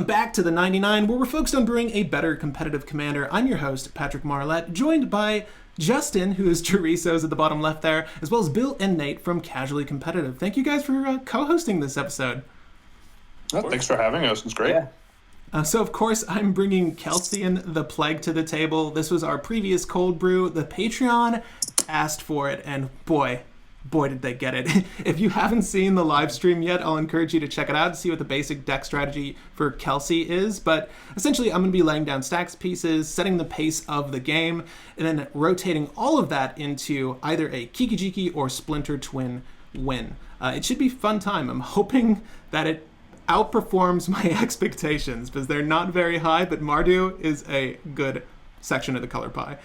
back to the 99, where we're focused on brewing a better competitive commander. I'm your host, Patrick Marlette, joined by Justin, who is Chorizo's at the bottom left there, as well as Bill and Nate from Casually Competitive. Thank you guys for co-hosting this episode. Oh, thanks for having us. It's great. Yeah. So, of course, I'm bringing Kelsien the Plague to the table. This was our previous cold brew. The Patreon asked for it, and boy did they get it. If you haven't seen the live stream yet, I'll encourage you to check it out to see what the basic deck strategy for Kelsien is. But essentially, I'm going to be laying down stacks pieces, setting the pace of the game, and then rotating all of that into either a Kiki-Jiki or Splinter Twin win. It should be a fun time. I'm hoping that it outperforms my expectations, because they're not very high, but Mardu is a good section of the color pie.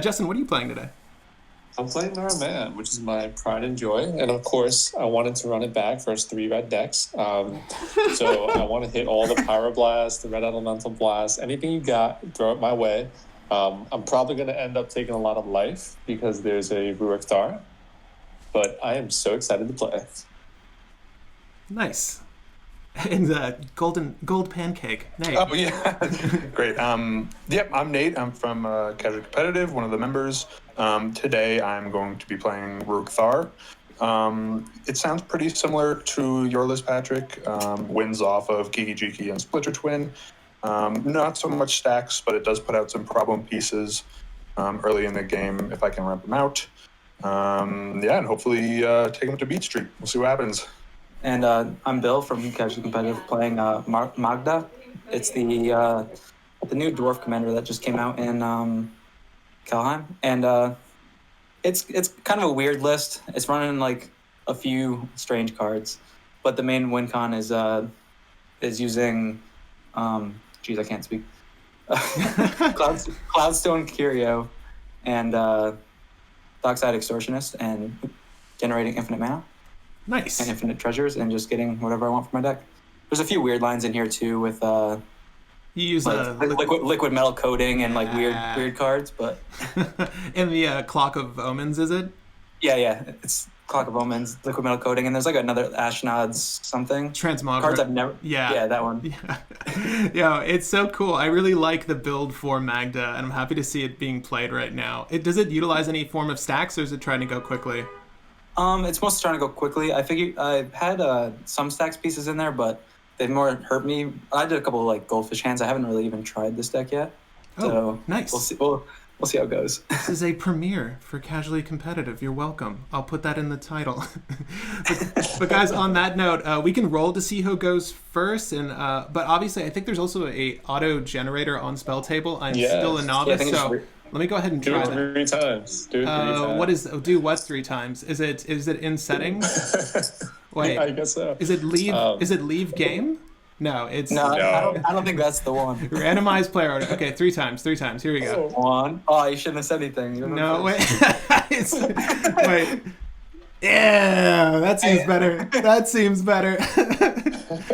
Justin, what are you playing today? I'm playing Naraman, which is my pride and joy. And of course, I wanted to run it back for its 3 red decks. So I want to hit all the Pyro Blast, the Red Elemental Blast, anything you got, throw it my way. I'm probably going to end up taking a lot of life because there's a Rurik Thar. But I am so excited to play. Nice. And gold pancake. Nate. Oh, yeah. Great. I'm Nate. I'm from Casually Competitive, one of the members. Today I'm going to be playing Rurik Thar. It sounds pretty similar to your list, Patrick. Wins off of Kiki-Jiki and Splinter Twin. Not so much stacks, but it does put out some problem pieces early in the game if I can ramp them out. And hopefully take them to Beat Street. We'll see what happens. And I'm Bill from Kelsien Competitive playing Magda. It's the new dwarf commander that just came out in Kaldheim. And it's kind of a weird list. It's running like a few strange cards, but the main win con is using I can't speak. Cloudstone Curio and Dockside Extortionist and generating infinite mana. Nice. And infinite treasures and just getting whatever I want for my deck. There's a few weird lines in here too with you use liquid metal coating and like weird cards, but and the Clock of Omens, is it? Yeah, it's Clock of Omens, liquid metal coating, and there's like another Ashnod's something. Transmog. Cards I've never. Yeah, that one. Yeah, it's so cool. I really like the build for Magda, and I'm happy to see it being played right now. Does it utilize any form of stacks, or is it trying to go quickly? It's mostly trying to go quickly. I figured I've had some stacks pieces in there, but they've more hurt me. I did a couple of like goldfish hands. I haven't really even tried this deck yet. So nice. We'll see. We'll see how it goes. This is a premiere for Casually Competitive. You're welcome. I'll put that in the title. but guys, on that note, we can roll to see who goes first. And but obviously, I think there's also a auto generator on spell table. I'm still a novice, so. Let me go ahead and try that. Do it 3 times. What is? Do what 3 times? Is it in settings? Wait, I guess so. Is it leave? Is it leave game? No, it's no. I don't think that's the one. Randomized player order. Okay, 3 times. Here we go. 1. Oh, you shouldn't have said anything. No, wait. Wait. Yeah, that seems better.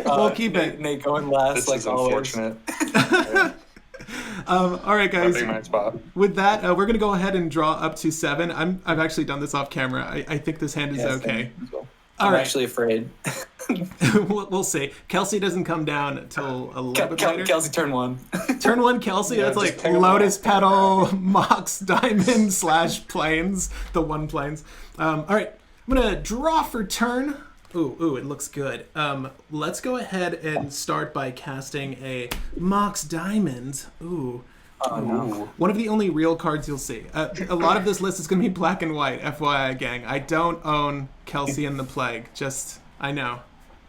We'll keep it. Nate going last. This like is always. Unfortunate. All right, guys. Spot. With that, we're going to go ahead and draw up to 7. I've actually done this off camera. I think this hand is okay. I'm actually afraid. We'll see. Kelsien doesn't come down until a little bit later. Kelsien, turn 1. Turn 1, Kelsien. That's like Lotus Petal, Mox Diamond / Plains, the 1 Plains. All right, I'm going to draw for turn. Ooh, it looks good. Let's go ahead and start by casting a Mox Diamond. Ooh. Oh, no. One of the only real cards you'll see. A lot of this list is going to be black and white, FYI, gang. I don't own Kelsien the Plague. I know.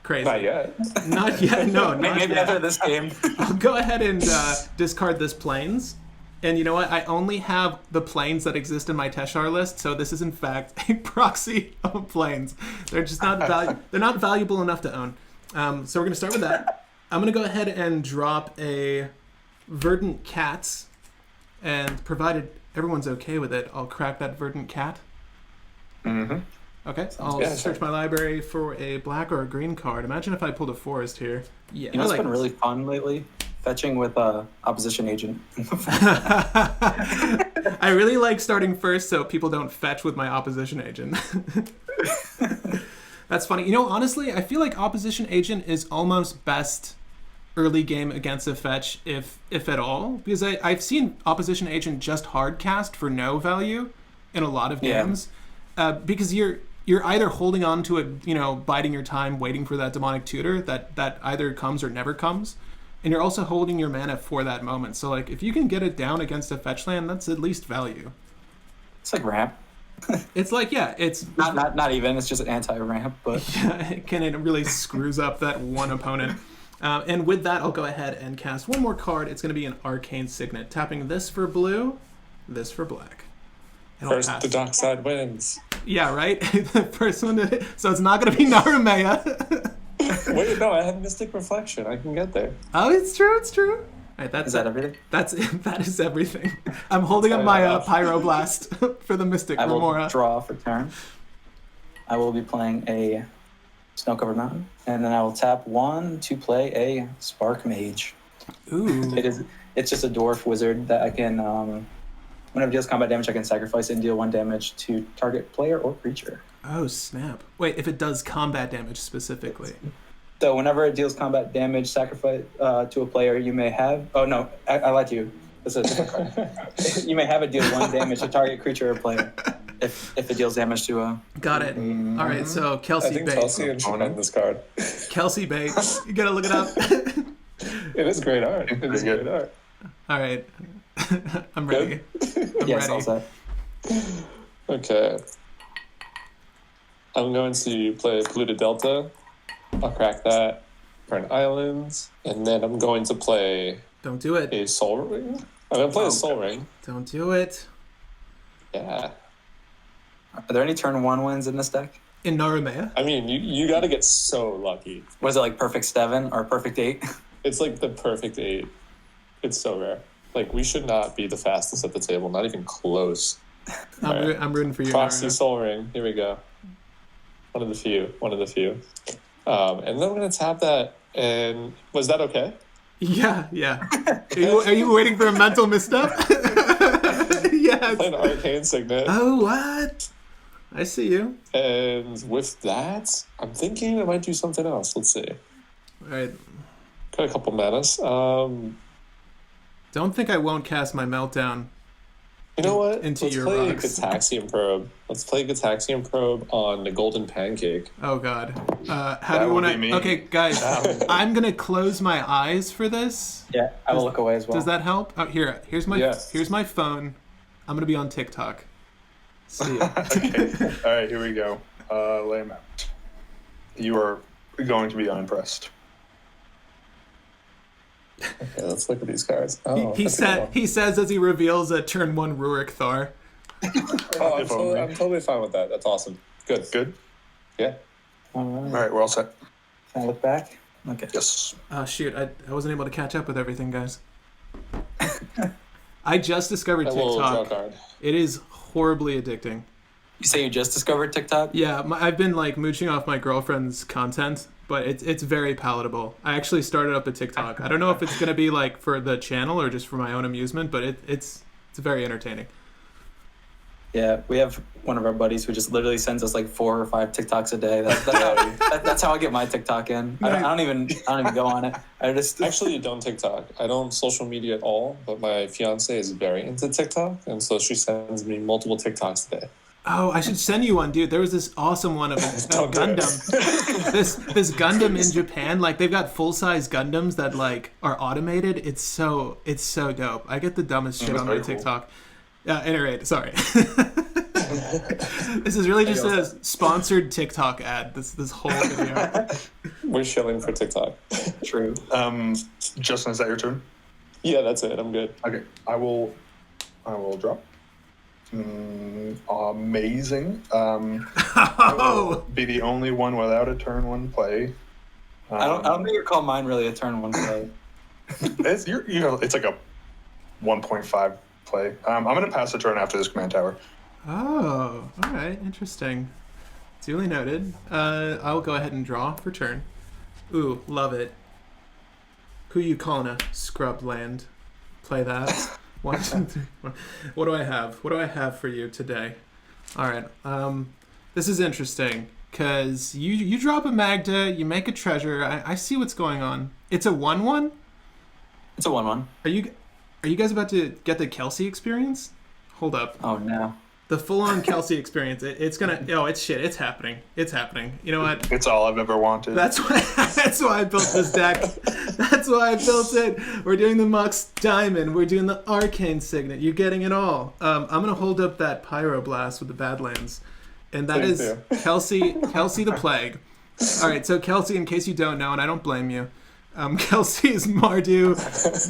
Crazy. Not yet. Not yet, no. Maybe after this game. I'll go ahead and discard this Plains. And you know what? I only have the Plains that exist in my Teshar list, so this is in fact a proxy of Plains. They're just not they're not valuable enough to own. So we're gonna start with that. I'm gonna go ahead and drop a Verdant Cats, and provided everyone's okay with it, I'll crack that Verdant Cat. Mm-hmm. Okay, I'll search my library for a black or a green card. Imagine if I pulled a forest here. Yeah, you know, it's been really fun lately. Fetching with opposition agent. I really like starting first so people don't fetch with my opposition agent. That's funny. You know, honestly, I feel like opposition agent is almost best early game against a fetch, if at all, because I've seen opposition agent just hard cast for no value in a lot of games, because you're either holding on to it, biding your time, waiting for that demonic tutor that either comes or never comes, and you're also holding your mana for that moment. So like if you can get it down against a fetch land, that's at least value. It's like ramp. It's like, yeah, it's Not even. It's just anti-ramp, but it really screws up that one opponent. And with that, I'll go ahead and cast one more card. It's going to be an Arcane Signet. Tapping this for blue, this for black. And I'll First, pass. the dark side wins. Yeah, right? The first one to... So it's not going to be Narumea. Wait, no, I have Mystic Reflection. I can get there. Oh, it's true. All right, is that everything? that is everything. I'm holding up my Pyroblast for the Mystic I will Remora. draw for turn. I will be playing a Snow-Covered Mountain, and then I will tap 1 to play a Spark Mage. Ooh. It's just a dwarf wizard that I can, whenever it deals combat damage, I can sacrifice it and deal 1 damage to target player or creature. Oh, snap. Wait, if it does combat damage specifically. So whenever it deals combat damage, sacrifice to a player, you may have... Oh, no, I lied to you. This is a different card. You may have it deal 1 damage to target creature or player if it deals damage to a... Got it. All right, so I Kelsey think Bait. Kelsien should run this card. Kelsey Bait. You gotta look it up. It is great art. It is great art. All right. I'm ready. I'm Yes, ready. all set. Okay. I'm going to play Polluted Delta. I'll crack that for an island. And then I'm going to play Don't do it. a Soul Ring. I'm going to play a Soul Ring. Don't do it. Yeah. Are there any turn 1 wins in this deck? In Narumea? I mean, you got to get so lucky. Was it like perfect 7 or perfect 8? It's like the perfect 8. It's so rare. Like, we should not be the fastest at the table. Not even close. I'm rooting for you. Proxy Narumea. Soul Ring. Here we go. One of the few. And then I'm going to tap that. And was that okay? Yeah. Are you waiting for a mental misstep? Yes. Play an Arcane Signet. Oh, what? I see you. And with that, I'm thinking I might do something else. Let's see. All right. Got a couple manas. Don't think I won't cast my Meltdown. You know what? Into Let's your play rocks. Gataxian Probe. Let's play Gataxian Probe on the Golden Pancake. Oh, God. How That do you would want to... be me. Okay, guys. I'm going to close my eyes for this. Yeah, I will look away as well. Does that help? Oh, here's my Yes. here's my phone. I'm going to be on TikTok. See ya. Okay. All right, here we go. Lay him out. You are going to be unimpressed. Okay, let's look at these cards. Oh, He that's a good said one. he says as he reveals a turn 1 Rurik Thar. Oh, If only. I'm totally fine with that. That's awesome. Good. Good? Yeah. All All right. right, we're all set. Can I look back? Okay. Yes. Oh, shoot. I wasn't able to catch up with everything, guys. I just discovered I will draw a TikTok. card. It is horribly addicting. You say you just discovered TikTok? Yeah, I've been like mooching off my girlfriend's content, but it's very palatable. I actually started up a TikTok. I don't know if it's gonna be like for the channel or just for my own amusement, but it's very entertaining. Yeah, we have one of our buddies who just literally sends us like 4 or 5 TikToks a day. That's how I get my TikTok in. I don't even go on it. I just Actually, don't TikTok. I don't social media at all, but my fiance is very into TikTok, and so she sends me multiple TikToks a day. Oh, I should send you one, dude. There was this awesome one of Don't do it. Gundam. this Gundam in Japan, like they've got full-size Gundams that like are automated. It's so dope. I get the dumbest shit That's on my very cool. TikTok. At any rate, sorry. This is really just a sponsored TikTok ad. This whole video. We're shilling for TikTok. true. Justin, is that your turn? Yeah, that's it. I'm good. Okay, I will drop. Amazing. I will be the only one without a turn 1 play. I don't think you call mine really a turn 1 play. It's like a 1.5 play. I'm going to pass the turn after this command tower. Oh, all right, interesting. Duly noted. I'll go ahead and draw for turn. Ooh, love it. Who you calling a scrubbed land? Play that. 1, 2, 3, 4. What do I have? What do I have for you today? All right. This is interesting. Because you drop a Magda, you make a treasure. I see what's going on. It's a 1/1? It's a 1/1. Are you guys about to get the Kelsey experience? Hold up. Oh no. The full-on Kelsey experience. It's gonna. Oh, it's shit. It's happening. It's happening. You know what? It's all I've ever wanted. That's why I built this deck. That's why I built it. We're doing the Mux Diamond. We're doing the Arcane Signet. You're getting it all. I'm gonna hold up that Pyroblast with the Badlands, and that Please is do. Kelsey the Plague. All right. So Kelsey, in case you don't know, and I don't blame you, Kelsey is Mardu,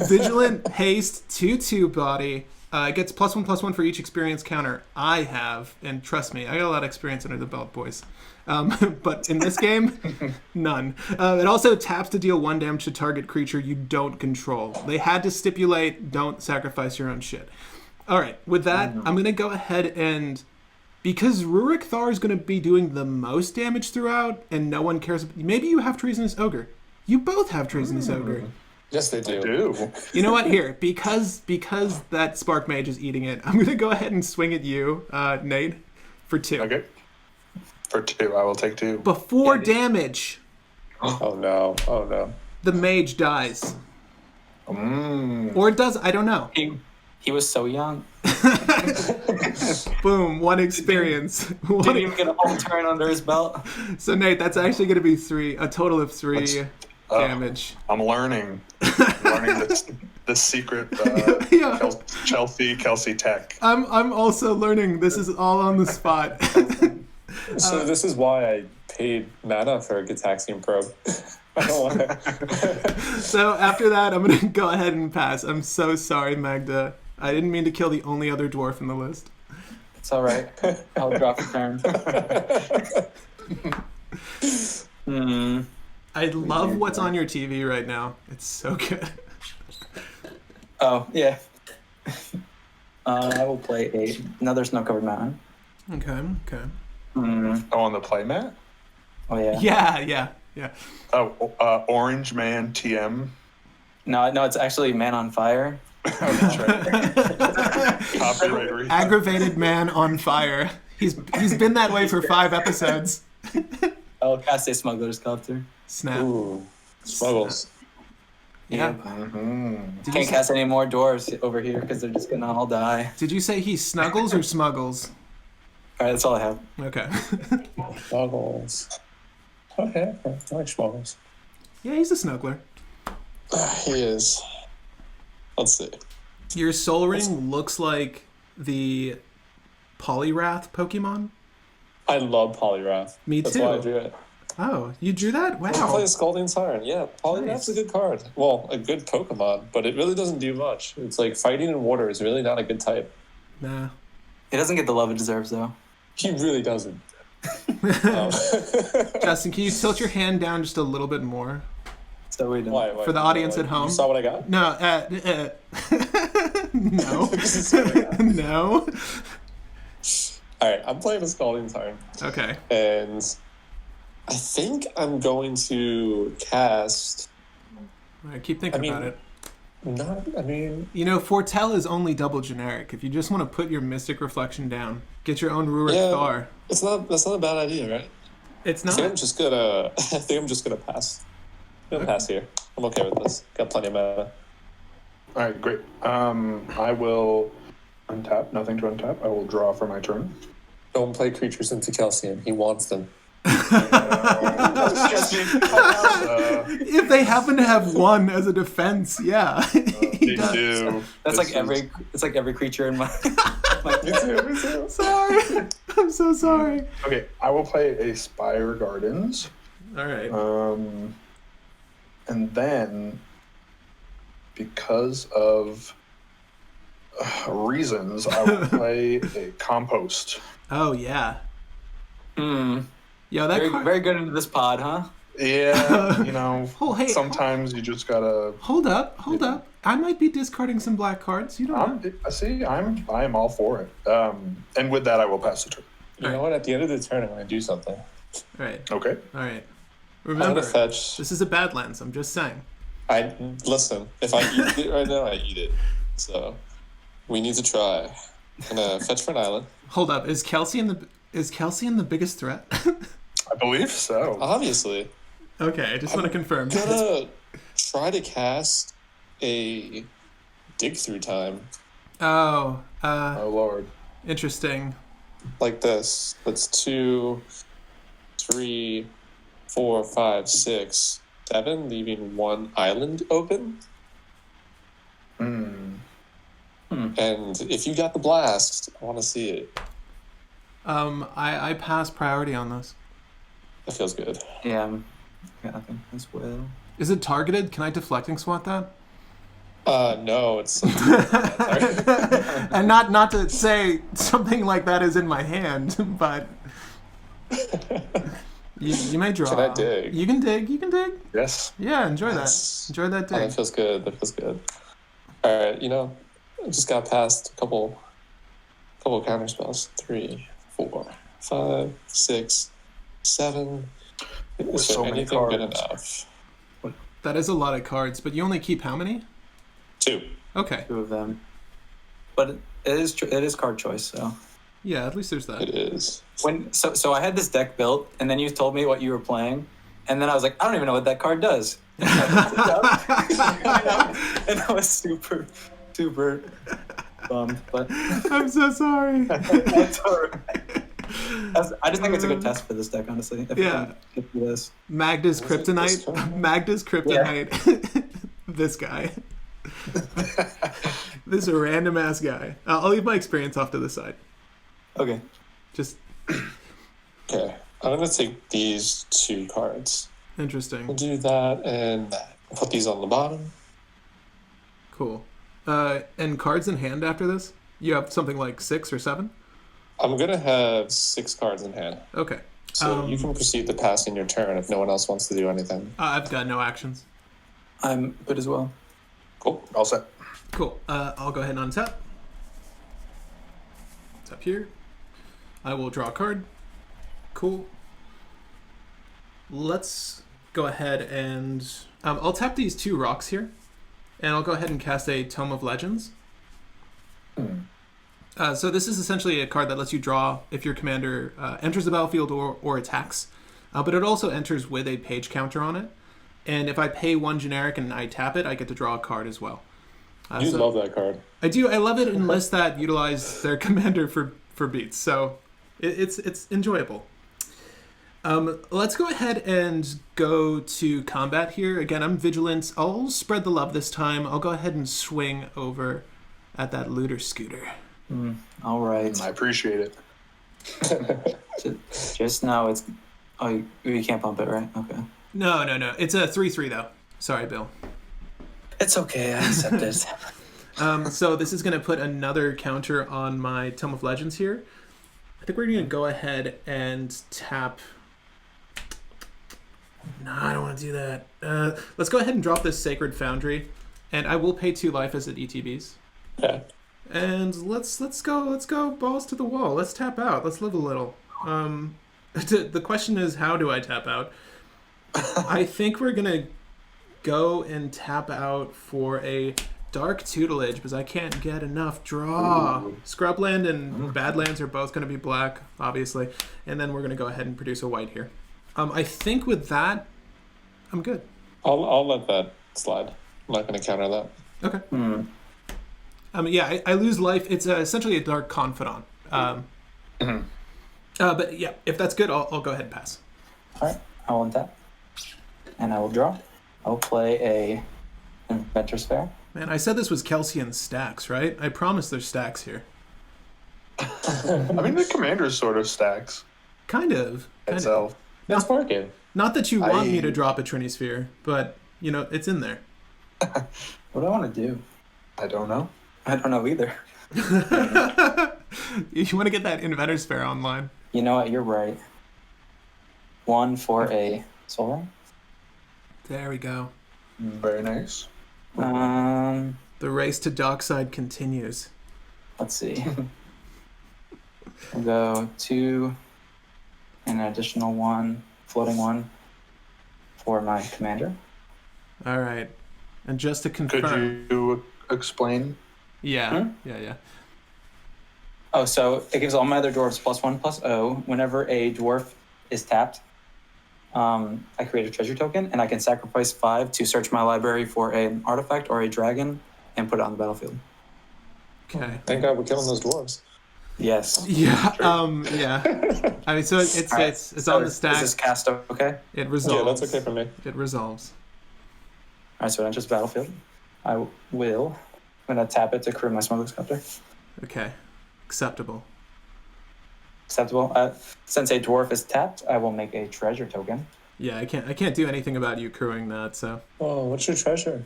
Vigilant, Haste, 2/2 body. It gets +1/+1 for each experience counter I have, and trust me, I got a lot of experience under the belt, boys. But in this game, none. It also taps to deal 1 damage to target creature you don't control. They had to stipulate, don't sacrifice your own shit. All right, with that, I'm going to go ahead and, because Rurik Thar is going to be doing the most damage throughout, and no one cares, maybe you have Treasonous Ogre. You both have Treasonous Ogre. Yes, they I do. do. You know what? Here, because that Spark Mage is eating it, I'm gonna go ahead and swing at you, Nate, for 2. Okay. For 2, I will take 2. Before damage, Oh no. Oh no. the mage dies, Mm. or it does. I don't know. He was so young. Boom, 1 experience. Didn't even get a whole turn under his belt. So Nate, that's actually gonna be 3, a total of 3 damage. I'm learning. The secret Yeah. Kelsey tech. I'm also learning. This is all on the spot. So this is why I paid mana for a Gitaxian probe. I don't want to. So after that, I'm gonna go ahead and pass. I'm so sorry, Magda. I didn't mean to kill the only other dwarf in the list. It's all right. I'll drop a turn. I love what's on your TV right now. It's so good. Oh yeah. I will play another snow-covered mountain. Okay. Oh, on the playmat? Oh yeah. Yeah. Oh, Orange Man TM. No, it's actually Man on Fire. Copyright. Aggravated man on fire. He's been that way for 5 episodes. I'll cast a Smuggler's Sculptor. Snap. Ooh, smuggles. Yeah. Mm-hmm. Can't cast any more dwarves over here because they're just gonna all die. Did you say he snuggles or smuggles? All right, that's all I have. Okay. Smuggles. Okay, I like smuggles. Yeah, he's a snuggler. He is. Let's see. Your Soul Ring looks like the Poliwrath Pokemon. I love Poliwrath. Me That's too. why I drew it. Oh, you drew that? I play Wow. a Scalding Siren. Yeah, Poliwrath's a good card. Well, a good Pokemon, but it really doesn't do much. It's like fighting in water is really not a good type. Nah. It doesn't get the love it deserves though. He really doesn't. Justin, can you tilt your hand down just a little bit more? So we don't. Why? For the audience at home. You saw what I got? No, no. No. All right, I'm playing a Scalding Siren, Okay. and I think I'm going to cast. All right, keep thinking about it. You know, Foretell is only double generic. If you just want to put your Mystic Reflection down, get your own Rurik Yeah. Thar. That's not a bad idea, right? It's I think I'm not. just gonna. I think I'm just gonna pass. I'm gonna pass here. I'm okay with this. Got plenty of mana. All right, great. I will untap. Nothing to untap. I will draw for my turn. Don't play creatures into Kelsien. He wants them. If they happen to have 1 as a defense, yeah. They do. That's This like it's like every creature in my. Me too. Sorry. I'm so sorry. Okay, I will play a Spire Gardens. All right. And then, because of reasons, I will play a Compost. Oh, yeah. Mm. Yo, that Very, card... very good into this pod, huh? Yeah, you know, Oh, hey, sometimes you just gotta. Hold up. I might be discarding some black cards. You don't know. I am all for it. And with that, I will pass the turn. You know what? At the end of the turn, I'm gonna do something. All right. Okay. All right. I'm Remember, gonna fetch. this is a Badlands. I'm just saying. I listen. If I eat it right now, I eat it. So we need to try. I'm gonna fetch for an island. Hold up. Is Kelsien the biggest threat? I believe so. Obviously. Okay, I just want to confirm. Gonna try to cast a dig through time Oh, Oh Lord. interesting. like this. That's 2, 3, 4, 5, 6, 7, leaving one island open. Hmm. And if you got the blast, I want to see it. I pass priority on this. That feels good. Yeah, I think as well. Is it targeted? Can I deflecting swat that? No, it's And not to say something like that is in my hand, but you may draw. Can I dig? You can dig. You can dig. Yes. Yeah, enjoy Yes. that. Enjoy that Oh, dig. that feels good. That feels good. All right, I just got past a couple counter spells. 3, 4, 5, 6, 7. Is so there many anything good cards. enough? That is a lot of cards, but you only keep how many? 2. Okay. 2 of them. But it is card choice, so. Yeah, at least there's that. It is. So I had this deck built, and then you told me what you were playing, and then I was like, I don't even know what that card does. And I was super bummed, but I'm so sorry. that's all right. I just think it's a good test for this deck, honestly. If Yeah. you can get through this. Magda's Was it this kryptonite. card? Magda's kryptonite. This guy. This random ass guy. I'll leave my experience off to the side. Okay. Just Okay, I'm gonna take these 2 cards. We'll interesting. do that and that. I'll put these on the bottom. Cool. And cards in hand after this? You have something like 6 or 7? I'm gonna have 6 cards in hand. Okay. So you can proceed to passing your turn if no one else wants to do anything. I've got no actions. I'm good as well. Cool. All set. Cool. I'll go ahead and untap. It's up here. I will draw a card. Cool. Let's go ahead and I'll tap these 2 rocks here, and I'll go ahead and cast a Tome of Legends. So this is essentially a card that lets you draw if your commander enters the battlefield or attacks, but it also enters with a page counter on it. And if I pay 1 generic and I tap it, I get to draw a card as well. You So- love that card. I do. I love it in lists that utilize their commander for beats. So it's enjoyable. Let's go ahead and go to combat here. Again, I'm vigilant. I'll spread the love this time. I'll go ahead and swing over at that looter scooter. All right. I appreciate it. Just know it's. Oh, you can't bump it, right? Okay. No. It's a 3/3 though. Sorry, Bill. It's okay. I accept it. So this is going to put another counter on my Tome of Legends here. I think we're going to go ahead and tap. No, I don't want to do that. Let's go ahead and drop this Sacred Foundry, and I will pay 2 life as it ETBs. Yeah. And let's go balls to the wall. Let's tap out. Let's live a little. The question is, how do I tap out? I think we're gonna go and tap out for a Dark Tutelage because I can't get enough draw. Scrubland and Badlands are both gonna be black, obviously, and then we're gonna go ahead and produce a white here. I think with that, I'm good. I'll let that slide. I'm not gonna counter that. Okay. Yeah, I lose life. It's essentially a Dark Confidant. But yeah, if that's good, I'll go ahead and pass. All right. I will untap. And I will draw. I'll play a Inventor's Fair. Man, I said this was Kelsien stacks, right? I promise there's stacks here. I mean, the commander's sort of stacks Kind of. itself. It's working. Not that you want me to drop a Trini Sphere, but, it's in there. What do I want to do? I don't know. I don't know either. You want to get that Inventor's Fair online. You know what? You're right. 1 for a Soul Ring. There we go. Very nice. The race to Dockside continues. Let's see. We'll go 2 and an additional 1, floating 1 for my commander. All right. And just to Could confirm. you explain? Yeah. Yeah. Oh, so it gives all my other dwarves +1/+0 whenever a dwarf is tapped. I create a treasure token, and I can sacrifice 5 to search my library for an artifact or a dragon and put it on the battlefield. Okay. Thank God we're killing those dwarves. Yes. Yeah. Yeah. I mean, so it's All right, it's so on the stack. Is this cast okay? It resolves. Yeah, that's okay for me. It resolves. All right, so it enters battlefield. I'm gonna tap it to crew my smuggler's copter. Okay. Acceptable. Acceptable. Since a dwarf is tapped, I will make a treasure token. Yeah, I can't do anything about you crewing that. So. Oh, what's your treasure?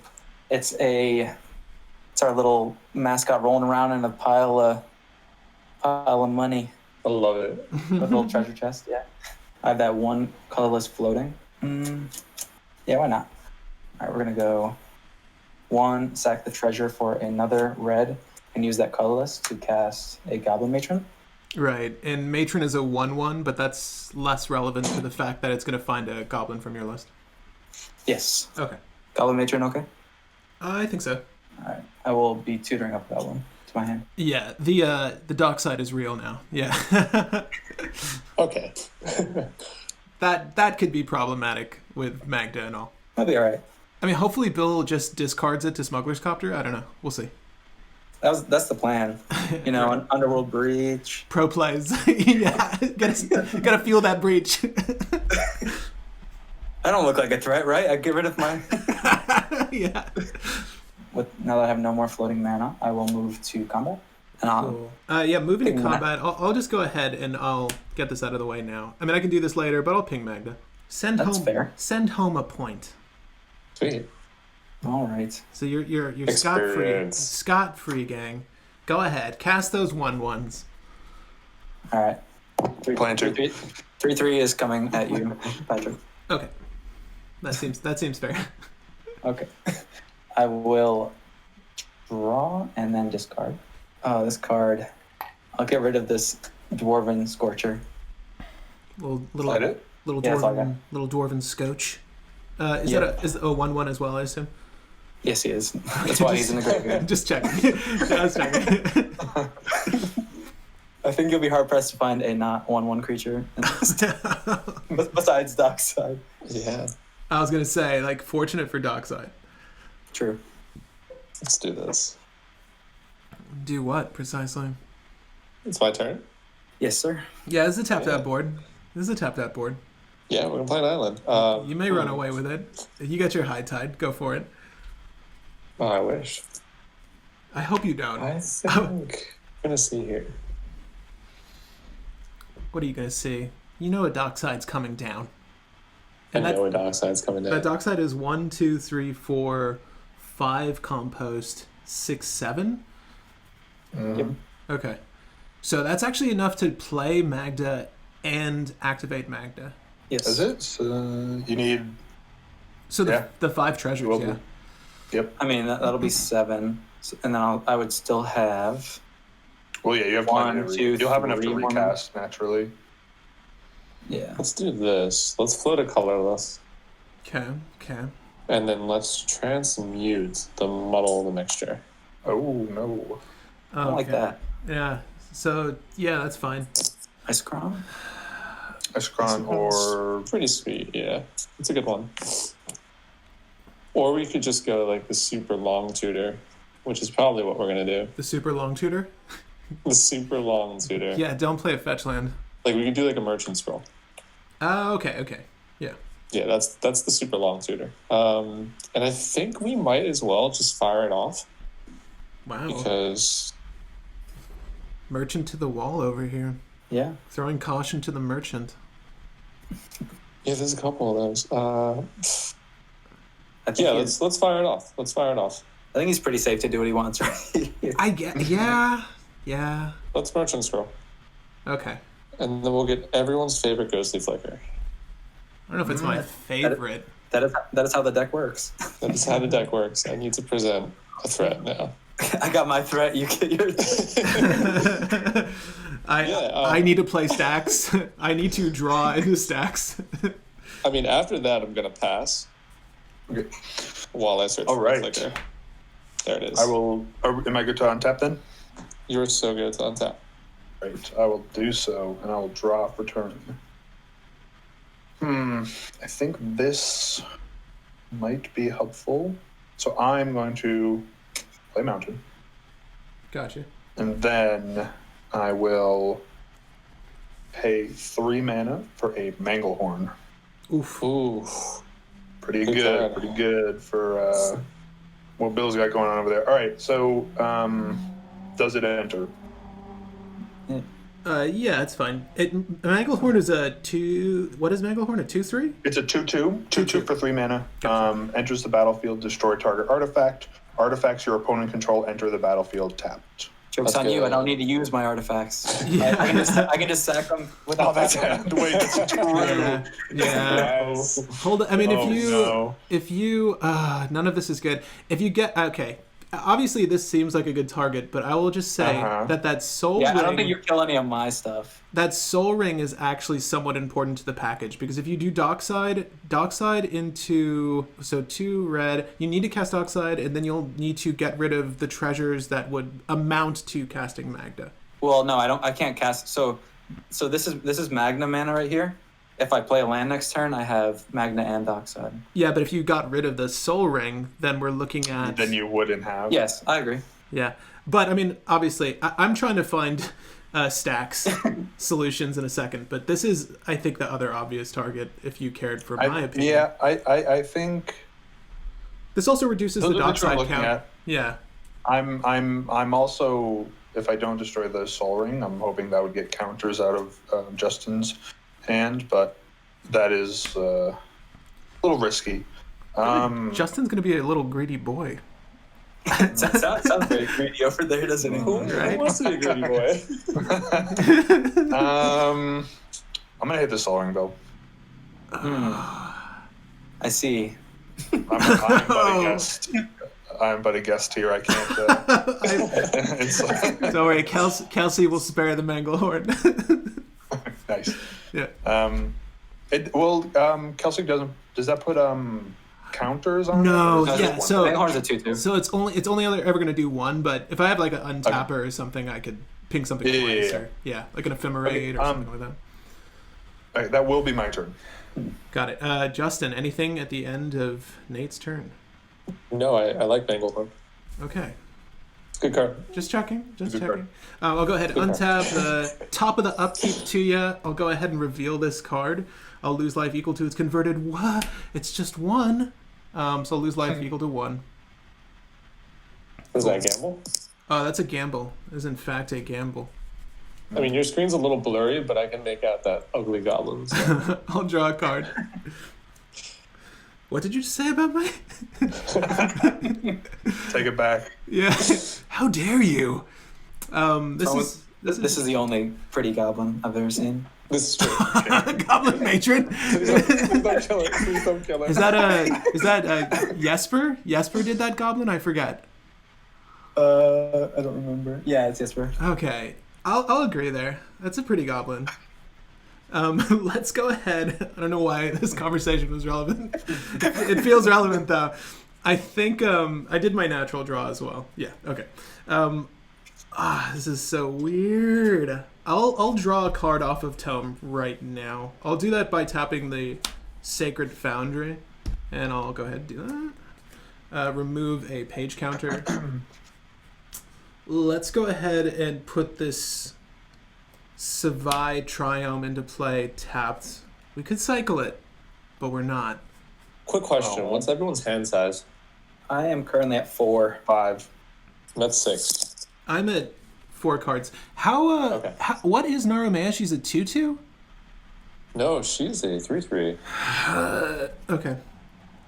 It's our little mascot rolling around in a pile of money. I love it. With a little treasure chest, yeah. I have that one colorless floating. Yeah, why not? All right, we're gonna go 1, sack the treasure for another red, and use that colorless to cast a Goblin Matron. Right, and Matron is a 1/1, but that's less relevant to the fact that it's going to find a goblin from your list. Yes. Okay. Goblin Matron, okay? I think so. All right, I will be tutoring up a Goblin to my hand. Yeah, the dock side is real now. Yeah. Okay. That could be problematic with Magda and all. That'll be all right. I mean, hopefully Bill just discards it to Smuggler's Copter. I don't know. We'll see. That's the plan. You know, an Underworld Breach. Pro plays. Yeah, gotta feel that breach. I don't look like a threat, right? I get rid of my... Yeah. Now that I have no more floating mana, I will move to combat. And I'll... Cool. Yeah, moving to Ping combat. I'll just go ahead and I'll get this out of the way now. I mean, I can do this later, but I'll ping Magda. That's fair. Send home a point. Sweet. All right. So you're scot-free. Experience. Scot-free, gang. Go ahead. Cast those 1/1s. All right. Planter. 3/3 is coming at you, Patrick. Okay. That seems fair. Okay. I will draw and then discard. Oh, this card. I'll get rid of this Dwarven Scorcher. Little Slide it? little Yeah, that's all I got. dwarven scotch. Is Yeah. that a 1/1 as well, I assume? Yes, he is. That's why he's in the graveyard. Just checking. Just checking. I think you'll be hard pressed to find a not 1/1 creature besides Dockside. Yeah. I was gonna say, like, fortunate for Dockside. True. Let's do this. Do what precisely? It's my turn. Yes, sir. Yeah, this is a tapped Yeah. out board. Yeah, we're gonna play an island. You may run away with it. You got your high tide. Go for it. Oh, I wish. I hope you don't. I think I'm gonna see here. What are you gonna see? You know a Dockside's coming down. I And that, know a Dockside's coming down. that Dockside is 1, 2, 3, 4, 5 compost, 6, 7. Yep. Okay. So that's actually enough to play Magda and activate Magda. Yes. Is it? So you need. So Yeah. the 5 treasures, Well, yeah. Yep. I mean, that'll be 7. And then I would still have... Well, yeah, you have 1, plenty. 2, You'll have enough to 3 more recast naturally. Yeah. Let's do this. Let's float a colorless. Okay. And then let's transmute the muddle of the mixture. Oh no. I don't like that. Yeah. So, yeah, that's fine. Ice Crown? Eskron or Pretty sweet, yeah. It's a good one. Or we could just go like the super long tutor, which is probably what we're gonna do. The super long tutor? The super long tutor. Yeah, don't play a fetch land. Like we could do like a merchant scroll. Okay. Yeah. Yeah, that's the super long tutor. And I think we might as well just fire it off Wow. because Merchant to the wall over here. Yeah. Throwing caution to the merchant. yeah, there's a couple of those. I think Yeah, he's- let's fire it off. Let's fire it off. I think he's pretty safe to do what he wants right here. I get. Yeah. Let's merchant scroll, Okay. and then we'll get everyone's favorite ghostly flicker. I don't know if it's my favorite. That is how the deck works. That is how the deck works. I need to present a threat now. I got my threat. You get yours. I need to play stacks. I need to draw into stacks. I mean, after that, I'm gonna pass Okay. while I search All for right. the flicker. There it is. I will. Am I good to untap then? You're so good to untap. Right. I will do so, and I will draw for turn. I think this might be helpful. So I'm going to play Mountain. Gotcha. And then I will pay 3 mana for a Manglehorn. Oof. Ooh. Pretty Good good. card. Pretty good for what Bill's got going on over there. All right, so does it enter? Yeah, it's fine. Manglehorn is a 2. What is Manglehorn? A 2/3? It's a 2/2. 2/2 for 3 mana. Gotcha. Enters the battlefield, destroy target artifact. Artifacts your opponent control enter the battlefield tapped. Joke's That's on you. good. I don't need to use my artifacts. Yeah. I can just sack them without. Oh, that's wait, that's true. Yeah. Yes. Hold on. I mean, Oh, no. if you, none of this is good. If you get, okay, obviously this seems like a good target, but I will just say that Soul Yeah, Ring, I don't think you'll kill any of my stuff. that Soul Ring is actually somewhat important to the package, because if you do Dockside into, so 2 red, you need to cast Dockside, and then you'll need to get rid of the treasures that would amount to casting Magda. Well, no, I can't cast. So this is Magna mana right here. If I play a land next turn, I have Magna and Dockside. Yeah, but if you got rid of the Soul Ring, then we're looking at... Then you wouldn't have. Yes, I agree. Yeah, but I mean, obviously, I'm trying to find stacks solutions in a second, but this is, I think, the other obvious target, if you cared for my opinion. Yeah, I think This also reduces the those are the two I'm Dockside looking count. at. Yeah. I'm also, if I don't destroy the Soul Ring, I'm hoping that would get counters out of Justin's hand, but that is a little risky. Justin's gonna be a little greedy boy. sounds very greedy over there, doesn't it? Who Right? wants to be a greedy boy? I'm gonna hit the Soul Ring, Bill. I see. I'm but a guest. I'm but a guest here. I can't. It's Don't worry, Kelsey will spare the Manglehorn. nice. Yeah. Kelsey doesn't. Does that put counters on? No, it, or is it yeah, just so- one? Manglehorn's a 2/2. So it's only ever gonna do one, but if I have like an untapper or something, I could ping something twice, Yeah. or like an ephemerate or something like that. All right, that will be my turn. Got it. Justin, anything at the end of Nate's turn? No, I like Manglehorn. Okay. Good card. Just checking. Just Good checking. I'll go ahead and untap the top of the upkeep to you. I'll go ahead and reveal this card. I'll lose life equal to its converted. What? It's just 1. So I'll lose life equal to 1. Is that a gamble? That's a gamble. It is in fact a gamble. I mean, your screen's a little blurry, but I can make out that ugly goblin. So. I'll draw a card. What did you say about my... Take it back. Yeah. How dare you? This This is the only pretty goblin I've ever seen. This is true. Goblin Matron. Please don't kill it. Please don't kill it. Is that Jesper? Jesper did that goblin? I forget. I don't remember. Yeah, it's Jesper. Okay, I'll agree there. That's a pretty goblin. Let's go ahead. I don't know why this conversation was relevant. It feels relevant though. I think I did my natural draw as well. Yeah. Okay. This is so weird. I'll draw a card off of Tome right now. I'll do that by tapping the Sacred Foundry, and I'll go ahead and do that. Remove a page counter. Let's go ahead and put this Savai Triome into play tapped. We could cycle it, but we're not. Quick question. What's everyone's hand size? I am currently at 4. 5. That's 6. I'm at 4 cards. Okay. What is Narumea? She's a 2/2? No, she's a 3/3. Okay.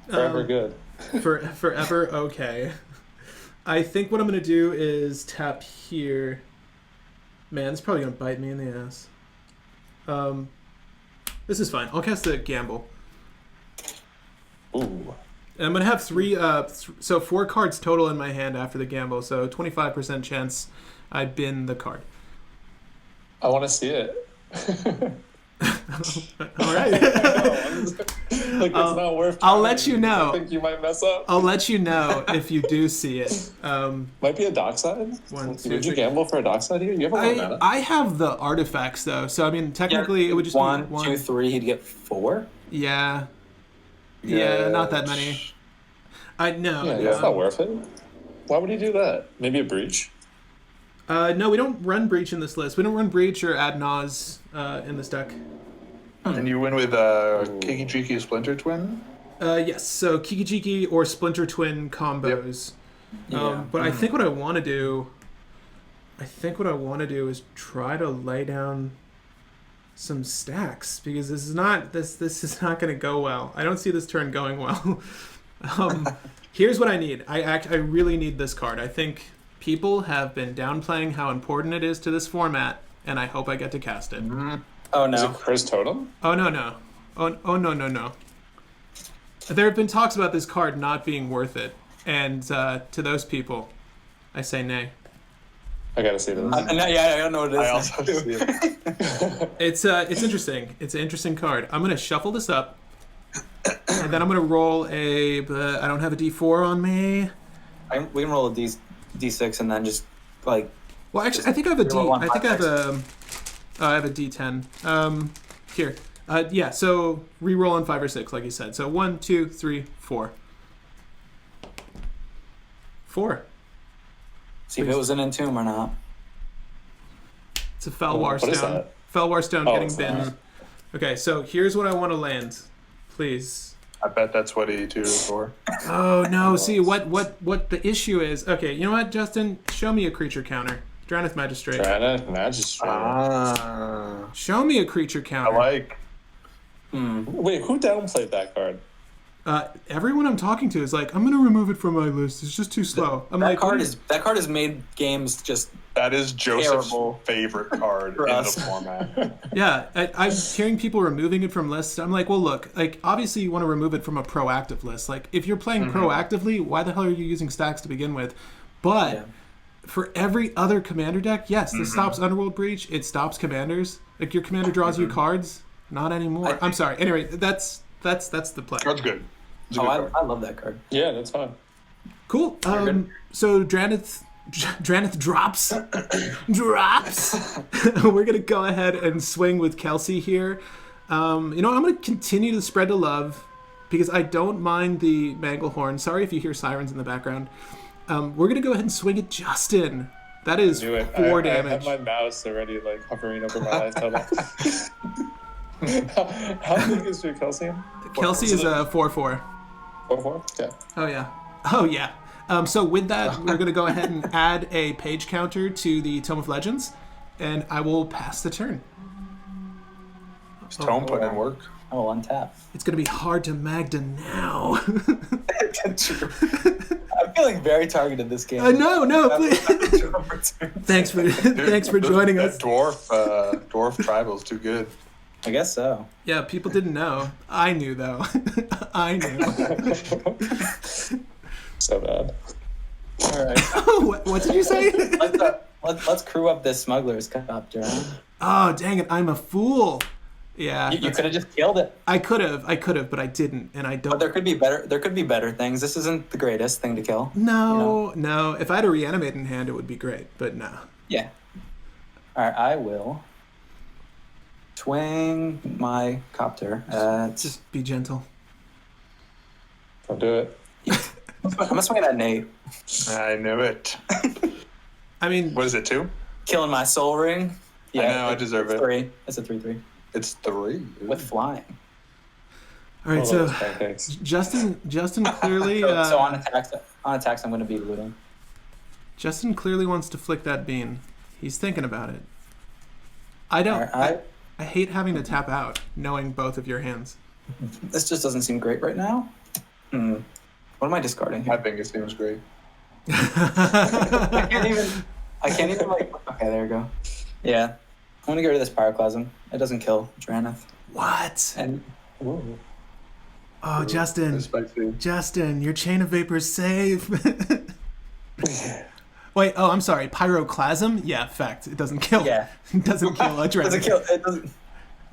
Forever good. Forever okay. I think what I'm going to do is tap here. Man, it's probably going to bite me in the ass. This is fine. I'll cast the Gamble. Ooh. And I'm going to have 3, so 4 cards total in my hand after the Gamble, so 25% chance I bin the card. I want to see it. All right. Like, it's not worth I'll let trying. you know. I think you might mess up. I'll let you know if you do see it. Might be a dockside. One, two, Would you three. gamble for a dockside here? You have a lot of mana. I have the artifacts though, so I mean technically it would just be 1, 2, 3. He'd get 4. Yeah. Yeah, not that many. I no. Yeah, that's not worth it. Why would he do that? Maybe a breach? No, we don't run breach in this list. We don't run breach or ad nause in this deck. And you win with Kiki Splinter Twin? Yes, so Kiki or Splinter Twin combos. But I think what I want to do is try to lay down some stacks because this is not going to go well. I don't see this turn going well. Here's what I need. I really need this card. I think people have been downplaying how important it is to this format, and I hope I get to cast it. Oh Is it no. Curse Totem? Oh no. Oh no. There have been talks about this card not being worth it, and to those people, I say nay. I gotta see this. Yeah, I don't know what it is. I also see it. It's interesting. It's an interesting card. I'm gonna shuffle this up, and then I'm gonna roll a. I don't have a D4 on me. We can roll a D6 and then just like. Well, actually, I think I have a D. Roll one I think I have five, a. I have a D10. Here. Yeah. So re-roll on 5 or 6, like you said. So 1, 2, 3, 4. 4. See if it was an entomb or not. It's a Felwar What is Stone. that? Felwar Stone Oh, getting it's bitten. not. Okay, so here's what I want to land. Please. I bet that's what E2 is for. Oh no! See what the issue is. Okay, you know what, Justin? Show me a creature counter. Draneth Magistrate. Granite Magistrate. Show me a creature I counter. like. Wait, who downplayed that card? Everyone I'm talking to is like, I'm gonna remove it from my list. It's just too slow. I'm That like, card has made games just. That is Joseph's Terrible. favorite card For in us. the format. Yeah, I'm hearing people removing it from lists. I'm like, well, look, like obviously you want to remove it from a proactive list. Like if you're playing proactively, why the hell are you using stacks to begin with? But Yeah. for every other commander deck, yes, this stops Underworld Breach. It stops commanders. Like your commander draws you cards. Not anymore. I'm sorry. Anyway, that's the play. Card's good. It's a Oh, good I card. love that card. Yeah, that's fine. Cool. good. So Draneth drops. We're gonna go ahead and swing with Kelsey here. I'm gonna continue to spread the love because I don't mind the Manglehorn. Sorry if you hear sirens in the background. We're gonna go ahead and swing at Justin. That is Do it. 4 I damage. have my mouse already like hovering over my life total. How big is your Kelsien? Kelsey is a 4/4. 4/4? Okay. Oh yeah. So with that, we're gonna go ahead and add a page counter to the Tome of Legends, and I will pass the turn. Is Tome putting in work? I will untap. It's gonna be hard to Magda now. I'm feeling very targeted this game. No, please. Thanks for joining us. That dwarf tribal's too good. I guess so. Yeah, people didn't know. I knew though. I knew. So bad. All right. What did you say? Let's crew up this smuggler's cup, Jerome. Oh dang it! I'm a fool. Yeah, You could have just killed it. I could have, but I didn't, and I But don't. there could be better things. This isn't the greatest thing to kill. No. If I had a reanimate in hand, it would be great, but no. Yeah. All right, I will swing my copter at. Just be gentle. Don't do it. I'm gonna swing it at Nate, I knew it. I mean, What is it, 2? killing my soul ring. I know, I deserve it. 3. It's a 3/3 It's 3. with flying. all right. All So those pancakes. Justin clearly. So on attacks, I'm gonna be looting. Justin clearly wants to flick that bean. He's thinking about it. I don't. All right, I hate having to tap out, knowing both of your hands. this just doesn't seem great right now. What am I discarding I here? think it seems great. I can't even like. Okay, there we go. Yeah, I'm gonna get rid of this pyroclasm. It doesn't kill Draneth. What? And Ooh. Oh, Justin. It's spicy. Justin, your chain of vapors save. Wait, oh, I'm sorry. Pyroclasm? Yeah, fact. It doesn't kill. yeah, It doesn't kill a it dragon. doesn't kill. It doesn't.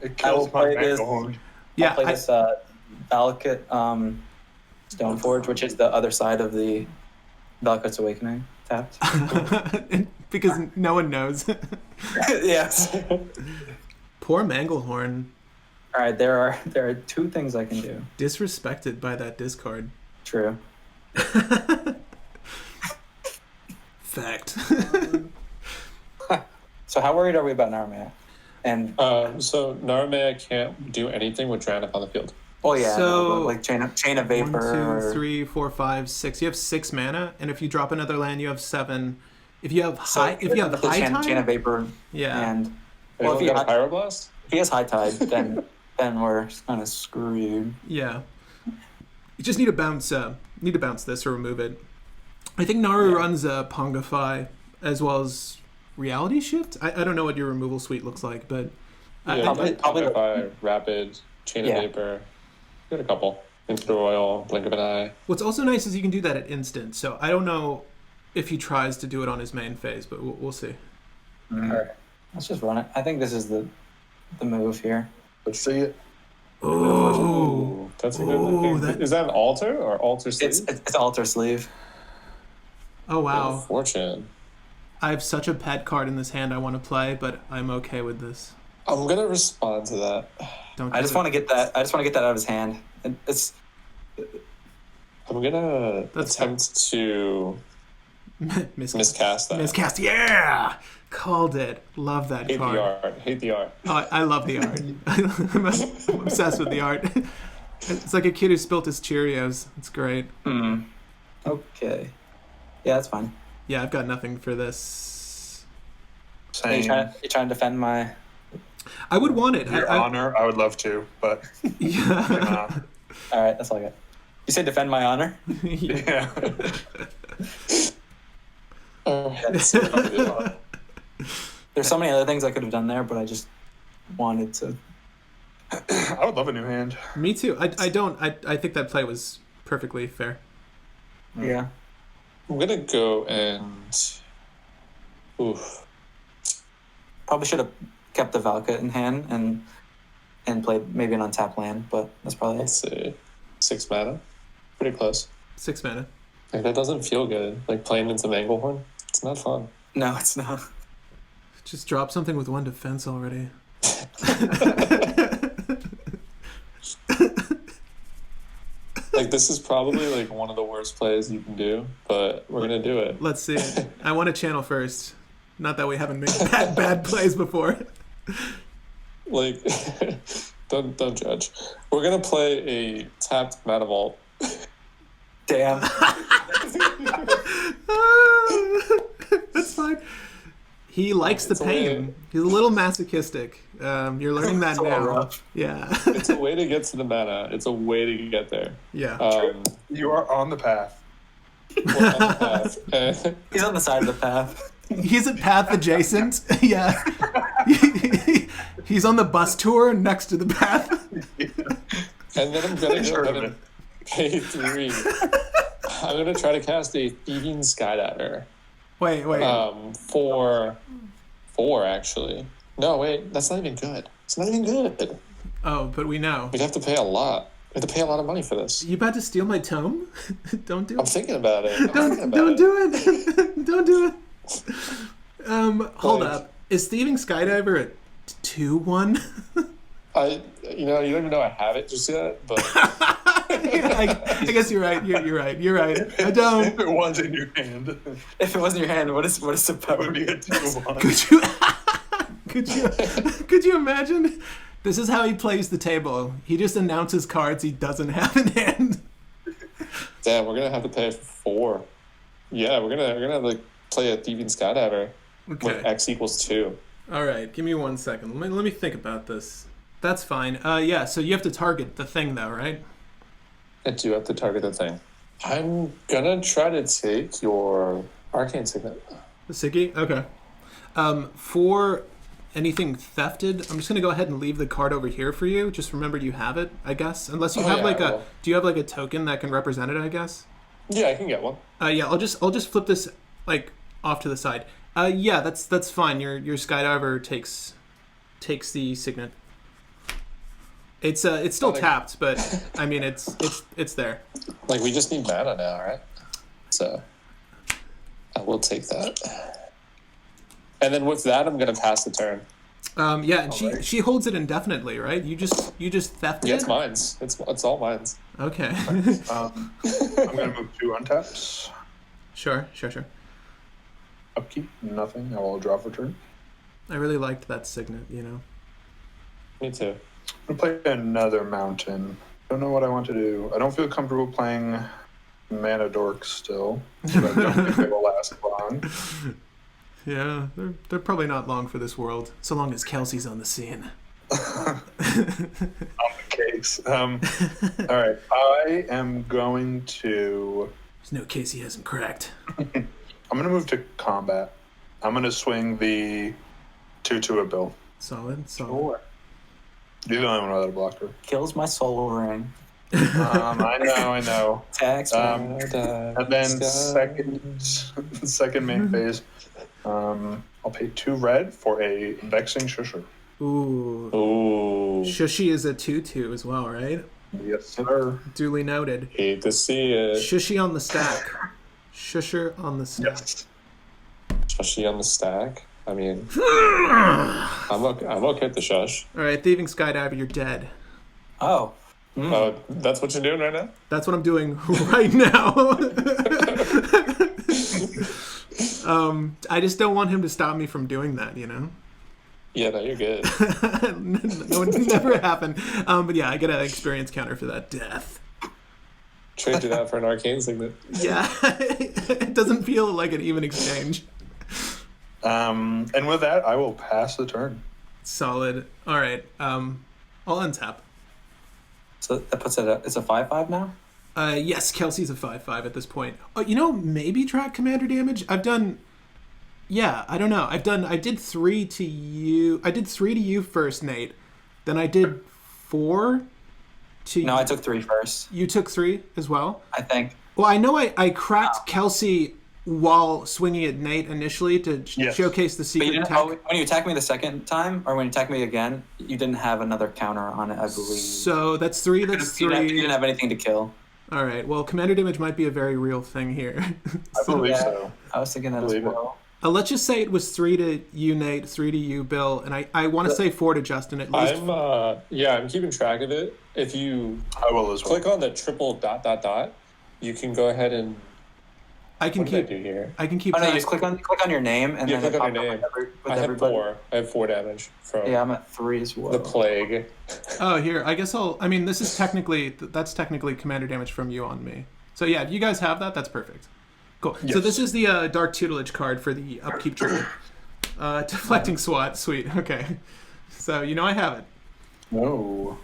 It I will kills my play this. Manglehorn. Yeah, I'll play this Valakut Stoneforge, which is the other side of the Valakut's Awakening tapped. because no one knows. Yes. Poor Manglehorn. All right, there are two things I can do. Disrespected by that discard. True. Fact. So how worried are we about Narmaya? And so Narmaya can't do anything with Drannith on the field. oh yeah, So- no, but like chain of vapor. 1, 2, or- 3, 4, 5, 6. You have 6 mana, and if you drop another land, you have 7. If you have So high, if you have the high chain of tide, vapor. yeah. And Well, well, if you got Pyroblast, if he has high tide, then we're kind of screwed. Yeah. You just need to bounce. Need to bounce this or remove it. I think Naru runs Pongify as well as Reality Shift. I don't know what your removal suite looks like, but yeah, probably- Rapid, Chain Yeah. of Vapor. Got a couple. Instant Royal, Blink of an Eye. what's also nice is you can do that at instant. So I don't know if he tries to do it on his main phase, but we'll see. All right, let's just run it. I think this is the move here. Let's see it. Oh, That's a good Ooh, looking. that- Is that an altar or altar sleeve? It's altar sleeve. oh wow! Fortune. I have such a pet card in this hand I want to play, but I'm okay with this. I'm gonna respond to that. Don't. I just want to get that. I just want to get that out of his hand. It's I'm gonna That's- attempt to miscast that. Miscast. Yeah, called it. Love that Hate card. the art. Hate the art. Oh, I love the art. I'm obsessed with the art. It's like a kid who spilt his Cheerios. It's great. okay. Yeah, that's fine. Yeah, I've got nothing for this. Are you Same. trying to defend my? I would want it. Your honor, I would love to, but Yeah. All right, that's all I got. You say defend my honor? yeah. There's so many other things I could have done there, but I just wanted to. I would love a new hand. Me too. I don't. I think that play was perfectly fair. Yeah. I'm gonna go and. Oof. Probably should have kept the Valka in hand and played maybe an untapped land, but that's probably Let's it. see. 6 mana. Pretty close. 6 mana. Like, that doesn't feel good. Like playing into Manglehorn. It's not fun. No, it's not. Just drop something with 1 defense already. Like, this is probably like one of the worst plays you can do, but we're gonna do it. Let's see it. I want to channel first. Not that we haven't made bad plays before. Like, don't judge. We're gonna play a tapped Mana Vault. Damn. That's fine. He likes the It's a way- pain. He's a little masochistic. You're learning that It's a little now. rough. Yeah. It's a way to get to the mana. It's a way to get there. Yeah. You are on the path. We're on the path. And He's on the side of the path. He's at path adjacent. Yeah. He's on the bus tour next to the path. then I'm gonna go Heard ahead of and pay 3. I'm gonna try to cast a Thieving Skydiver. Wait. For 4 actually. No, wait, that's not even good. It's not even good. Oh, but we know. We'd have to pay a lot. We have to pay a lot of money for this. You about to steal my tome? Don't do I'm it. thinking about it. Don't do it. Don't do it. Hold Like- up. Is Thieving Skydiver a 2/1? You don't even know I have it just yet, but I guess you're right. You're right. I don't. If it was in your hand, it If it wasn't your hand, what is the power? would be a 2-1. Could you imagine? This is how he plays the table. He just announces cards he doesn't have in hand. damn, we're gonna have to pay for 4. Yeah, we're gonna like play a Thieving Skydiver with Okay. X equals 2. All right. Give me 1 second. Let me think about this. That's fine. Yeah. So you have to target the thing, though, right? I do have to target the thing. I'm gonna try to take your Arcane Signet. The Siggy? Okay. For anything thefted, I'm just gonna go ahead and leave the card over here for you. Just remember you have it, I guess. Unless you Oh, have yeah, like I a. will. Do you have like a token that can represent it? I guess. Yeah, I can get one. Yeah. I'll just flip this like off to the side. Yeah. That's fine. Your Skydiver takes the Signet. It's still Like- tapped, but I mean it's there. Like, we just need mana now, right? So I will take that. And then with that, I'm gonna pass the turn. Yeah, and Alright. she holds it indefinitely, right? You just thefted Yeah, it? it's mine's. It's all mine's. Okay. I'm gonna move 2 untaps. Sure. Upkeep, nothing. I will draw for turn. I really liked that signet, you know. Me too. I'm gonna play another mountain. Don't know what I want to do. I don't feel comfortable playing mana dorks still. So I don't think they will last long. Yeah, they're probably not long for this world, so long as Kelsey's on the scene. On the case. All right. I am going to. There's no case he hasn't cracked. I'm gonna move to combat. I'm gonna swing the 2/2 at Bill. Solid. You're the only one without a blocker. Kills my soul ring. I know. Tax. And then second main phase. I'll pay 2 red for a vexing shusher. Ooh. Shushy is a 2/2 as well, right? Yes, sir. Duly noted. Hate to see it. Shushy on the stack. Shusher on the stack. Yes. Shushy on the stack. I mean, I'm okay with the shush. All right, Thieving Skydiver, you're dead. Oh. Oh, that's what you're doing right now? That's what I'm doing right now. I just don't want him to stop me from doing that, you know? Yeah, no, you're good. No, it never happened. But yeah, I get an experience counter for that death. Trade you that for an arcane signet. Yeah, it doesn't feel like an even exchange. And with that, I will pass the turn. Solid. All right. I'll untap. So that puts it it's a 5/5 now? Yes, Kelsey's a 5/5 at this point. Oh, you know, maybe track commander damage. I don't know. I did 3 to you. I did 3 to you first, Nate. Then I did 4 to you. No, I took 3 first. You took 3 as well? I think. Well, I know I cracked Kelsey while swinging at Nate initially to Yes. showcase the But secret you didn't, attack. when you attacked me the second time, or when you attacked me again, you didn't have another counter on it, I believe. So that's 3. That's You 3. didn't have anything to kill. All right. Well, commander damage might be a very real thing here. I believe so. I was thinking that as Believe it. well. Let's just say it was 3 to you, Nate, 3 to you, Bill, and I want to say 4 to Justin at least. I'm keeping track of it. If you I will as well. click on the triple ... you can go ahead and I can what did I keep. do here? I can keep. Oh no, you track. just click on your name and Yeah, then click on it your pops name. up with I have everybody. 4. I have 4 damage from Yeah, I'm at 3 as well. the plague. Oh, here. I guess I'll. I mean, this is technically. That's technically commander damage from you on me. So yeah, if you guys have that, that's perfect. Cool. So Yes. this is the Dark Tutelage card for the upkeep trigger. Deflecting SWAT. Sweet. Okay. So you know I have it. Oh.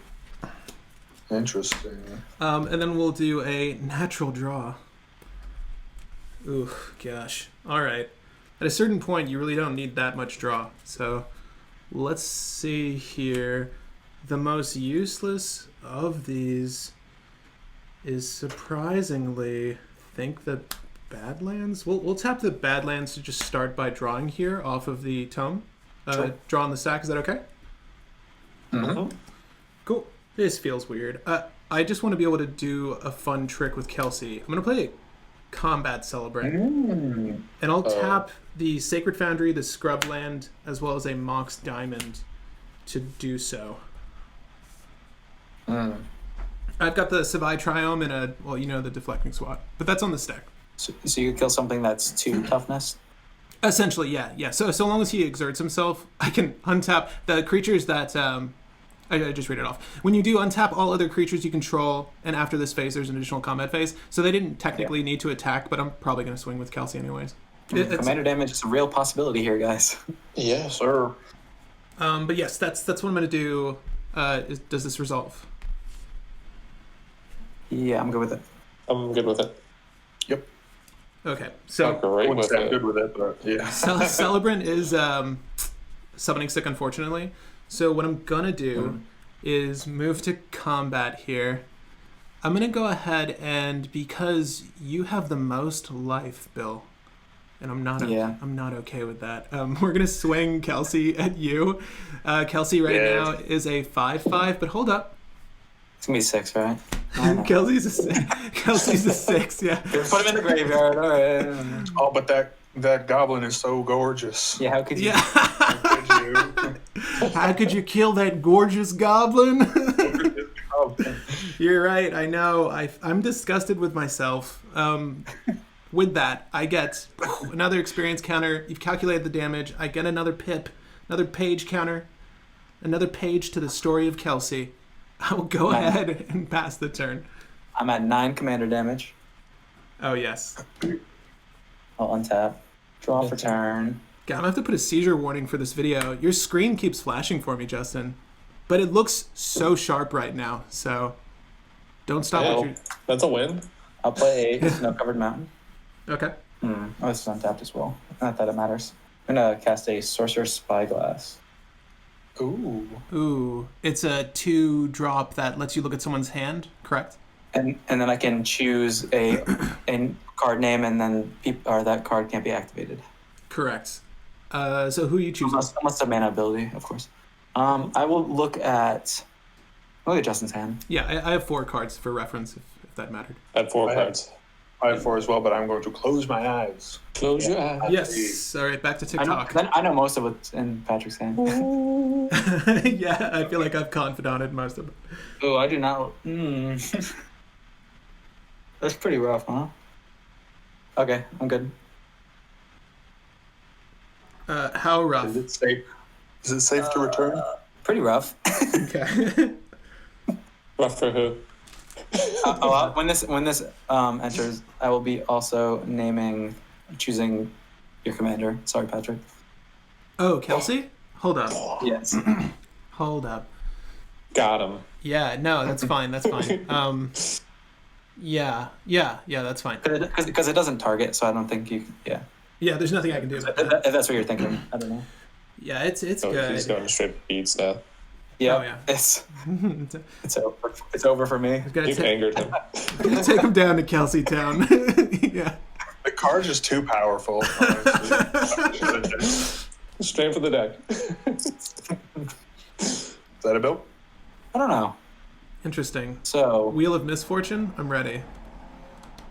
Interesting. And then we'll do a natural draw. Ooh, gosh. All right. At a certain point, you really don't need that much draw. So let's see here. The most useless of these is surprisingly, I think the Badlands. We'll tap the Badlands to just start by drawing here off of the tome. Sure. Draw on the stack. Is that okay? Mm-hmm. Cool. This feels weird. I just want to be able to do a fun trick with Kelsey. I'm going to play a Combat Celebrant. Mm. And I'll tap the Sacred Foundry, the Scrubland, as well as a Mox Diamond to do so. Mm. I've got the Savai Triome and the Deflecting SWAT. But that's on the stack. So you kill something that's 2 toughness? Essentially, yeah. So long as he exerts himself, I can untap the creatures that... I just read it off. When you do untap all other creatures you control, and after this phase there's an additional combat phase. So they didn't technically need to attack, but I'm probably going to swing with Kelsey anyways. Commander damage is a real possibility here, guys. Yes, sir. But yes, that's what I'm going to do. Does this resolve? Yeah, I'm good with it. I'm good with it. Yep. Okay, I'm so great Wouldn't with say I'm it. good with it, but yeah. Celebrant is summoning sick, unfortunately. So what I'm gonna do is move to combat here. I'm gonna go ahead and because you have the most life, Bill, and I'm not okay with that. We're gonna swing Kelsey at you. Kelsey right now is a 5/5, but hold up. It's gonna be 6, right? I know. Kelsey's a 6, yeah. Put him in the graveyard, alright. Oh, but that goblin is so gorgeous. Yeah, how could you? Yeah. How could you? How could you kill that gorgeous goblin? You're right. I know. I'm disgusted with myself. With that, I get another experience counter. You've calculated the damage. I get another pip, another page counter, another page to the story of Kelsey. I will go ahead and pass the turn. I'm at 9 commander damage. Oh, yes. I'll untap. Draw for turn. God, I'm going to have to put a seizure warning for this video. Your screen keeps flashing for me, Justin. But it looks so sharp right now, so don't stop what you're... That's a win. I'll play a snow-covered mountain. Okay. Oh, this is untapped as well. Not that it matters. I'm going to cast a Sorcerer's Spyglass. Ooh. It's a 2-drop that lets you look at someone's hand, correct? And then I can choose a card name, and then that card can't be activated. Correct. So who are you choosing? Unless a mana ability, of course. I will look at Justin's hand. Yeah, I have 4 cards for reference, if that mattered. I have 4 cards. I have 4 as well, but I'm going to close my eyes. Close your eyes. Yes. All right, back to TikTok. I know most of what's in Patrick's hand. Yeah, I feel like I've confidented most of it. Oh, I do not. That's pretty rough, huh? Okay, I'm good. How rough? Is it safe? Is it safe to return? Pretty rough. Okay. Rough for who? When this enters, I will be also choosing your commander. Sorry, Patrick. Oh, Kelsey? Hold up. Yes. Hold up. Got him. Yeah, no, that's fine. That's fine. Yeah, that's fine. Because it doesn't target, so I don't think you. Yeah. Yeah, there's nothing I can do about that. If that's what you're thinking, I don't know. Yeah, it's Oh, good. he's going straight beats now. Yeah. Oh, yeah. It's over. It's over for me. You've angered him. Gonna take him down to Kelsey Town. Yeah. The card's just too powerful. Honestly. Straight for the deck. Is that a bill? I don't know. Interesting. So Wheel of Misfortune? I'm ready.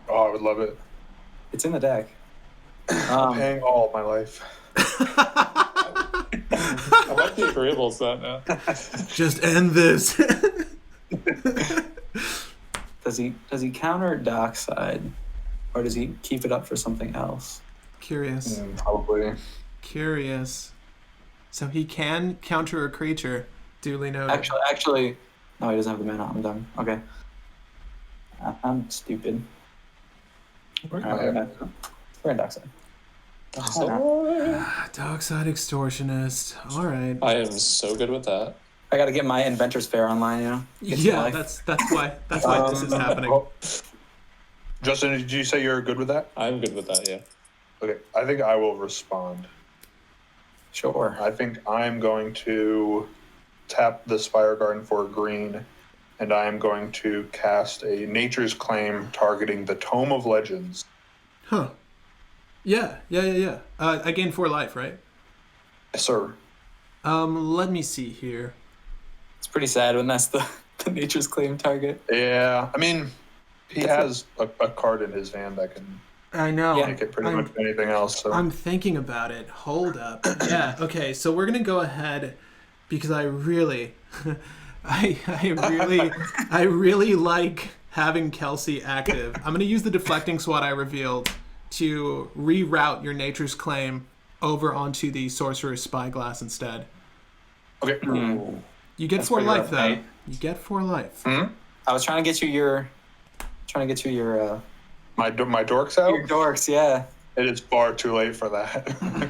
Oh, I would love it. it's in the deck. Paying all of my life. I like the agreeable set now. Just end this. Does he counter Dockside, or does he keep it up for something else? Curious. Probably. Curious. So he can counter a creature. Duly noted. Actually, no, he doesn't have the mana. I'm done. Okay. I'm stupid. We're in Dockside. Dockside Extortionist. All right. I am so good with that. I got to get my Inventor's Fair online, you know. Yeah, that's why this is happening. Well, Justin, did you say you're good with that? I'm good with that, yeah. Okay, I think I will respond. Sure. I think I'm going to tap the Spire Garden for green, and I am going to cast a Nature's Claim targeting the Tome of Legends. Huh. Yeah. I gained 4 life, right? Yes, sir. Let me see here. It's pretty sad when that's the Nature's Claim target. Yeah, I mean, he has a card in his hand that can I know. make it pretty much anything else. So. I'm thinking about it. Hold up. Yeah. Okay. So we're gonna go ahead because I really, I really like having Kelsey active. I'm gonna use the deflecting swat I revealed to reroute your Nature's Claim over onto the Sorcerer's Spyglass instead. Okay. You get That's 4 pretty life rough, though. right? You get 4 life. Mm-hmm. I was trying to get you your My dorks out? your dorks, yeah. It is far too late for that.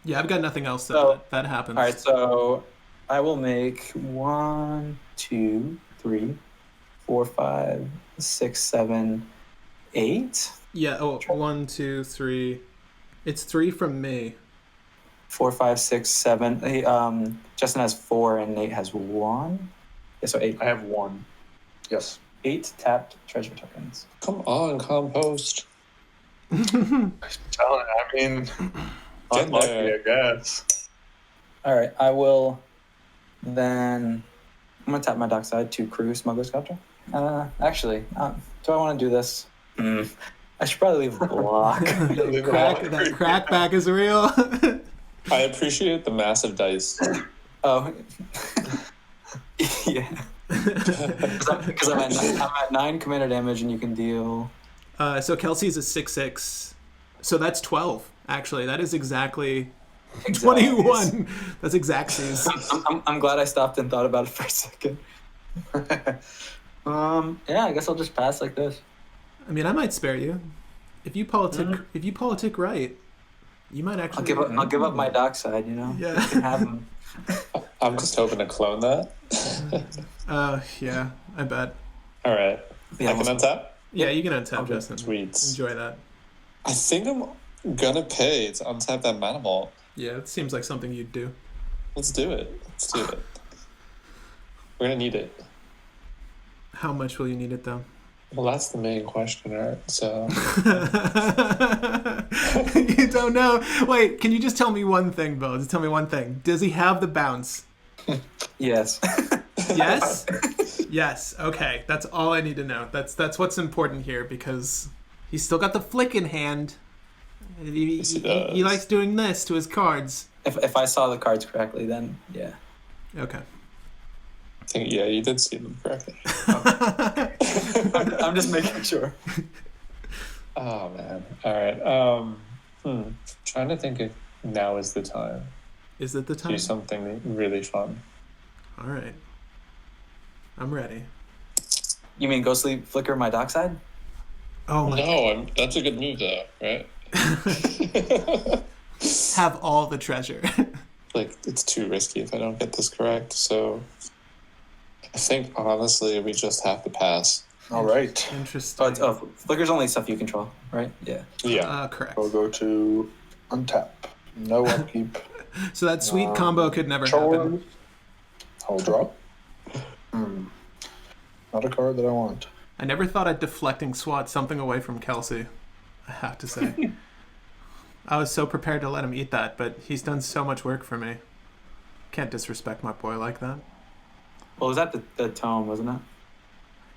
Yeah, I've got nothing else So- that happens. All right, so I will make 1, 2, 3, 4, 5, 6, 7, 8. Yeah. Oh, 1, 2, 3. It's 3 from me. 4, 5, 6, 7. Justin has 4 and Nate has 1. Yeah, so 8. I have 1. Yes. 8 tapped treasure tokens. Come on, compost. I mean, Get unlucky, there. I guess. All right, I will then. I'm gonna tap my Dockside to crew Smuggler's Copter. Actually, do I want to do this? I should probably leave a block. That crackback is real. I appreciate the massive dice. Oh. Yeah. Because I'm at 9 commander damage, and you can deal. So Kelsey's a 6/6. So that's 12. Actually, that is exactly 21. That's exactsies. I'm glad I stopped and thought about it for a second. Yeah, I guess I'll just pass like this. I mean, I might spare you. If you politic right, you might actually. I'll give up my dock side, you know? Yeah. You can have them. I'm just hoping to clone that. Yeah, I bet. All right. Yeah, I can untap? Yeah, you can untap, Okay. Justin. Sweet. Enjoy that. I think I'm gonna pay to untap that mana ball. Yeah, it seems like something you'd do. Let's do it. We're gonna need it. How much will you need it, though? Well, that's the main question, right? So You don't know. Wait, can you just tell me one thing, Bill? Just tell me one thing. Does he have the bounce? Yes. Yes? Yes. Okay. That's all I need to know. That's what's important here, because he's still got the flick in hand. Yes, he does. He likes doing this to his cards. If I saw the cards correctly, then yeah. Okay. I think, yeah, you did see them correctly. I'm just making sure. Oh, man. All right. Trying to think if now is the time Is it the to time? do something really fun. All right. I'm ready. You mean go sleep, flicker my dock side? Oh my. No, that's a good move, though, right? Have all the treasure. Like, it's too risky if I don't get this correct. So I think, honestly, we just have to pass. All right. Interesting. Flicker's only stuff you control, right? Yeah. Yeah. Correct. We'll go to untap. No upkeep. So that sweet combo could never happen. Chores. I'll draw. Not a card that I want. I never thought I'd deflecting swat something away from Kelsey, I have to say. I was so prepared to let him eat that, but he's done so much work for me. Can't disrespect my boy like that. Well, was that the tome, wasn't it?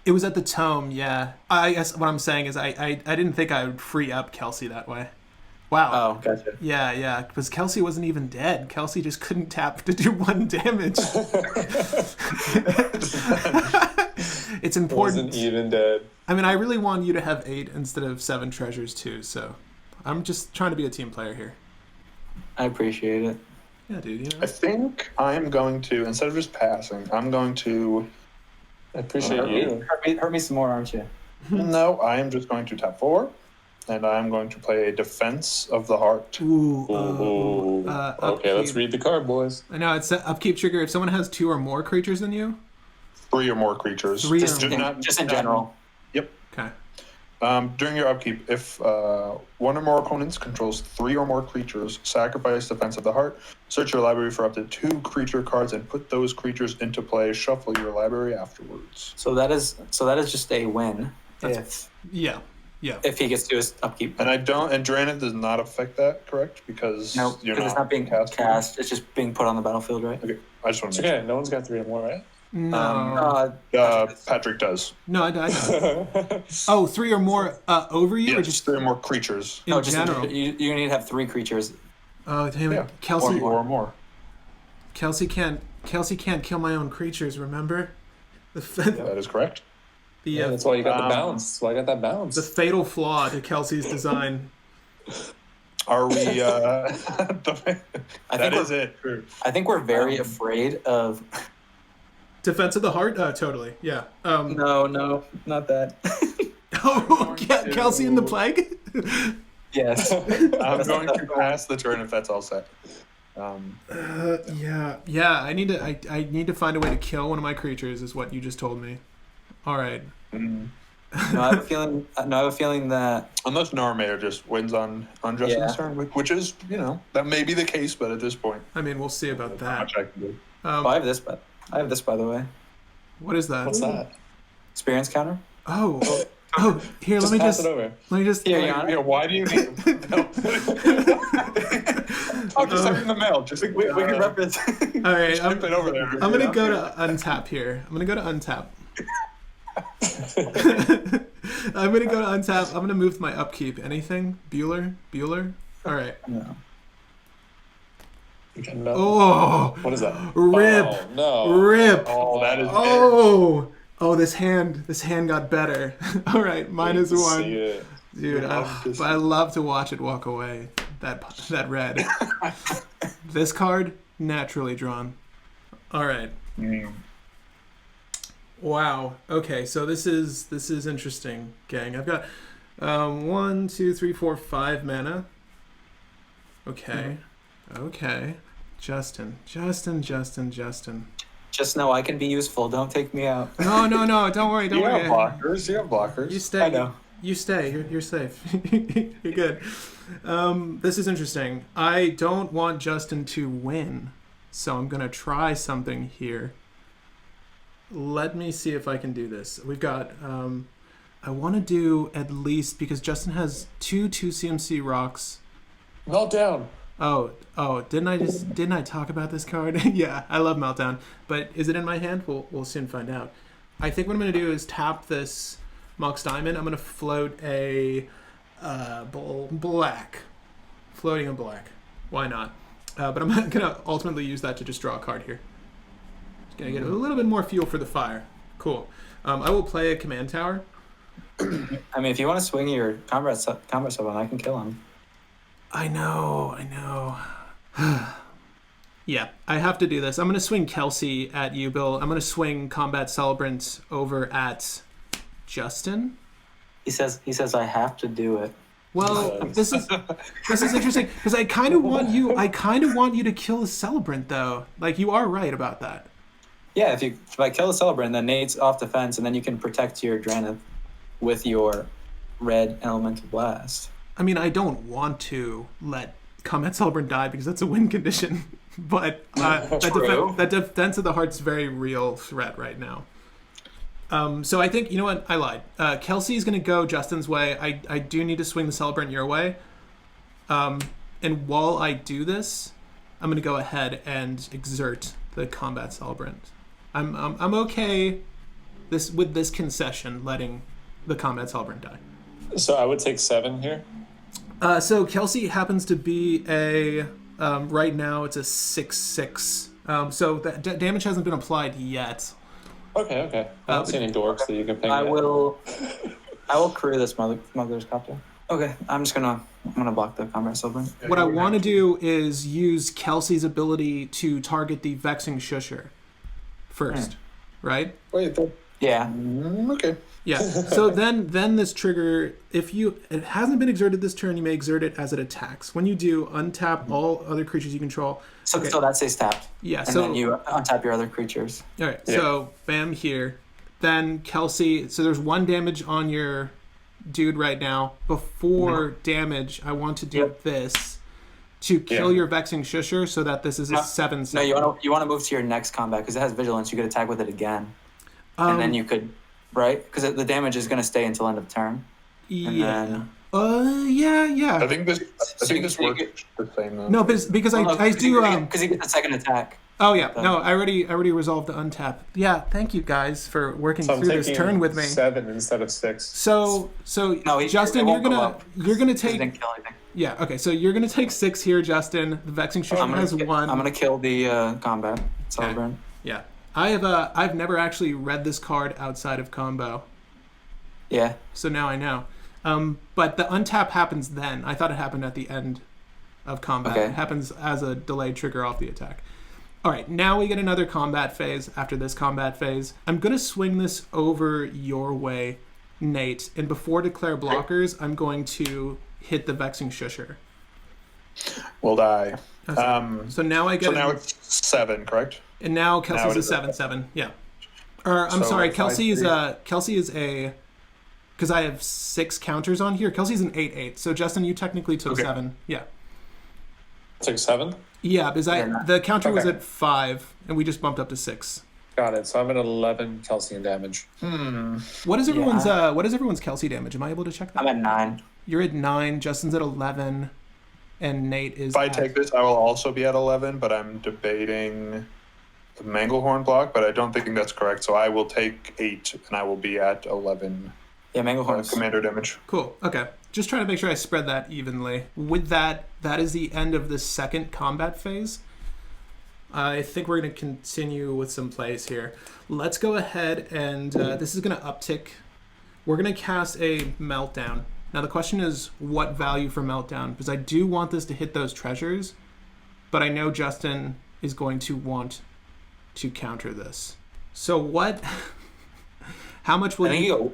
It was at the tome, yeah. I guess what I'm saying is I didn't think I would free up Kelsey that way. Wow. Oh, gotcha. Yeah, because Kelsey wasn't even dead. Kelsey just couldn't tap to do 1 damage. It's important. Wasn't even dead. I mean, I really want you to have 8 instead of 7 treasures too, so I'm just trying to be a team player here. I appreciate it. Yeah, dude. You know? I think I'm going to, instead of just passing, I'm going to. I appreciate you. Hurt me some more, aren't you? No, I am just going to tap 4, and I'm going to play a Defense of the Heart. Ooh. Okay, Upkeep. let's read the card, boys. I know, it's an upkeep trigger. If someone has 2 or more creatures than you. 3 or more creatures. 3 Just or do more. Just in general. Yep. Okay. During your upkeep, if 1 or more opponents controls 3 or more creatures, sacrifice Defense of the Heart, search your library for up to 2 creature cards, and put those creatures into play. Shuffle your library afterwards. So that is just a win. That's- Yeah. If he gets to his upkeep. And Draenor does not affect that, correct? Because No, you're because it's not being cast. It's just being put on the battlefield, right? Okay, I just want It's to make okay. No one's got 3 or more, right? No. sure. Patrick does. No, I don't. Oh, 3 or more over you, or Yes, just 3 or more creatures. in general? You need to have 3 creatures. Oh, damn it. Yeah. Kelsey. Or more. Kelsey can't kill my own creatures, remember? That is correct. Yeah, that's why you got the bounce. That's why I got that bounce. The fatal flaw to Kelsey's design. Are we? I think is it. True. I think we're very afraid of. Defense of the Heart? Totally. Yeah. No, not that. Oh, Kelsey and the Plague? Yes. I'm going to pass the turn if that's all set. Yeah. I need to find a way to kill one of my creatures, is what you just told me. All right. No, I have a feeling that. Unless Normator just wins on Justin's turn, which is, that may be the case, but at this point, I mean, we'll see about not that. much I can do. I have this, by the way. What is that? What's that? Experience counter. Oh, here, let me pass just. it over. Let me just. Here, Your Honor. Why do you need? I'll just send it in the mail. Just We can reference. All right, I'm flip it over there. gonna go to untap here. I'm gonna go to untap. I'm gonna go to untap. I'm gonna move my upkeep. Anything? Bueller? All right. No. No. Oh, What is that? rip, Oh, no. rip. Oh, that is Oh, this hand got better. All right, minus Hate to one. see it. Dude, but I love to watch it walk away. That red. This card naturally drawn. All right. Wow. Okay, so this is interesting, gang. I've got 1, 2, 3, 4, 5 mana. Okay. Okay. Justin. Just know I can be useful. Don't take me out. No. Don't worry. Don't You worry. have blockers. You have blockers. You stay. I know. You stay. You're safe. You're good. This is interesting. I don't want Justin to win, so I'm gonna try something here. Let me see if I can do this. We've got. I want to do at least because Justin has two CMC rocks. Meltdown. Oh! Didn't I talk about this card? Yeah, I love Meltdown. But is it in my hand? We'll soon find out. I think what I'm gonna do is tap this Mox Diamond. I'm gonna float a black, floating a black. Why not? But I'm gonna ultimately use that to just draw a card here. Just gonna get a little bit more fuel for the fire. Cool. I will play a command tower. I mean, if you want to swing your combat sub on, I can kill him. I know. Yeah, I have to do this. I'm gonna swing Kelsey at you, Bill. I'm gonna swing Combat Celebrant over at Justin. He says I have to do it. Well, this is interesting because I kind of want you to kill the Celebrant though. Like you are right about that. Yeah, if I kill the Celebrant, then Nate's off the fence, and then you can protect your Dranith with your red Elemental Blast. I mean, I don't want to let Combat Celebrant die because that's a win condition, but that Defense of the Heart's very real threat right now. So I think, you know what? I lied. Kelsey's going to go Justin's way. I do need to swing the Celebrant your way. And while I do this, I'm going to go ahead and exert the Combat Celebrant. I'm okay with this concession, letting the Combat Celebrant die. So I would take 7 here. So Kelsey happens to be a right now it's a 6/6. So that damage hasn't been applied yet. Okay. I don't see any dorks that you can ping. I will crew this smuggler's copter. Okay, I'm gonna block the combat Celebrant. What I want to do is use Kelsey's ability to target the Vexing Shusher first, right? Wait. Yeah. Okay. Yeah. So then this trigger, it hasn't been exerted this turn, you may exert it as it attacks. When you do, untap all other creatures you control. So Okay. that stays tapped. Yeah. And So then you untap your other creatures. all right. Yeah. So bam here. Then Kelsey. So there's 1 damage on your dude right now. Before damage, I want to do this to kill your Vexing Shusher, so that this is a 7/7. No, you want to move to your next combat because it has vigilance. You could attack with it again, and then you could, right? Because the damage is going to stay until end of turn. Yeah. then- Yeah. I think this works the same though. No, because I do. Because you get the second attack. Oh yeah. No, I already resolved the untap. Yeah. Thank you guys for working So I'm through this taking turn with me. 7 instead of 6. So No, Justin, it you're won't go gonna up. He take. didn't kill anything. Yeah. Okay. So you're gonna take 6 here, Justin. The Vexing Shusher has 1. I'm gonna kill the combat Celebrant. Yeah. I've never actually read this card outside of combo, Yeah. so now I know. But the untap happens then. I thought it happened at the end of combat. Okay. It happens as a delayed trigger off the attack. All right, now we get another combat phase after this combat phase. I'm going to swing this over your way, Nate. And before declare blockers, I'm going to hit the Vexing Shusher. Will die. So now I get So now it's 7, correct? and now Kelsey's it a is 7/7. Yeah. Or I'm So sorry, if I Kelsey is see- a because I have 6 counters on here. Kelsey's an 8/8. So Justin, you technically took Okay. 7. Yeah. Took 7? Yeah, because Yeah, the counter was okay. at 5 and we just bumped up to 6. Got it. So I'm at 11 Kelsien damage. What is everyone's Kelsey damage? Am I able to check that? I'm at 9. You're at 9, Justin's at 11, and Nate is If I at... take this, I will also be at 11, but I'm debating the Manglehorn block, but I don't think that's correct. So I will take 8, and I will be at 11 Yeah, Manglehorn's commander damage. Cool. Okay. Just trying to make sure I spread that evenly. With that, that is the end of the second combat phase. I think we're going to continue with some plays here. Let's go ahead and this is going to uptick. We're going to cast a Meltdown. Now the question is what value for Meltdown? Because I do want this to hit those treasures, but I know Justin is going to want to counter this. So what? How much will you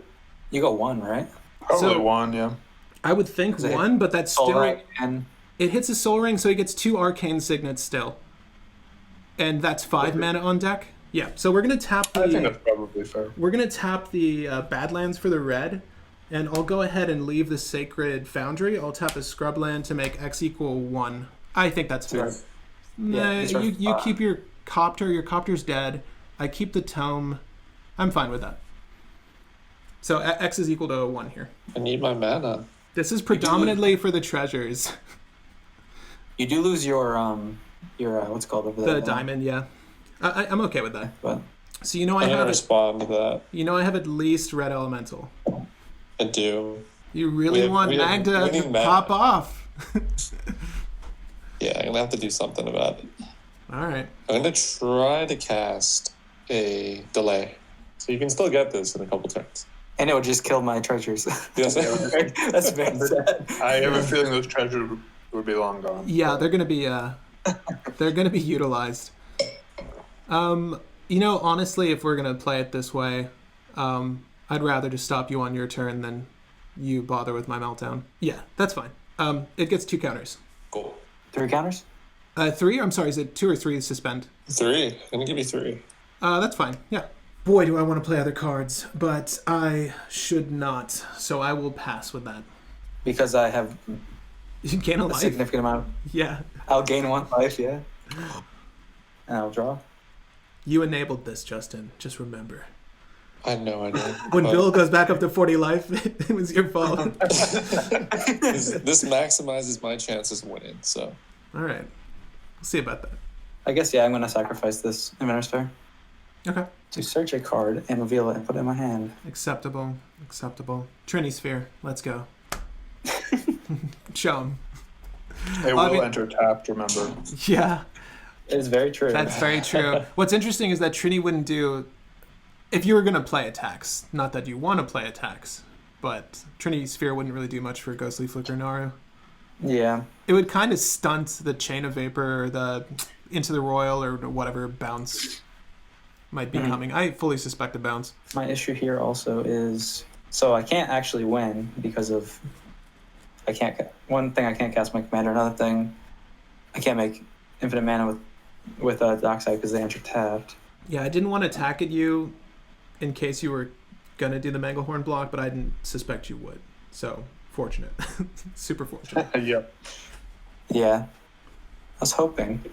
go 1, right? Probably 1, yeah. I would think 1, but that's still... Right, and it hits a Soul Ring, so he gets 2 Arcane Signets still. And that's 5 mana on deck? Yeah, so we're going to tap the... I think that's probably fair. We're going to tap the Badlands for the red, and I'll go ahead and leave the Sacred Foundry. I'll tap a Scrubland to make X equal 1. I think that's fair. Yeah, you keep your Copter. Your Copter's dead. I keep the Tome. I'm fine with that. So X is equal to 1 here. I need my mana. This is predominantly for the treasures. You do lose your what's it called over there? The diamond, yeah. I'm okay with that. But So you know I'm I gonna have respond to that. you know I have at least red elemental. I do. You really want we Magda need to Magda. pop off. Yeah, I'm gonna have to do something about it. All right. I'm gonna try to cast a delay, so you can still get this in a couple turns. and it would just kill my treasures. Yes. That's very sad. I have a feeling those treasures would be long gone. Yeah, they're gonna be utilized. You know, honestly, if we're gonna play it this way, I'd rather just stop you on your turn than you bother with my Meltdown. Yeah, that's fine. It gets 2 counters. Cool. 3 counters? 3? I'm sorry, is it 2 or 3 suspend? 3. I'm gonna give you 3. That's fine. Yeah. Boy, do I want to play other cards, but I should not. So I will pass with that. Because I have You gain a a life. significant amount. Yeah. I'll gain 1 life, yeah. And I'll draw. You enabled this, Justin. Just remember. I know. When But Bill goes back up to 40 life, it was your fault. this maximizes my chances of winning. So All right. We'll see about that. I guess, yeah, I'm going to sacrifice this Inventor's Fair Okay. to search a card and reveal it and put it in my hand. Acceptable. Trini Sphere. Let's go. Show 'em. It I will mean- enter tapped, remember. Yeah. It is very true. That's very true. What's interesting is that Trini wouldn't do... If you were going to play attacks, not that you want to play attacks, but Trinity Sphere wouldn't really do much for Ghostly Flicker Naru. Yeah. It would kind of stunt the Chain of Vapor or the Into the Royal or whatever bounce might be coming. I fully suspect a bounce. My issue here also is... So I can't actually win because of... One thing, I can't cast my commander. Another thing, I can't make infinite mana with Dockside because they enter tapped. Yeah, I didn't want to attack at you in case you were going to do the Manglehorn block, but I didn't suspect you would. So, fortunate. Super fortunate. Yep. Yeah. I was hoping.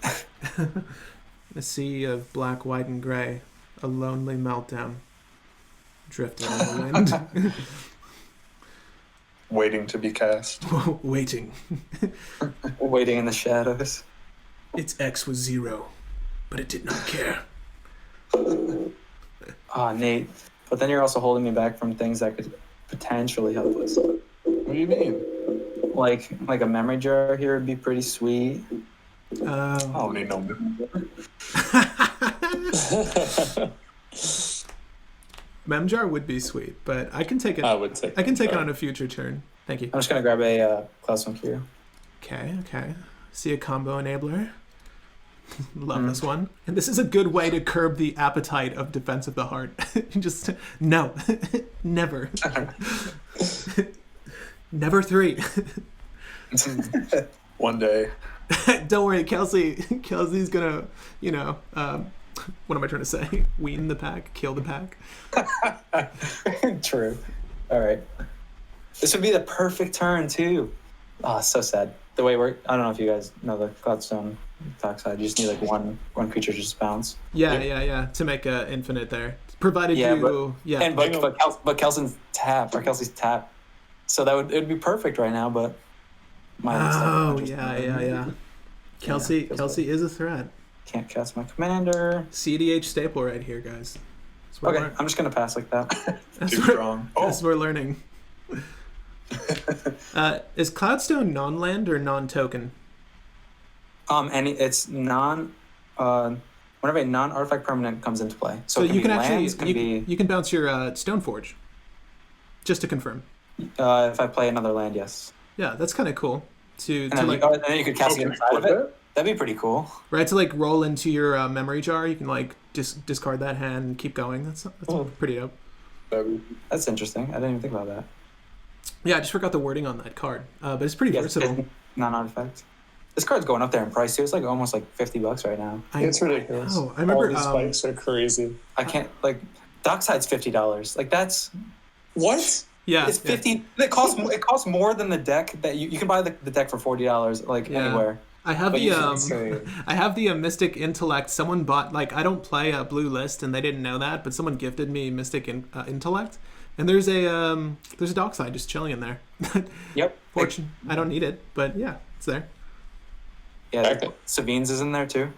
A sea of black, white, and gray. A lonely meltdown. Drifting on the wind. Waiting to be cast. Waiting. Waiting in the shadows. Its X was 0, but it did not care. Ah, Nate. But then you're also holding me back from things that could potentially help us. What do you mean? Like a memory jar here would be pretty sweet. I don't need no. Memjar would be sweet, but I can take it. I would take. I can take it on a future turn. Thank you. I'm just gonna grab a Cloudstone Q. Okay. See a combo enabler. Love this one. And this is a good way to curb the appetite of Defense of the Heart. Just, no. Never. Never 3. One day. Don't worry, Kelsey's gonna, what am I trying to say? Wean the pack, kill the pack. True. All right. This would be the perfect turn too. Oh, so sad. The way I don't know if you guys know the Cloudstone Dockside. You just need like one creature to just bounce. Yeah. To make a infinite there, provided But Kelsien's tap or Kelsey's tap. So it would be perfect right now, but. Yeah. Kelsey is a threat. Can't cast my commander. cEDH staple right here, guys. Okay, I'm just gonna pass like that. Too strong. That's what we're learning. Is Cloudstone non-land or non-token? It's non. whenever a non-artifact permanent comes into play. So it can you be can lands, actually you can bounce your Stoneforge. Just to confirm. if I play another land, yes. Yeah, that's kind of cool. And then, and then you could cast it inside of it. That'd be pretty cool. Right, to like roll into your memory jar, you can like just discard that hand and keep going. That's pretty dope. That's interesting. I didn't even think about that. Yeah, I just forgot the wording on that card, but it's pretty versatile. Non-artifact. This card's going up there in price too. It's like almost like $50 right now. It's ridiculous. Oh, I remember all these spikes are crazy. I can't like Dockside's $50. Like that's what? Yeah, it's 50. Yeah. It costs more than the deck that you can buy the deck for $40 like anywhere. I have I have the Mystic Intellect. Someone bought, like, I don't play a blue list, and they didn't know that, but someone gifted me Mystic Intellect, and there's a Dockside just chilling in there. Yep. Fortune, I don't need it, but yeah, it's there. Yeah, Savine's is in there too.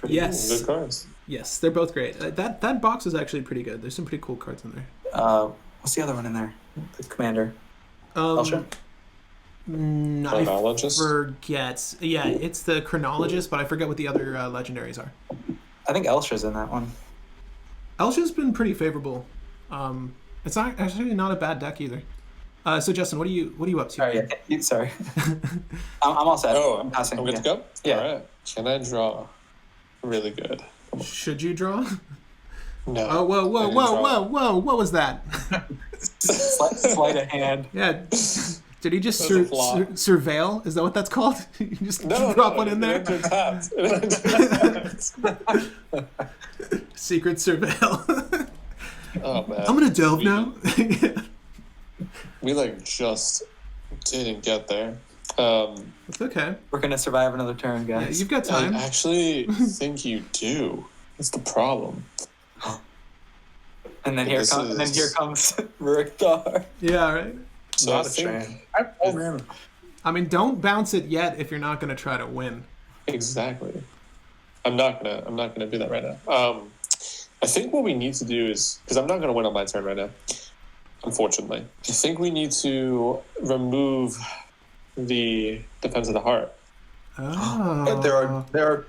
Yes. Good cards. Yes, they're both great. That box is actually pretty good. There's some pretty cool cards in there. What's the other one in there? The Commander. I Chronologist? forget. Yeah, it's the Chronologist, but I forget what the other legendaries are. I think Elsha's in that one. Elsha's been pretty favorable. It's not actually not a bad deck either. So Justin, what are you up to? Sorry. I'm all set. I'm passing. I'm good to go? Yeah. All right. Can I draw really good? Should you draw? No. Oh, whoa! What was that? Sleight of hand. Yeah. Did he just surveil? Is that what that's called? You just drop one in there? Secret surveil. Oh, man. I'm gonna delve now. We just didn't get there. It's okay. We're gonna survive another turn, guys. Yeah, you've got time. I actually think you do. That's the problem. And then here comes Rurik Thar. Yeah, right. So Not a chance. Oh man. I mean, don't bounce it yet if you're not gonna try to win. Exactly. I'm not gonna do that right now. I think what we need to do is, because I'm not gonna win on my turn right now, unfortunately. I think we need to remove the Defense of the Heart. Oh. There are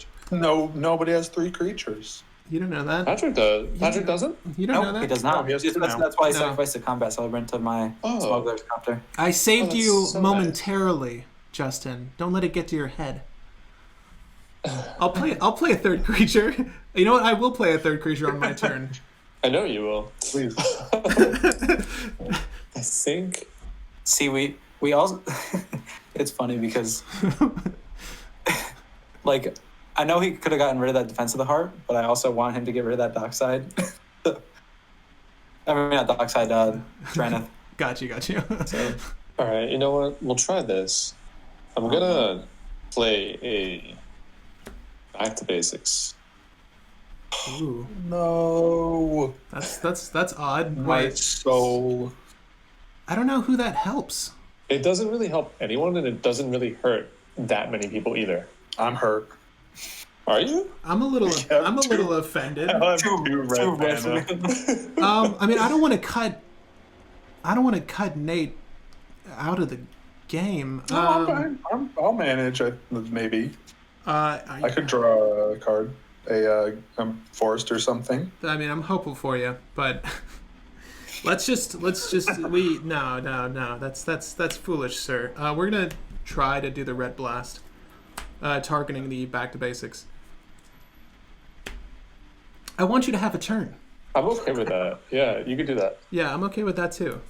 nobody has 3 creatures. You don't know that? Patrick does. Patrick doesn't? You don't know that? He does not. No, he has That's why I sacrificed the Combat Celebrant to my Smuggler's Copter. I saved you so momentarily, Justin. Don't let it get to your head. I'll play a third creature. You know what? I will play a third creature on my turn. I know you will. Please. I think. See, we also. It's funny because, I know he could have gotten rid of that Defense of the Heart, but I also want him to get rid of that Dockside. I mean, not Dockside, Drannith. Got you. So, All right, you know what? We'll try this. I'm gonna play a Back to Basics. Ooh, No. that's odd. My Wait, soul. I don't know who that helps. It doesn't really help anyone, and it doesn't really hurt that many people either. I'm hurt. Are you? I'm a little offended. I'll have 2 red mana. I mean, I don't want to cut Nate out of the game. I'll manage. Maybe I could draw a card, a forest or something. I mean, I'm hopeful for you, but let's just no. That's foolish, sir. We're gonna try to do the red blast, targeting the Back to Basics. I want you to have a turn. I'm okay with that. Yeah, you could do that. Yeah, I'm okay with that too.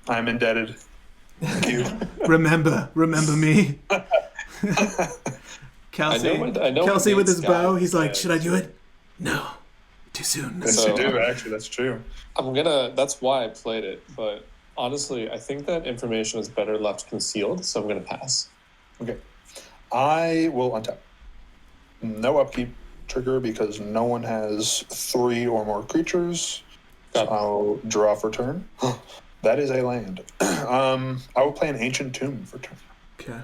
I'm indebted. Thank you. Remember me. Kelsien, I know Kelsien with his Nate's bow. got He's like, it. should I do it? No, too soon. Yes, So- you do. Actually, that's true. That's why I played it, but honestly, I think that information is better left concealed, so I'm gonna pass. Okay. I will untap. No upkeep trigger because no one has 3 or more creatures. Got it. I'll draw for turn. That is a land. I will play an Ancient Tomb for turn. Okay.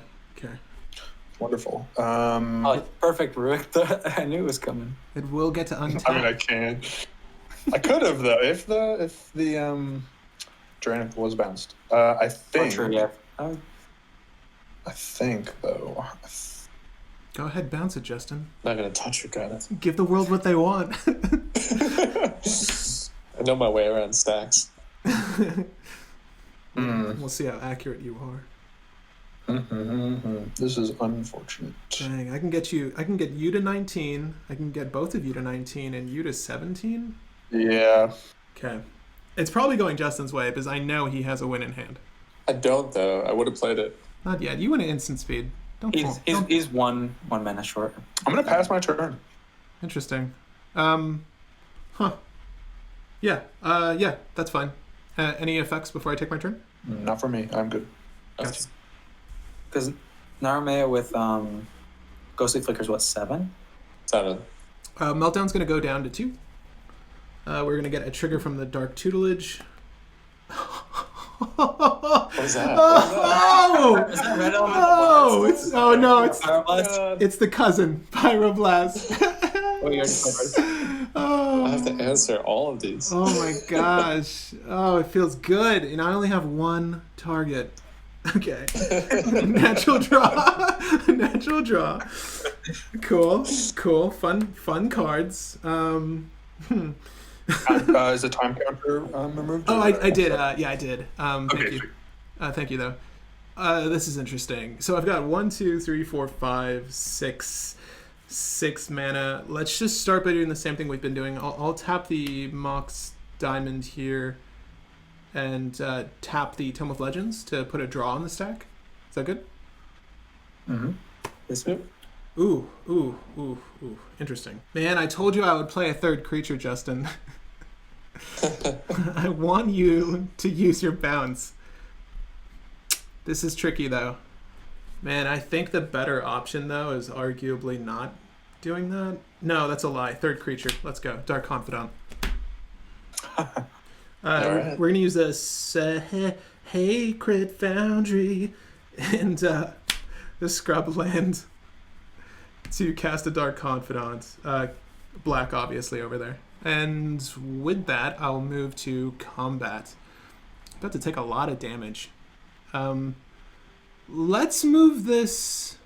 Wonderful. perfect, Rurik. I knew it was coming. It will get to untap. I mean, I can. I could have though if the Drannith was bounced. I think. True, yeah. I think though. Go ahead, bounce it, Justin. Not gonna touch it, guys. Give the world what they want. I know my way around stacks. We'll see how accurate you are. This is unfortunate. Dang, I can get you to 19. I can get both of you to 19 and you to 17. Yeah. Okay. It's probably going Justin's way because I know he has a win in hand. I don't though. I would have played it. Not yet. You win at instant speed. Don't He's 1 minute short. I'm gonna pass my turn. Interesting. Huh. Yeah. Yeah, that's fine. Any effects before I take my turn? Not for me. I'm good. Gotcha. Because Naramea with Ghostly Flicker's what, 7? 7. Meltdown's going to go down to 2. We're going to get a trigger from the Dark Tutelage. What is that? Oh! Is that red element? It's the cousin, Pyroblast. Oh, you already played red. I have to answer all of these. Oh my gosh. Oh, it feels good. And I only have one target. Okay. Natural draw. Natural draw. Cool. Fun cards. Is the time counter removed? Oh, I did. Yeah, I did. Thank Okay, you. sweet. Thank you, though. This is interesting. So I've got 1, 2, 3, 4, 5, 6 mana. Let's just start by doing the same thing we've been doing. I'll tap the Mox Diamond here and tap the Tome of Legends to put a draw on the stack. Is that good? Yes, Ooh. Interesting. Man, I told you I would play a third creature, Justin. I want you to use your bounce. This is tricky, though. Man, I think the better option, though, is arguably not doing that. No, that's a lie. Third creature. Let's go. Dark Confidant. Right. We're going to use a Sacred Foundry and the Scrub Land to cast a Dark Confidant. Black, obviously, over there. And with that, I'll move to combat. About to take a lot of damage. Let's move this.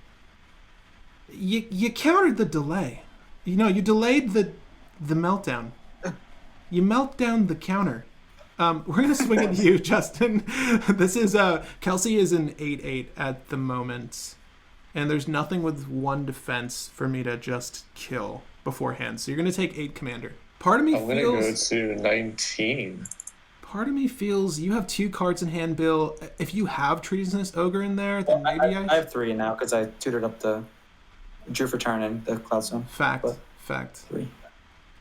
You countered the delay. You delayed the meltdown. You melt down the counter. We're gonna swing at you, Justin. This is Kelsien is an 8/8 at the moment, and there's nothing with 1 defense for me to just kill beforehand. So you're gonna take 8 commander. Part of me I'm gonna feels. go to 19. Part of me feels you have 2 cards in hand, Bill. If you have Treasonous Ogre in there, then maybe I have 3 now because I tutored up the Drew for turn and the Cloudstone. Fact. 3.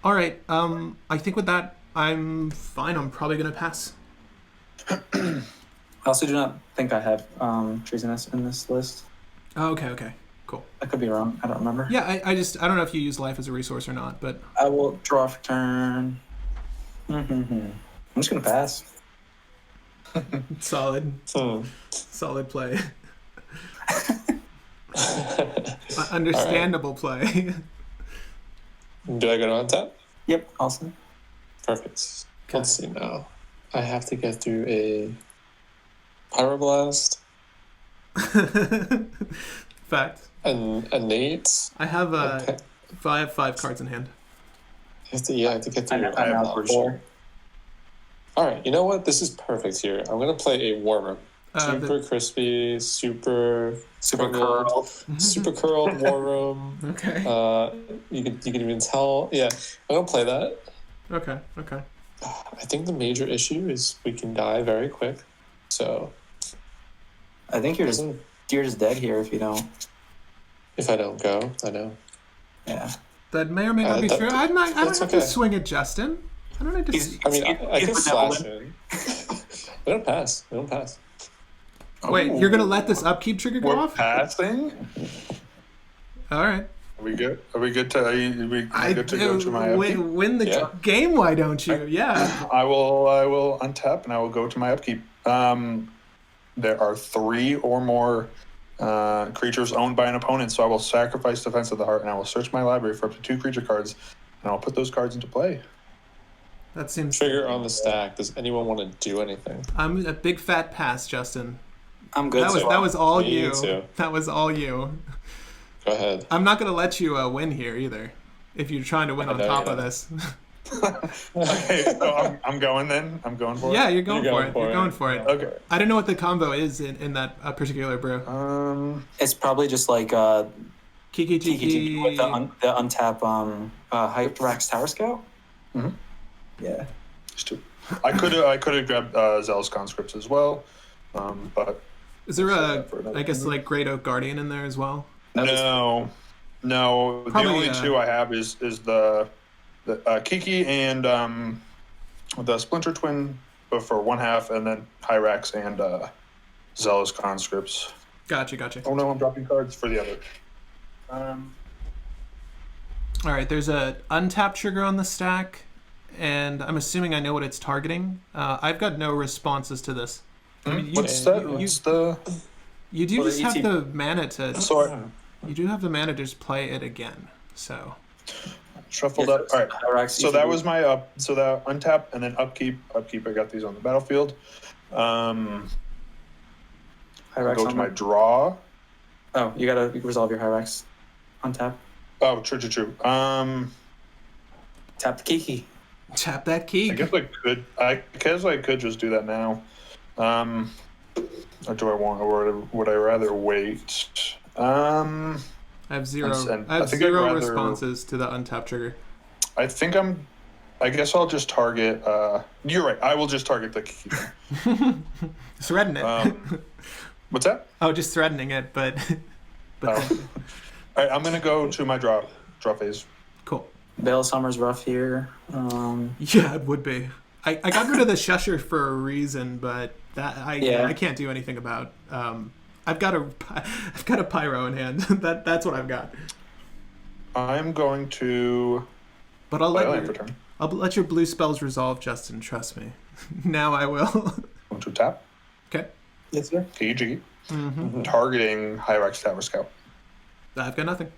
All right. I think with that, I'm fine. I'm probably gonna pass. I also do not think I have Treasonous in this list. Oh, okay. Cool. I could be wrong. I don't remember. Yeah, I don't know if you use life as a resource or not, but I will draw for turn. I'm just gonna pass. solid play. Understandable play. Do I go on top? Yep. Awesome. Perfect. Let's see now. I have to get through a Pyroblast, Fact. an innate. I have Okay. 5 cards in hand. I have to get through. I'm out for sure. All right. You know what? This is perfect here. I'm gonna play a War Room. Super crispy, super curled. super curled War Room. Okay. You can even tell. Yeah, I'm gonna play that. Okay. I think the major issue is we can die very quick. So I think you're just dead here if you don't. if I don't go, I know. Yeah. That may or may not be true. I don't have okay. to swing at Justin. I don't need to. I mean, I can He's slash benevolent. in. I don't pass. Wait, you're gonna let this upkeep trigger go We're off? passing? All right. Are we good? Are we good to go to my upkeep? Win the Yeah. game. Why don't you? Yeah. I will untap and I will go to my upkeep. There are 3 or more creatures owned by an opponent, so I will sacrifice Defense of the Heart and I will search my library for up to 2 creature cards, and I'll put those cards into play. That seems. Trigger on the stack. Does anyone want to do anything? I'm a big fat pass, Justin. I'm good. That was all Me you. too. That was all you. Go ahead. I'm not gonna let you win here either. If you're trying to win on know, top yeah. of this. Okay, so I'm going then. I'm going for it. Yeah, you're going for it. You're going for it. Okay. I don't know what the combo is in that particular brew. It's probably just like Kiki Tiki with the untap Hyrax Tower Scout. Mhm. Yeah. Just two. I could have grabbed Zealous Conscripts as well, but Is there Save a, that for another I guess, one. like Great Oak Guardian in there as well? no. Probably, the only two I have is the Kiki and the Splinter Twin, but for one half, and then Hyrax and Zealous Conscripts. Gotcha. Oh no, I'm dropping cards for the other. All right, there's a untapped trigger on the stack, and I'm assuming I know what it's targeting. I've got no responses to this. I mean, What's that? What's the? You do Well, just the have ET the mana to. Sorry, You do have the mana to just play it again. So shuffled Yes, up. All right. Hyrax So that was my up. So that untap and then upkeep. Upkeep. I got these on the battlefield. Hyrax Go to on my the- draw. Oh, you gotta resolve your Hyrax. Untap. Oh, true. Tap the Kiki. tap that key. I guess I could just do that now. Or do I want? Or would I rather wait? I have zero. And I have I think I'd zero rather- responses to the untapped trigger. I guess I'll just target. You're right. I will just target the Kiki. Threaten it. What's that? Oh, just threatening it, but Oh. All right. I'm gonna go to my draw phase. cool. Veil of Summer's rough here. Yeah, it would be. I got rid of the Shusher for a reason, but that I can't do anything about. I've got a pyro in hand. That's what I've got. I'm going to. But I'll play let land for your, turn. I'll let your blue spells resolve, Justin. Trust me. Now I will. Going to tap. Okay. Yes, sir. KG. Mm-hmm. Targeting Hyrax Tower Scout. I've got nothing.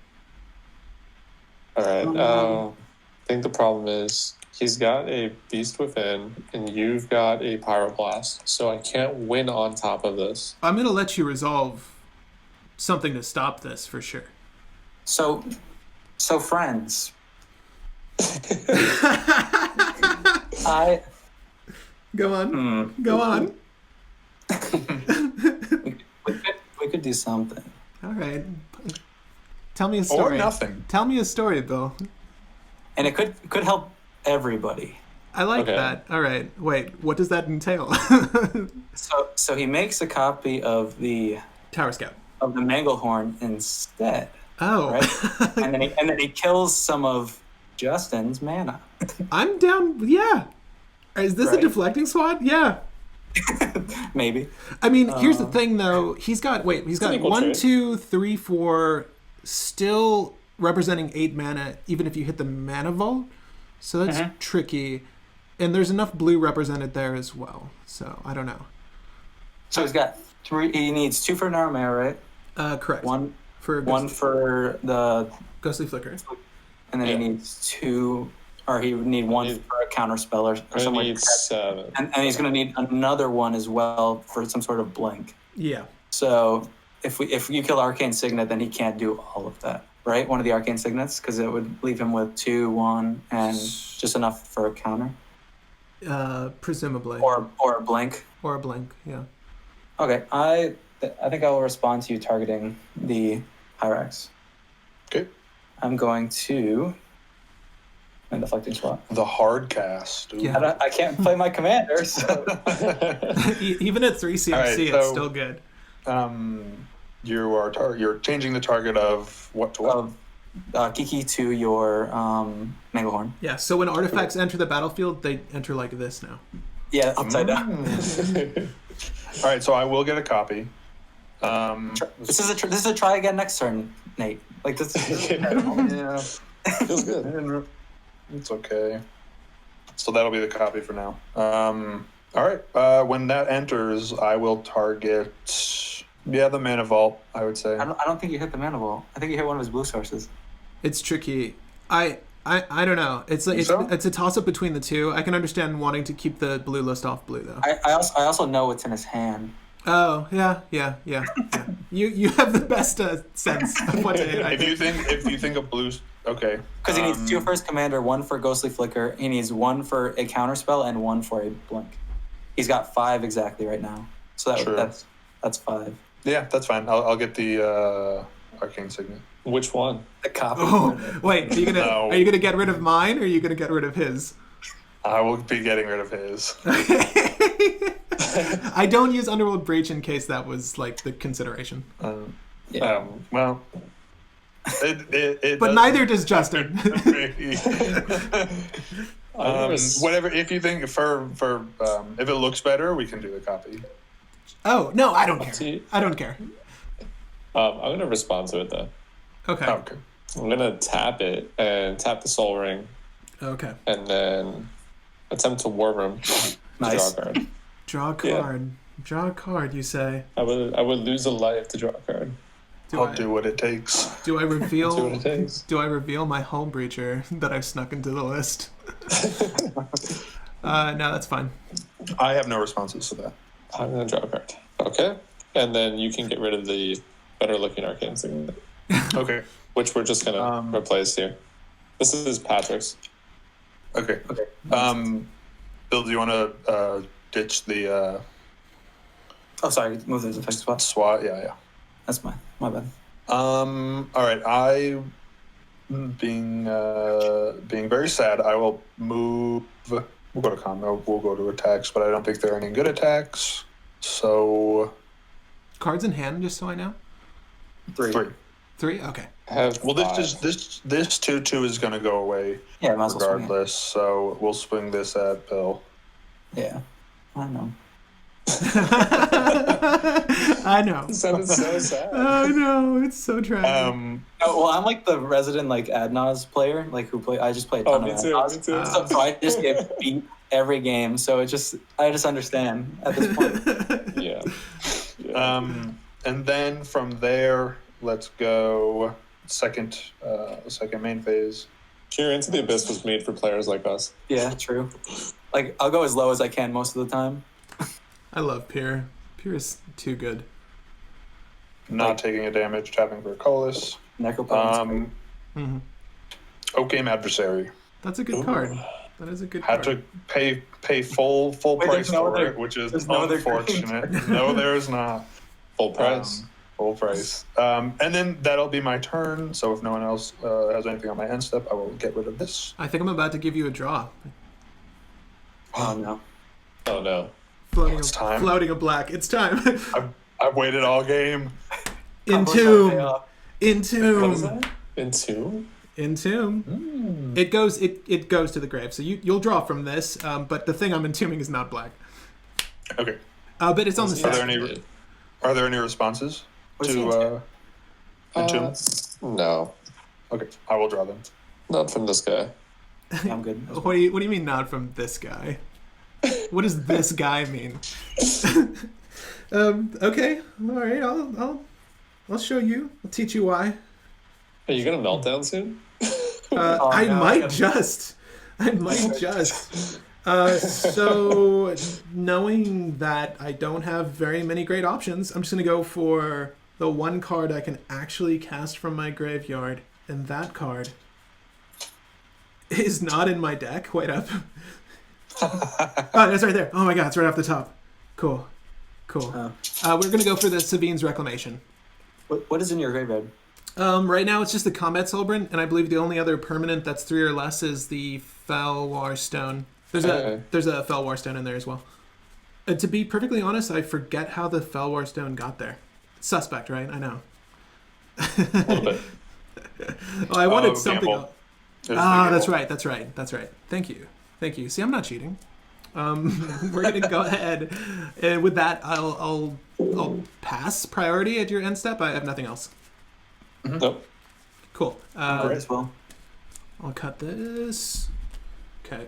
All right. I think the problem is he's got a Beast Within, and you've got a Pyroblast, so I can't win on top of this. I'm gonna let you resolve something to stop this for sure. So friends. I Go on. Go on. we could do something. All right. Tell me a Or story. nothing. Tell me a story, Bill. And it could help everybody. I like Okay. that. All right. Wait, what does that entail? So he makes a copy of the Tower Scout. Manglehorn instead, Oh. right? and then he kills some of Justin's mana. I'm down. Yeah. Is this a Right. deflecting swat? Yeah. Maybe. I mean, here's the thing, though. He's got an 1, equal 2, 3, 4, still representing 8 mana, even if you hit the mana vault. So that's tricky. And there's enough blue represented there as well. So I don't know. So he's got 3. He needs 2 for Narumea, right? Correct. One for for the, Ghostly Flicker. and then Yeah. he needs 2, or he would need 1 for a counter spell or I something. need 7. And he's going to need another one as well for some sort of blink. Yeah. So if you kill Arcane Signet, then he can't do all of that, right? One of the Arcane Signets, because it would leave him with 2, 1, and just enough for a counter Presumably. or a blink. Or a blink. Yeah. Okay, I think I will respond to you targeting the Hyrax. Okay. I'm going to and deflecting swat. The hard cast. Ooh. Yeah. I can't play my commander, so Even at 3 CMC, All right, it's so- still good. You're changing the target of what to what? of Kiki to your Manglehorn. Yeah, so when artifacts enter the battlefield, they enter like this now. Yeah, upside down. All right, so I will get a copy. This is a try again next turn, Nate. Like this. Yeah, Feels good. it's okay. So that'll be the copy for now. All right, when that enters, I will target. Yeah, the mana vault. I would say. I don't think you hit the mana wall. I think you hit one of his blue sources. It's tricky. I don't know. It's like So? it's a toss up between the two. I can understand wanting to keep the blue list off blue though. I also know what's in his hand. Oh, yeah. You have the best sense of what to hit. I If you think of blues, okay. Because he needs 2 for his commander, 1 for Ghostly Flicker. He needs 1 for a counterspell and 1 for a blink. He's got 5 exactly right now. So that's 5. Yeah, that's fine. I'll get the arcane signet. Which one? The copy. Oh, wait. Are you gonna get rid of mine, or are you gonna get rid of his? I will be getting rid of his. I don't use Underworld Breach in case that was like the consideration. Well, it but neither does Justin. Whatever. If you think for if it looks better, we can do the copy. Oh no, I don't care. I don't care. I'm gonna respond to it though. Okay. Okay. I'm gonna tap it and tap the Soul Ring, Okay. and then attempt to War Room. Nice. Draw a card. Draw a card. Draw a card. You say. I would lose a life to draw a card. I'll do what it takes. Do I reveal? Do what it takes. Do I reveal my Home Breacher that I've snuck into the list? No, that's fine. I have no responses to that. I'm gonna draw a card. Okay, and then you can get rid of the better looking arcane signet, Okay. which we're just gonna replace here. This is Patrick's. Okay. Bill, do you want to ditch the Oh, sorry. Move those effect spots. SWAT? Yeah. That's mine. My bad. All right. Being very sad, I will move. We'll go to combo. We'll go to attacks, but I don't think there are any good attacks. So Cards in hand, just so I know. 3. 3. Okay. Well, this 2/2 is going to go away Yeah, might as well swing it. regardless. So we'll swing this at Bill. Yeah. I know. I know. It sounded so sad. I know. It's so tragic. Oh, well, I'm like the resident like Adnaz player, like who play. I just play a ton me of too. Adnaz. Me too. So I just get beat every game. So I just understand at this point. Yeah. And then from there, let's go second main phase. Peer into the Abyss was made for players like us. Yeah, true. Like I'll go as low as I can most of the time. I love Pier. Pier is too good. Not taking a damage, tapping for a Colas. Necropotence. Oak-Game Adversary. That's a good card. That is a good Had card. to pay full Wait, price no for other- it, which is there's no other unfortunate. No, there is not. Full price. Full price. And then that'll be my turn. So if no one else has anything on my end step, I will get rid of this. I think I'm about to give you a draw. Oh no. Oh no. It's time. Floating a black. It's time. I've waited all game. Entomb. What is Entomb. that? Entomb? Entomb. It goes to the grave. So you'll draw from this, but the thing I'm entombing is not black. Okay. But it's on the Yeah. side. Are there any responses What is to Entomb? No. Okay, I will draw them. Not from this guy. I'm good. What do you mean not from this guy? What does this guy mean? Okay. All right. I'll show you. I'll teach you why. Are you gonna melt down soon? I no, might just. So, knowing that I don't have very many great options, I'm just going to go for the one card I can actually cast from my graveyard. And that card is not in my deck. Wait up. Oh, it's right there. Oh my god, it's right off the top. Cool. We're going to go for the Sabine's Reclamation. What is in your graveyard? Right now it's just the Combat Soulbrand, and I believe the only other permanent that's 3 or less is the Felwar Stone. There's a Felwar Stone in there as well. To be perfectly honest, I forget how the Felwar Stone got there. Suspect, right? I know. A little bit. I wanted something gamble. else. That's right. Thank you. See, I'm not cheating. We're gonna go ahead, and with that, I'll pass priority at your end step. I have nothing else. Nope. Cool. Great as well. I'll cut this. Okay.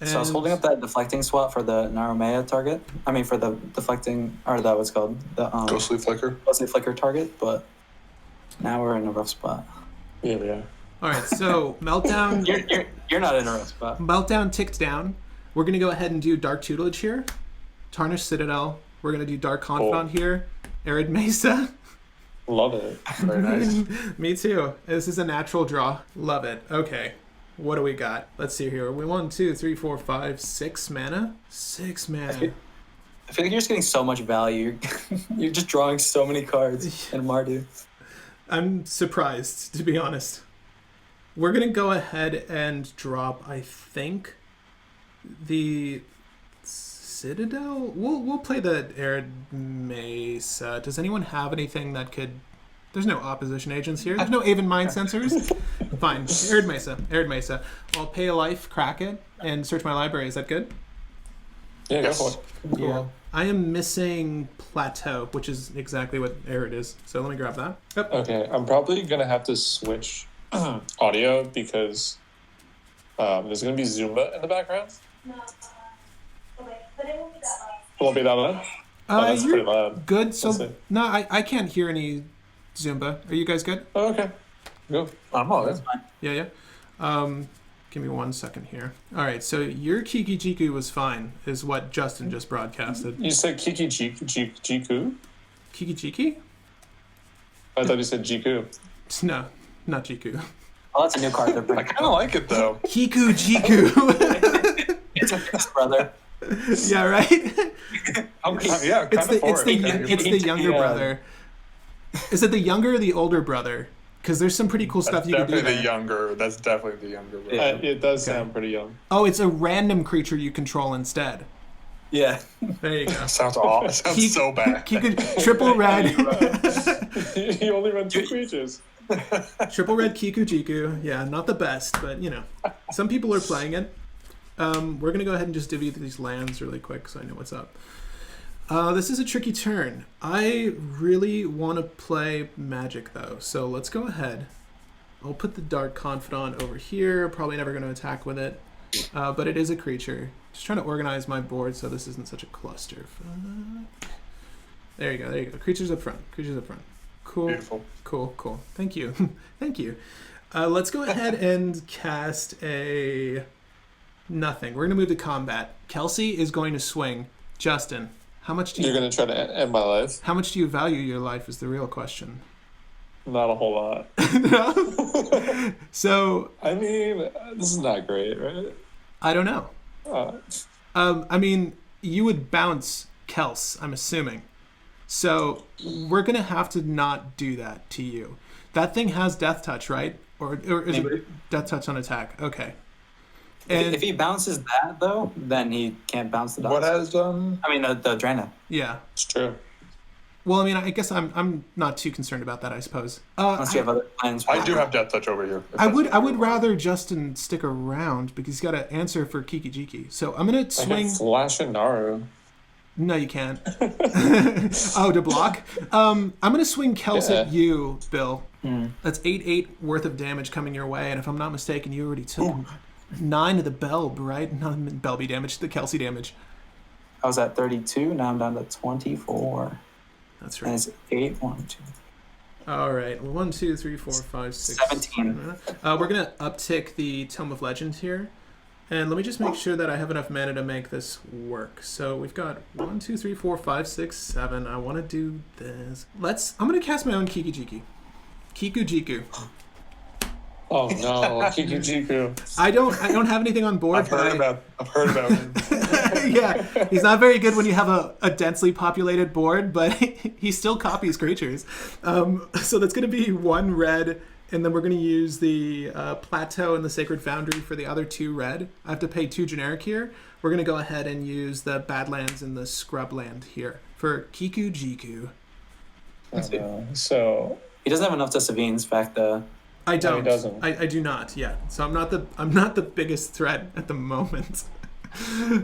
So I was holding up that deflecting swap for the Narumea target. I mean, for the deflecting, or that was called the Ghostly Flicker. Ghostly Flicker target, but now we're in a rough spot. Yeah, we are. All right. So Meltdown. You're not in a rough spot. Meltdown ticked down. We're gonna go ahead and do Dark Tutelage here. Tarnished Citadel. We're gonna do Dark Confidant here. Arid Mesa. Love it. Very nice. Me too. This is a natural draw. Love it. Okay. What do we got? Let's see here. We 1, 2, 3, 4, 5, 6 mana. 6 mana. I feel like you're just getting so much value. You're just drawing so many cards in Mardu. I'm surprised, to be honest. We're gonna go ahead and drop, I think, the Citadel. We'll play the Arid Mesa. Does anyone have anything that could? There's no opposition agents here. There's no Aven Mind Sensors. Fine. Arid Mesa. Arid Mesa. I'll pay a life, crack it, and search my library. Is that good? Yeah, Yes. go for it. Yeah. I am missing Plateau, which is exactly what Arid is. So let me grab that. Yep. Okay, I'm probably gonna have to switch audio because there's gonna be Zumba in the background. No. Okay, but it won't be that loud. It won't be that loud. Oh, that's You're pretty loud. good. So Let's see. no, I can't hear any Zumba. Are you guys good? Oh, okay, go. I'm all in. Yeah. Give me 1 second here. All right, so your Kiki Jiku was fine, is what Justin just broadcasted. You said Kiki Jiku? Kiki Jiki? I thought you said Jiku. No, not Jiku. Oh, that's a new card they're I printing. kind of like it though. Kiku Jiku. It's a best brother. Yeah, right? Yeah, kind It's of the, for it's the, it. it's the younger Yeah. brother. Is it the younger or the older brother? Because there's some pretty cool stuff That's you can do definitely there. the younger. That's definitely the younger. Brother. It does sound pretty young. Oh, it's a random creature you control instead. Yeah. There you go. Sounds awful. Sounds Ki- so bad. Kiku, triple red. You only run 2 creatures. Triple red Kiku Jiku. Yeah, not the best, but you know, some people are playing it. We're gonna go ahead and just divvy these lands really quick so I know what's up. This is a tricky turn. I really want to play Magic though, so let's go ahead. I'll put the Dark Confidant over here. Probably never going to attack with it, but it is a creature. Just trying to organize my board so this isn't such a cluster. There you go. There you go. Creatures up front. Creatures up front. Cool. Beautiful. Cool. Thank you. Thank you. Let's go ahead and cast a nothing. We're going to move to combat. Kelsey is going to swing. Justin, how much do You're you gonna try to end my life? how much do you value your life is the real question. Not a whole lot. So I mean, this is not great, right? I don't know. I mean, you would bounce Kels, I'm assuming. So we're gonna have to not do that to you. That thing has Death Touch, right? Or is Maybe. it Death Touch on attack? Okay. If he bounces that though, then he can't bounce the dots. What has I mean the Drana. Yeah. It's true. Well, I mean, I guess I'm not too concerned about that, I suppose. Unless you have other plans. I do have Death Touch over here. if I that's would what you're rather Justin stick around because he's got to answer for Kiki Jiki. So I'm gonna I swing. can flash a Naru. No, you can't. Oh, to block. I'm gonna swing Kels at Yeah. you, Bill. That's 8/8 worth of damage coming your way, and if I'm not mistaken, you already took 9 to the Belb, right? Not Belby damage, the Kelsey damage. I was at 32. Now I'm down to 24. That's And right. it's 8, 1, 2. All right. Well, 1, 2, 3, 4, 5, 6. 17. We're gonna uptick the Tome of Legend here, and let me just make sure that I have enough mana to make this work. So we've got 1, 2, 3, 4, 5, 6, 7. I want to do this. I'm gonna cast my own Kiki Jiki. Kiku Jiku. Oh no, Kiku Jiku. I don't have anything on board. I've heard about him. Yeah, he's not very good when you have a densely populated board, but he still copies creatures. So that's going to be 1 red, and then we're going to use the Plateau and the Sacred Foundry for the other 2 red. I have to pay 2 generic here. We're going to go ahead and use the Badlands and the Scrubland here for Kiku Jiku. So He doesn't have enough to Savine's fact. I don't. he doesn't. I do not. Yeah. So I'm not the biggest threat at the moment.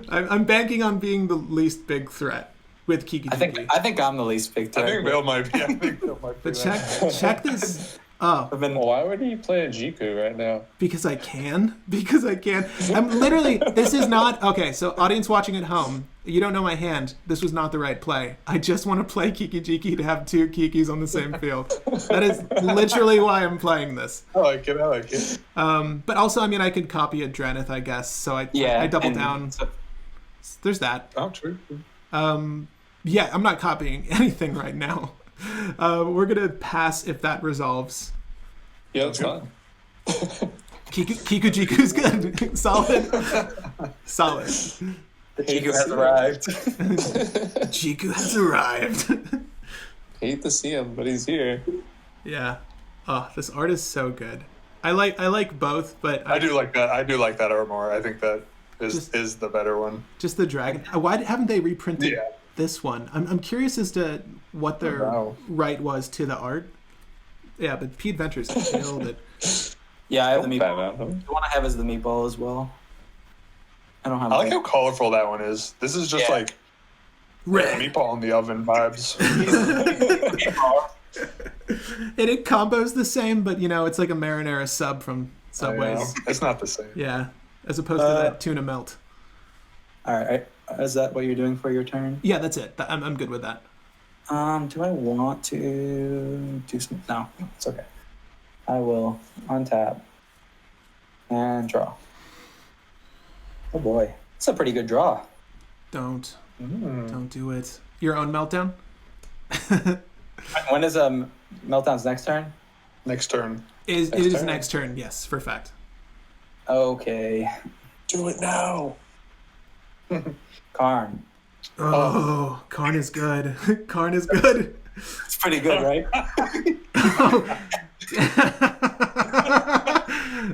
I'm banking on being the least big threat with Kiki I think I'm the least big I threat. think Bill might be. I think Bill might be. But that. check this. Oh, I've been why would he play a Jiku right now? because I can. Because I can. I'm literally. This is not okay. So audience watching at home, you don't know my hand. This was not the right play. I just want to play Kiki Jiki to have 2 Kikis on the same field. That is literally why I'm playing this. I like it. But also, I mean, I could copy a Drenith, I guess. So I double and down. so- There's that. Oh, true. Yeah, I'm not copying anything right now. We're gonna pass if that resolves. Yeah, that's fine. Kikujiku's good. Solid. Solid. The Chiku has arrived. Jiku has arrived. Hate to see him, but he's here. Yeah. Oh, this art is so good. I like both, but I do like that. I do like that art more. I think that is the better one. just the dragon. Why haven't they reprinted Yeah. this one? I'm curious as to what their Wow. right was to the art. Yeah, but Pete Ventures killed it. Yeah, I have the meatball. Batman. The one I have is the meatball as well. I don't have. I like how colorful that one is. This is just Yeah. like Red. meatball in the oven vibes. And it combos the same, but it's like a marinara sub from Subway's. I know. It's not the same. Yeah, as opposed to that tuna melt. All right, is that what you're doing for your turn? Yeah, that's it. I'm good with that. Do I want to do some? No, it's okay. I will untap and draw. Oh boy, it's a pretty good draw. Don't do it. Your own meltdown. When is Meltdown's next turn? Next turn. It is turn. next turn. Yes, for fact. Okay, Do it now. Karn. Oh, Karn is good. Karn is good. It's pretty good, right?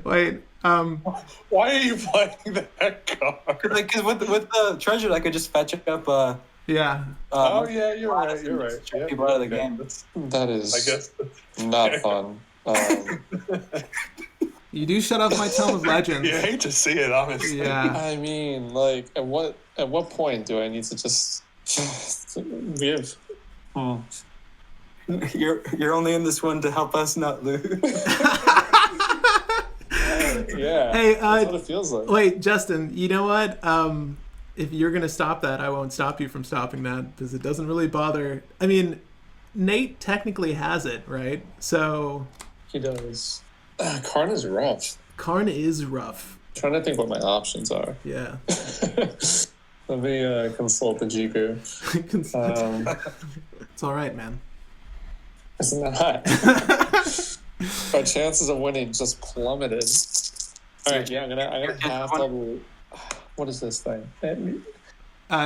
Wait. Why are you playing that card? Because with the treasure, I could just fetch up. Yeah. Oh yeah, you're right. You're right. Yeah, People out of the okay. game. That is I guess. not fun. You do shut off my Tome of Legends. You hate to see it, honestly. Yeah. I mean, like, at what point do I need to just give? You're only in this one to help us not lose. Yeah. Hey, that's what it feels like. Wait, Justin, you know what? If you're going to stop that, I won't stop you from stopping that because it doesn't really bother. I mean, Nate technically has it, right? So He does. Karn is rough. Karn is rough. Trying to think what my options are. Yeah. Let me consult the Jiku. It's all right, man. It's not. My chances of winning just plummeted. All right, yeah, I'm gonna have double. What is this thing?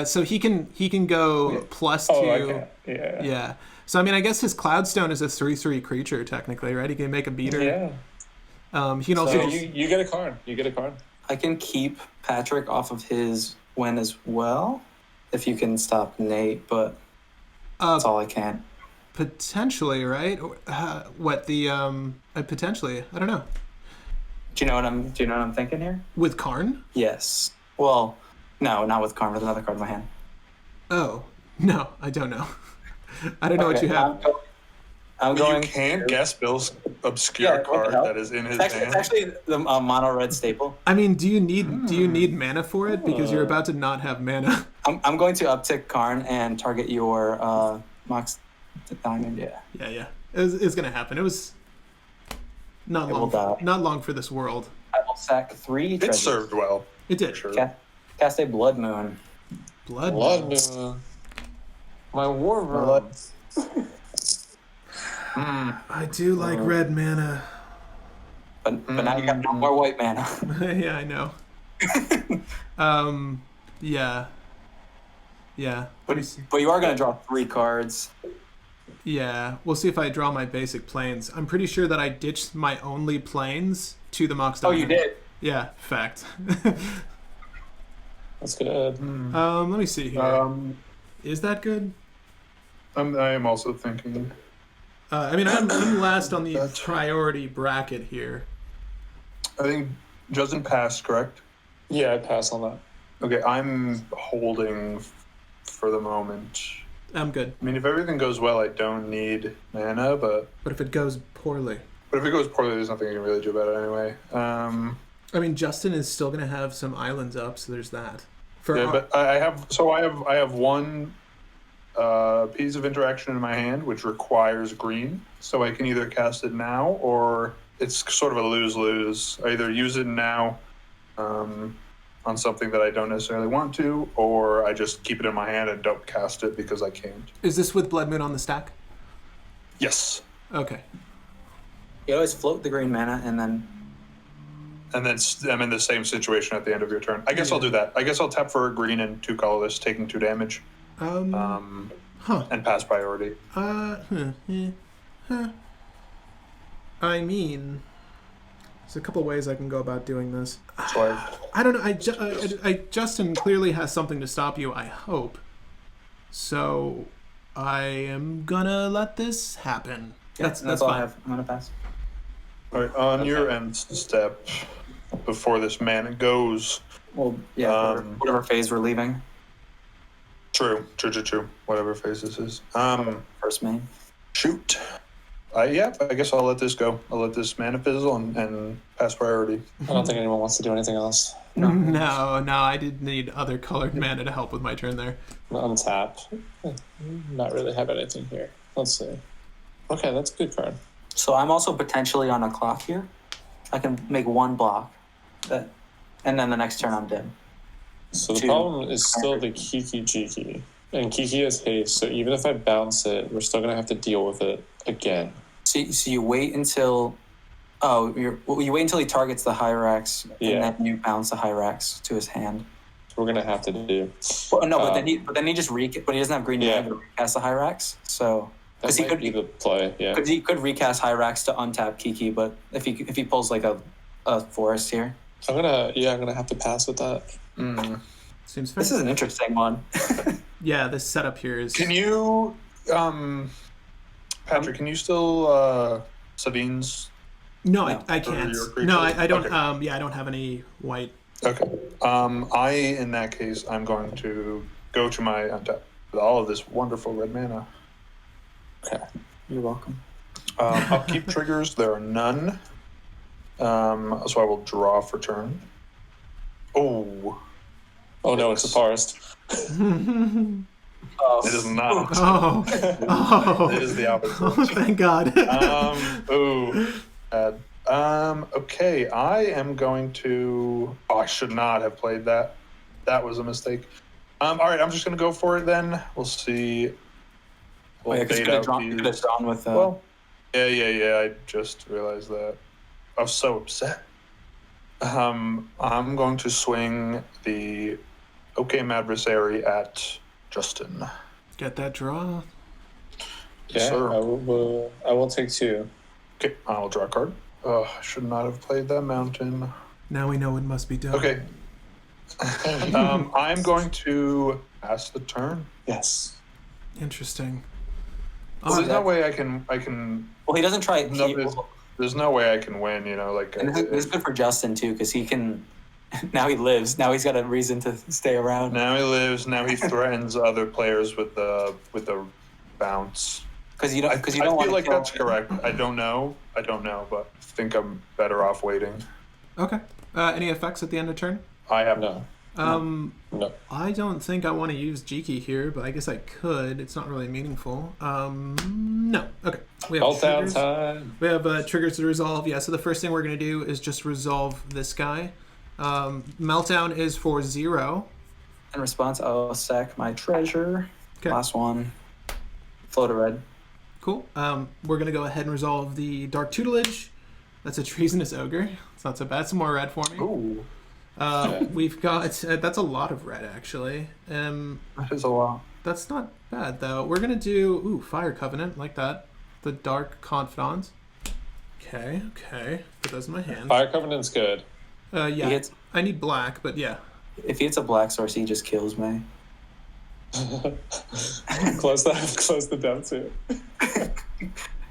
So he can go plus 2. Oh, okay. Yeah. Yeah. So I mean, I guess his Cloudstone is a 3/3 creature technically, right? He can make a beater. Yeah. He can also. So you get a Karn. You get a Karn. I can keep Patrick off of his win as well, if you can stop Nate, but that's all I can. Potentially, right? What the potentially? I don't know. Do you know what I'm thinking here? With Karn? Yes. Well, no, not with Karn. With another card in my hand. Oh no, I don't know. I don't know what you have. I'm going. You can't guess Bill's obscure card that is in his It's hand. actually the mono red staple. I mean, do you need mana for it? Because you're about to not have mana. I'm going to uptick Karn and target your Mox Diamond. Yeah. Yeah. It's gonna happen. It was not It will long. die. Not long for this world. I will sack 3 It treasures. served well. It did. Sure. Cast a Blood Moon. Blood. Blood Moon. My War Room. I do like red mana. But now you got no more white mana. Yeah, I know. Yeah. But you are going to draw 3 cards. Yeah, we'll see if I draw my basic planes. I'm pretty sure that I ditched my only planes to the Mox Oh, Diamond. you did? Yeah, fact. That's good. Let me see here. Is that good? I am also thinking. I mean, I'm last on the priority bracket here. I think Justin passed, correct? Yeah, I pass on that. Okay, I'm holding for the moment. I'm good. I mean, if everything goes well, I don't need mana, but But if it goes poorly, if it goes poorly, there's nothing I can really do about it anyway. I mean, Justin is still gonna have some islands up, so there's that. Yeah, but I have one piece of interaction in my hand which requires green, so I can either cast it now or it's sort of a lose-lose. I either use it now, on something that I don't necessarily want to, or I just keep it in my hand and don't cast it because I can't. Is this with Blood Moon on the stack? Yes. Okay. You always float the green mana and then. And then I'm in the same situation at the end of your turn. I guess I'll do that. I guess I'll tap for a green and 2 colorless, taking 2 damage. And pass priority. I mean, there's a couple ways I can go about doing this. So I don't know. Justin clearly has something to stop you, I hope. So I am gonna let this happen. Yeah, That's all I fine. have. I'm gonna pass. all right, on your end step, before this mana goes. Well, yeah, whatever phase we're leaving. True. Whatever phase this is. First main. Shoot. I guess I'll let this go. I'll let this mana fizzle and pass priority. I don't think anyone wants to do anything else. No, I did need other colored mana to help with my turn there. Untap. Not really have anything here. Let's see. Okay, that's a good card. So I'm also potentially on a clock here. I can make 1 block, and then the next turn I'm dead. So the 2. problem is still the Kiki Jiki. And Kiki has haste, so even if I bounce it, we're still going to have to deal with it again. So you wait until. You wait until he targets the Hyrax, and then you bounce the Hyrax to his hand. We're going to have to do. Well, no, but then he just but he doesn't have green mana to recast the Hyrax, so. That might be the play, yeah. Because he could recast Hyrax to untap Kiki, but if he pulls like a forest here. I'm gonna have to pass with that. Seems fair. This is an interesting one. Yeah, this setup here is. Can you, Patrick? Can you still Sabine's? No, I can't. No, I don't. Okay. I don't have any white. Okay. In that case, I'm going to go to my untap with all of this wonderful red mana. Okay. You're welcome. Upkeep triggers, there are none. So I will draw for turn. Oh no, it's a forest. It is not. Oh. It is the opposite. Oh, thank God. Bad. Okay, I am going to. Oh, I should not have played that. That was a mistake. All right, I'm just going to go for it then. We'll see. Well, yeah, because you could have drawn with. Well, yeah. I just realized that. I was so upset. I'm going to swing the Adversary at Justin. Get that draw. Yes, Yeah, sir. I will take 2. Okay, I'll draw a card. I should not have played that mountain. Now we know what must be done. Okay. I'm going to pass the turn. Yes. Interesting. Well, there's no way I can. Well, he doesn't try. There's no way I can win. Like. And this is good for Justin too, because he can. Now he lives. Now he's got a reason to stay around. Now he lives. Now he threatens other players with the bounce. Because you don't. I feel like that's correct. I don't know, but I think I'm better off waiting. Okay. Any effects at the end of turn? I have No. No. I don't think I want to use Jiki here, but I guess I could. It's not really meaningful. No. Okay. We have Meltdown triggers. time. We have triggers to resolve. Yeah, so the first thing we're going to do is just resolve this guy. Meltdown is for 0. In response, I'll sack my treasure. Okay. Last one. Float a red. Cool. We're going to go ahead and resolve the Dark Tutelage. That's a Treasonous Ogre. It's not so bad. Some more red for me. Ooh, We've got... that's a lot of red, actually. that is a lot. That's not bad, though. We're going to do... Ooh, Fire Covenant. Like that. The Dark Confidant. Okay. Put those in my hand. Fire Covenant's good. Yeah. I need black, but yeah. If he hits a black source, he just kills me. Close the down too.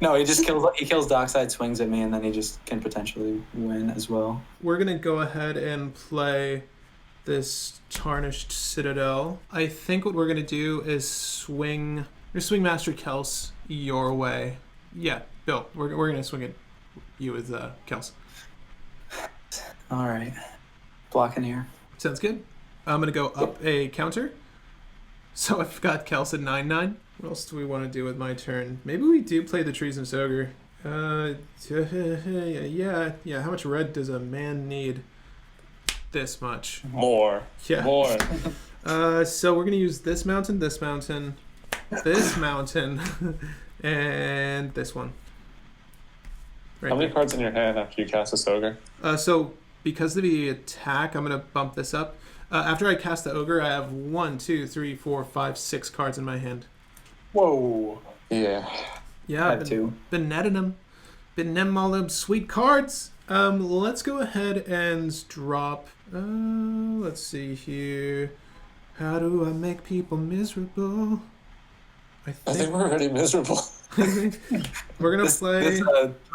No, he just kills. He kills Dockside, swings at me, and then he just can potentially win as well. We're going to go ahead and play this Tarnished Citadel. I think what we're going to do is swing Master Kels your way. Yeah, Bill, we're going to swing it you with Kels. All right, blocking here. Sounds good. I'm going to go up a counter. So I've got Kels at 9/9. What else do we want to do with my turn? Maybe we do play the Treasonous Ogre. Yeah. How much red does a man need? this much. More. Yeah. More. So we're gonna use this mountain, this mountain, and this one. Right How many there. cards in your hand after you cast this ogre? So because of the attack, I'm gonna bump this up. After I cast the ogre, I have 1, 2, 3, 4, 5, 6 cards in my hand. Whoa. Yeah. Yeah, I I've have 2. been netting them. Been netting all them sweet cards. Let's go ahead and drop. Let's see here. How do I make people miserable? I think we're already miserable. We're gonna play. This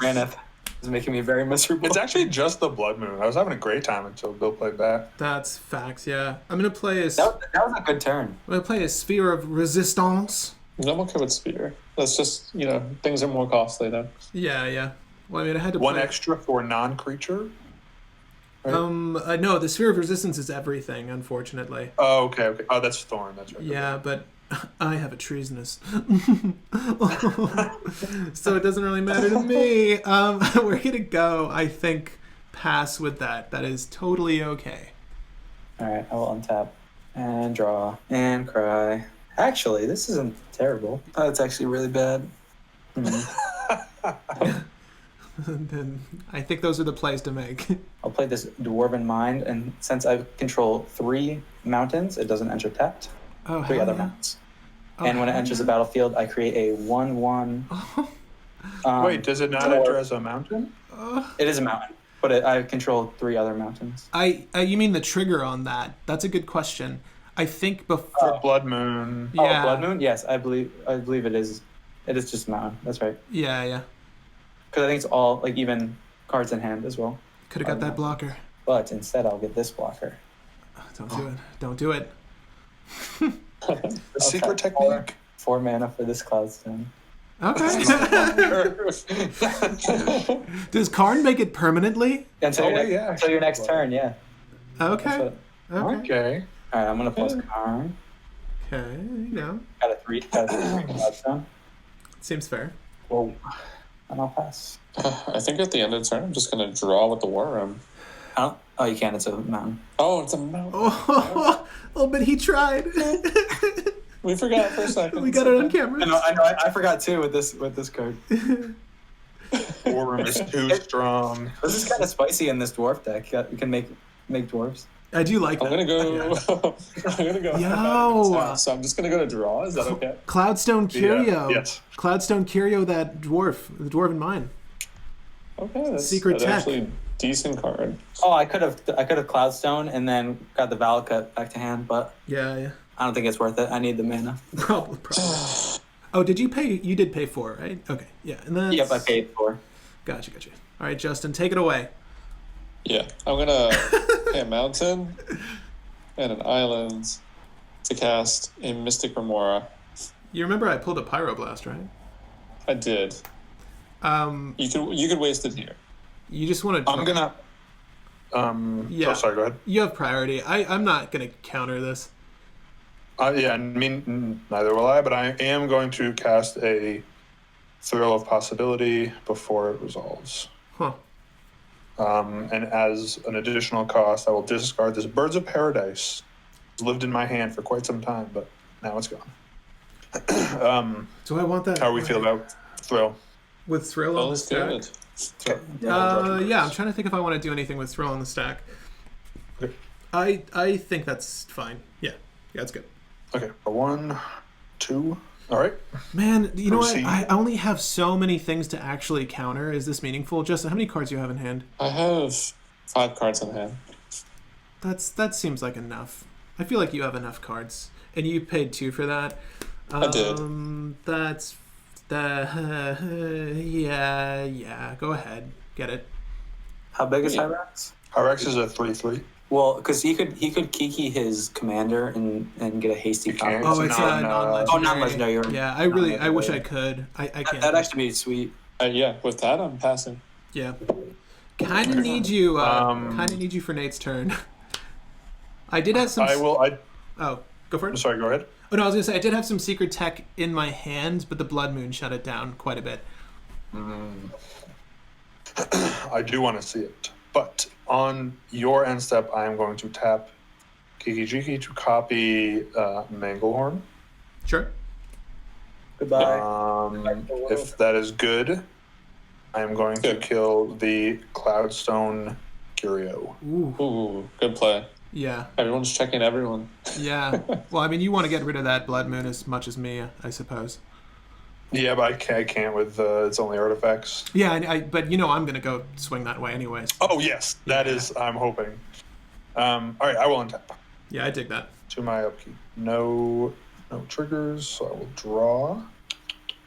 Raneth is making me very miserable. It's actually just the Blood Moon. I was having a great time until Bill played that. That's facts. Yeah, I'm gonna play a. that was a good turn. I'm gonna play a Sphere of Resistance. I'm okay with Spear. That's just, things are more costly then. Yeah. Well, I mean, I had to One play. extra for non-creature. Right? No, the Sphere of Resistance is everything, unfortunately. Oh, okay. Oh, that's Thorn. That's right. Yeah, but I have a treasonous. So it doesn't really matter to me. We're gonna go, I think, pass with that. That is totally okay. All right, I will untap and draw and cry. Actually, this isn't terrible. Oh, it's actually really bad. Then I think those are the plays to make. I'll play this Dwarven Mind, and since I control 3 mountains, it doesn't enter tapped. Oh, 3 hell other yeah. mountains. And when it enters the battlefield, I create a 1/1. Wait, does it not enter as a mountain? It is a mountain, but I control 3 other mountains. You mean the trigger on that? That's a good question. I think before. For Blood Moon. Yeah. Oh, Blood Moon? Yes, I believe it is. It is just mountain. That's right. Yeah. Because I think it's all even cards in hand as well. Could have got that blocker. But instead, I'll get this blocker. Don't do it. Don't do it. The secret Okay, technique. 4 mana for this Cloudstone. Okay. Does Karn make it permanently? Until, yeah. until your next turn, yeah. Okay. That's what- Okay. Okay. all right, I'm going to plus Karn. Okay. No. Got a 3 Cloudstone. Seems fair. Whoa. And I'll pass. I think at the end of the turn, I'm just going to draw with the War Room. Oh, you can't. It's a mountain. Oh, it's a mountain. Oh, but he tried. We forgot for a second. We got it on camera. I know. I forgot too with this card. War Room is too strong. This is kind of spicy in this dwarf deck. You can make dwarves. I do like that. I'm gonna go. I'm gonna go. Yo. So I'm just gonna go to draw. Is that okay? Cloudstone Curio. Yes. Cloudstone Curio, that dwarf, the Dwarven Mine. Okay. That's Secret tech. actually decent card. Oh, I could have Cloudstone and then got the Valakut back to hand, but Yeah. I don't think it's worth it. I need the mana. Probably. Oh, did you pay? You did pay 4, right? Okay. Yeah. And then. Yep, I paid 4. Gotcha. All right, Justin, take it away. Yeah, I'm gonna pay a mountain and an island to cast a Mystic Remora. You remember I pulled a Pyroblast, right? I did. You could waste it here. You just want to. I'm gonna. Yeah. Oh, sorry. Go ahead. You have priority. I'm not gonna counter this. Yeah, I mean, neither will I, but I am going to cast a Thrill of Possibility before it resolves. Huh. And as an additional cost, I will discard this Birds of Paradise. It's lived in my hand for quite some time, but now it's gone. Do I want that? How do we feel about Thrill? With Thrill on the Feels stack? good. Yeah, I'm trying to think if I want to do anything with Thrill on the stack. Okay. I think that's fine. Yeah, that's good. Okay, 1, 2. All right. Man, you know what? Proceed. I only have so many things to actually counter. Is this meaningful? Justin, how many cards do you have in hand? I have 5 cards in hand. That seems like enough. I feel like you have enough cards, and you paid 2 for that. I did. That's yeah. Go ahead, get it. How big is Yeah. Hyrax? Hyrax is a 3/3. Well, because he could Kiki his commander and get a hasty can't. copy. Oh, it's non- non-legendary. Oh, non-legendary, you're right. Yeah, I wish I could. I can't. That'd actually be sweet. Yeah, with that, I'm passing. Yeah. Kind of need you. Um, Kind of need you for Nate's turn. I did have some. Oh, go for I'm it. sorry, go ahead. Oh no, I was gonna say I did have some secret tech in my hand, but the Blood Moon shut it down quite a bit. I do want to see it. But on your end step, I am going to tap Kiki-Jiki to copy Manglehorn. Sure. Goodbye. If that is good, I am going to Good. kill the Cloudstone Curio. Ooh. Ooh, good play. Yeah. Everyone's checking everyone. Yeah. Well, I mean, you want to get rid of that Blood Moon as much as me, I suppose. Yeah, but I can't with it's only artifacts. Yeah, but you know I'm going to go swing that way anyways. Oh, yes. That Yeah. is, I'm hoping. All right, I will untap Yeah, I dig that. to my upkeep. No triggers, so I will draw.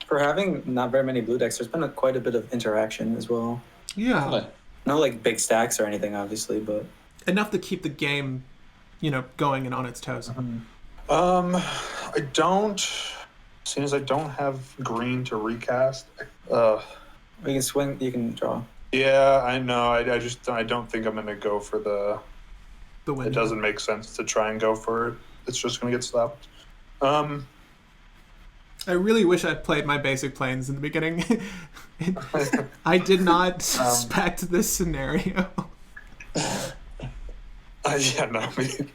For having not very many blue decks, there's been quite a bit of interaction as well. Yeah. Nice. No like big stacks or anything, obviously, but Enough to keep the game, going and on its toes. I don't. Seeing as I don't have green to recast. you can swing, you can draw. Yeah, I know. I don't think I'm gonna go for the. The win. It doesn't make sense to try and go for it. It's just gonna get slapped. I really wish I played my basic planes in the beginning. I did not suspect this scenario.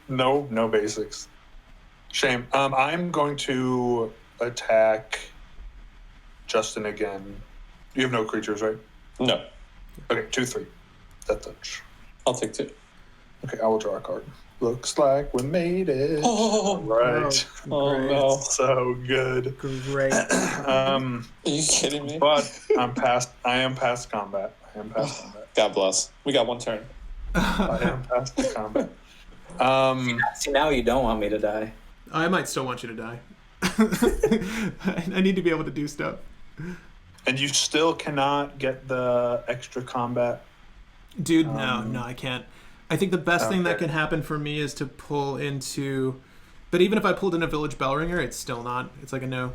No basics. Shame. I'm going to attack Justin again. You have no creatures, right? No, Okay, 2/3. That touch. I'll take 2. Okay, I will draw a card. Looks like we made it. Oh, Right. oh Great. no. So good. Great. Are you kidding me? But I am past combat. God bless. We got 1 turn. I am past combat. See, now you don't want me to die. I might still want you to die. I need to be able to do stuff. And you still cannot get the extra combat. Dude, no, I can't. I think the best thing that Okay. can happen for me is to pull into... But even if I pulled in a Village Bellringer, it's still not. It's like a no.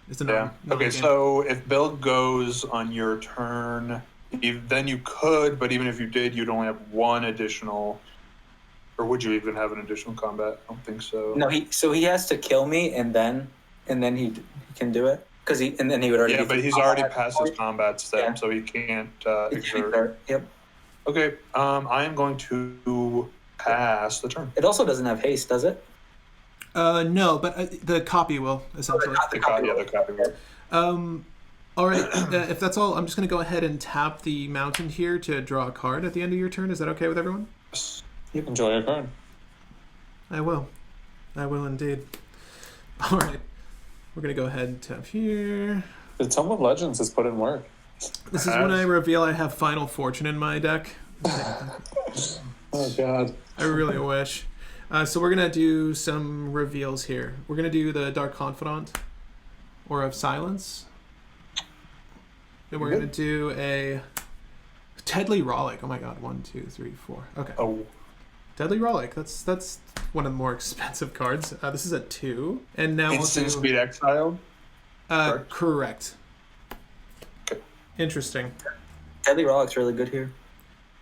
It's a no. Yeah. no Okay, game. so if Bill goes on your turn, then you could, but even if you did, you'd only have one additional... Or would you even have an additional combat? I don't think so. No, he has to kill me and then he can do it because then he would already. Yeah, be but he's already past his combat step, Yeah. so he can't It's exert. fair. Yep. Okay, I am going to pass the turn. It also doesn't have haste, does it? No, but the copy will, essentially. The copy. All right, if that's all, I'm just going to go ahead and tap the mountain here to draw a card at the end of your turn. Is that okay with everyone? Enjoy your card. I will. I will indeed. All right. We're going to go ahead and tap here. The Tome of Legends has put in work. This is when I reveal I have Final Fortune in my deck. Oh, God. I really wish. So we're going to do some reveals here. We're going to do the Dark Confidant, Aura of Silence. Then we're going to do a Deadly Rollick. Oh my god, 1, 2, 3, 4. Okay. Oh, Deadly Rollick. That's one of the more expensive cards. This is a 2. And now instant we'll do... speed exiled. Correct. Okay. Interesting. Deadly Rollick's really good here.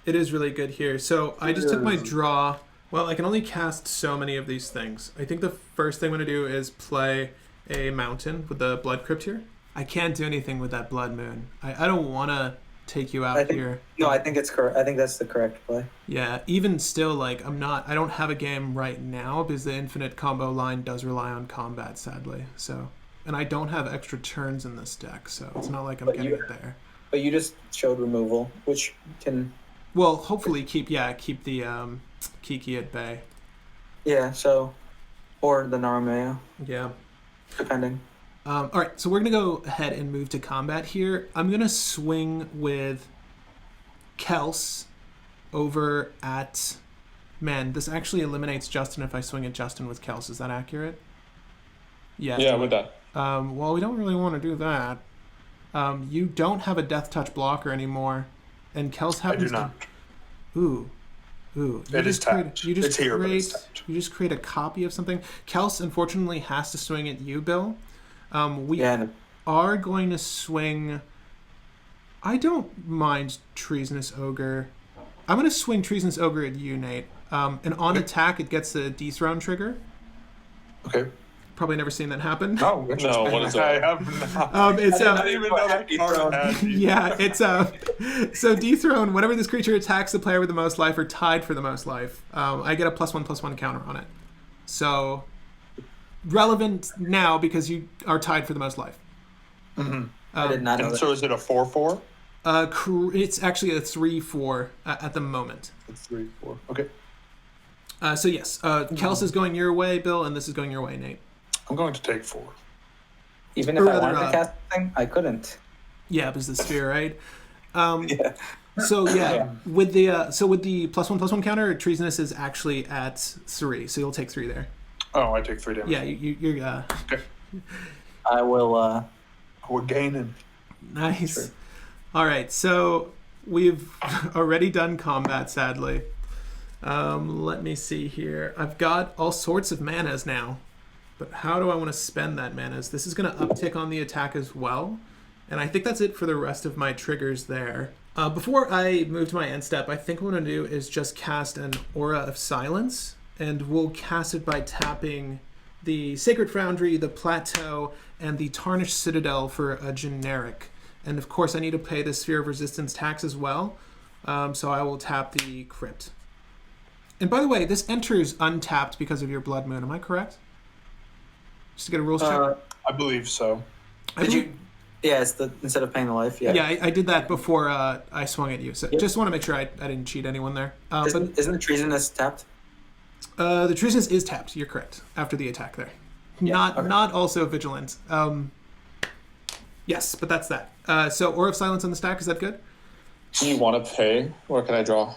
It is really good here. So I just took my draw. Well, I can only cast so many of these things. I think the first thing I'm going to do is play a mountain with the Blood Crypt here. I can't do anything with that Blood Moon. I don't want to take you out here. No, I think it's correct. I think that's the correct play. Yeah, even still, like, I don't have a game right now because the infinite combo line does rely on combat, sadly. So, and I don't have extra turns in this deck, so it's not like I'm getting it there. But you just showed removal, which can... Well, hopefully keep the Kiki at bay. Yeah, so... Or the Narameo, Yeah. depending. All right, so we're going to go ahead and move to combat here. I'm going to swing with Kels over at... Man, this actually eliminates Justin if I swing at Justin with Kels. Is that accurate? Yeah. Yeah, we're done. Well, we don't really want to do that. You don't have a Death Touch blocker anymore. And Kels happens I do not. Ooh. It is tapped. It's here, but it's tapped. You just create a copy of something. Kels, unfortunately, has to swing at you, Bill. We are going to swing... I don't mind Treasonous Ogre. I'm going to swing Treasonous Ogre at you, Nate. And on attack, it gets the Dethrone trigger. Okay. Probably never seen that happen. No, what is I that? have not. It's I didn't even know that card had these. yeah, it's so dethrone. Whenever this creature attacks the player with the most life or tied for the most life, I get a +1/+1 counter on it. So relevant now because you are tied for the most life. I did not know And that. so is it a 4/4? It's actually a 3/4 at the moment. It's 3/4. Okay. So yes, Kels is going your way, Bill, and this is going your way, Nate. I'm going to take 4. Even if Or I rather, wanted to cast something, I couldn't. Yeah, it was the sphere, right? Yeah. So with the +1/+1 counter, treasonous is actually at 3, so you'll take 3 there. Oh, I take 3 damage. Yeah, you're Okay. I will. We're gaining. nice. Sure. All right, so we've already done combat, sadly. Let me see here. I've got all sorts of manas now, but how do I want to spend that manas? This is going to uptick on the attack as well, and I think that's it for the rest of my triggers there. Before I move to my end step, I think what I'm going to do is just cast an Aura of Silence, and we'll cast it by tapping the Sacred Foundry, the Plateau, and the Tarnished Citadel for a generic. And of course, I need to pay the Sphere of Resistance tax as well, so I will tap the Crypt. And by the way, this enters untapped because of your Blood Moon. Am I correct? Just to get a rules check. I believe so. Did you? Yeah, it's the instead of paying the life. Yeah. Yeah, I did that before I swung at you. So just want to make sure I didn't cheat anyone there. But Isn't the treasonous tapped? the treasonous is tapped. You're correct. After the attack there. Yeah, okay. Not also vigilant. Yes, but that's that. So Aura of Silence on the stack. Is that good? Do you want to pay, or can I draw?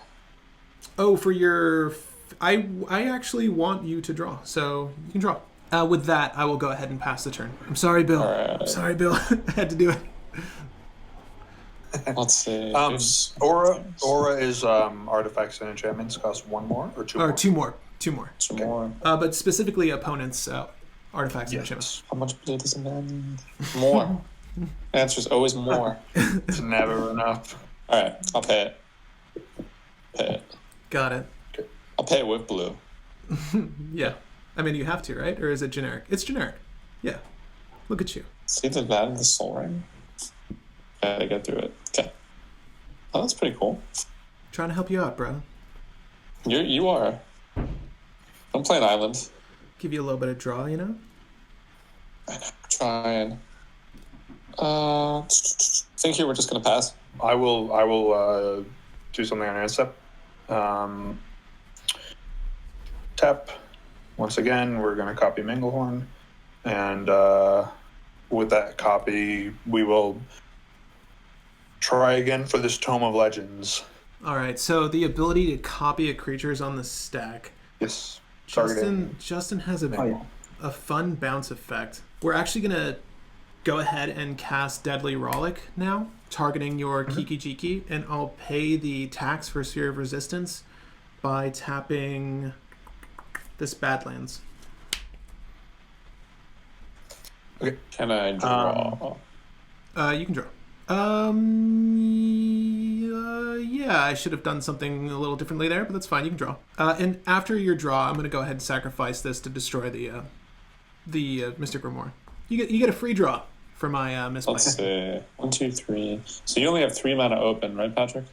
Oh, for your... I actually want you to draw, so you can draw. With that, I will go ahead and pass the turn. I'm sorry, Bill. Alright. I'm sorry, Bill. I had to do it. Let's see. Aura is artifacts and enchantments cost 1 more or 2 Or more? 2 more. 2 more. Some more. But specifically opponents' artifacts and enchantments. Yes. How much blue does a man need? More. Answer is always more. It's never enough. All right, I'll pay it. Pay it. Got it. I'll pay it with blue. Yeah. I mean, you have to, right? Or is it generic? It's generic. Yeah. Look at you. See the that and the soul ring. Gotta get through it. Okay. Oh, that's pretty cool. Trying to help you out, bro. You are. I'm playing island. Give you a little bit of draw, you know? Trying. Think here we're just gonna pass. I will do something on end step. Tap. Once again, we're going to copy Manglehorn. And with that copy, we will try again for this Tome of Legends. All right. So the ability to copy a creature is on the stack. Yes. Targeting. Justin has Oh, yeah. a fun bounce effect. We're actually going to go ahead and cast Deadly Rollick now, targeting your Kiki Jiki, and I'll pay the tax for Sphere of Resistance by tapping this Badlands. Okay. Can I draw? You can draw. Yeah, I should have done something a little differently there, but that's fine. You can draw. And after your draw, I'm going to go ahead and sacrifice this to destroy the Mystic Grimoire. You get a free draw for my misplay. Let's see. 1, 2, 3. So you only have 3 mana open, right, Patrick?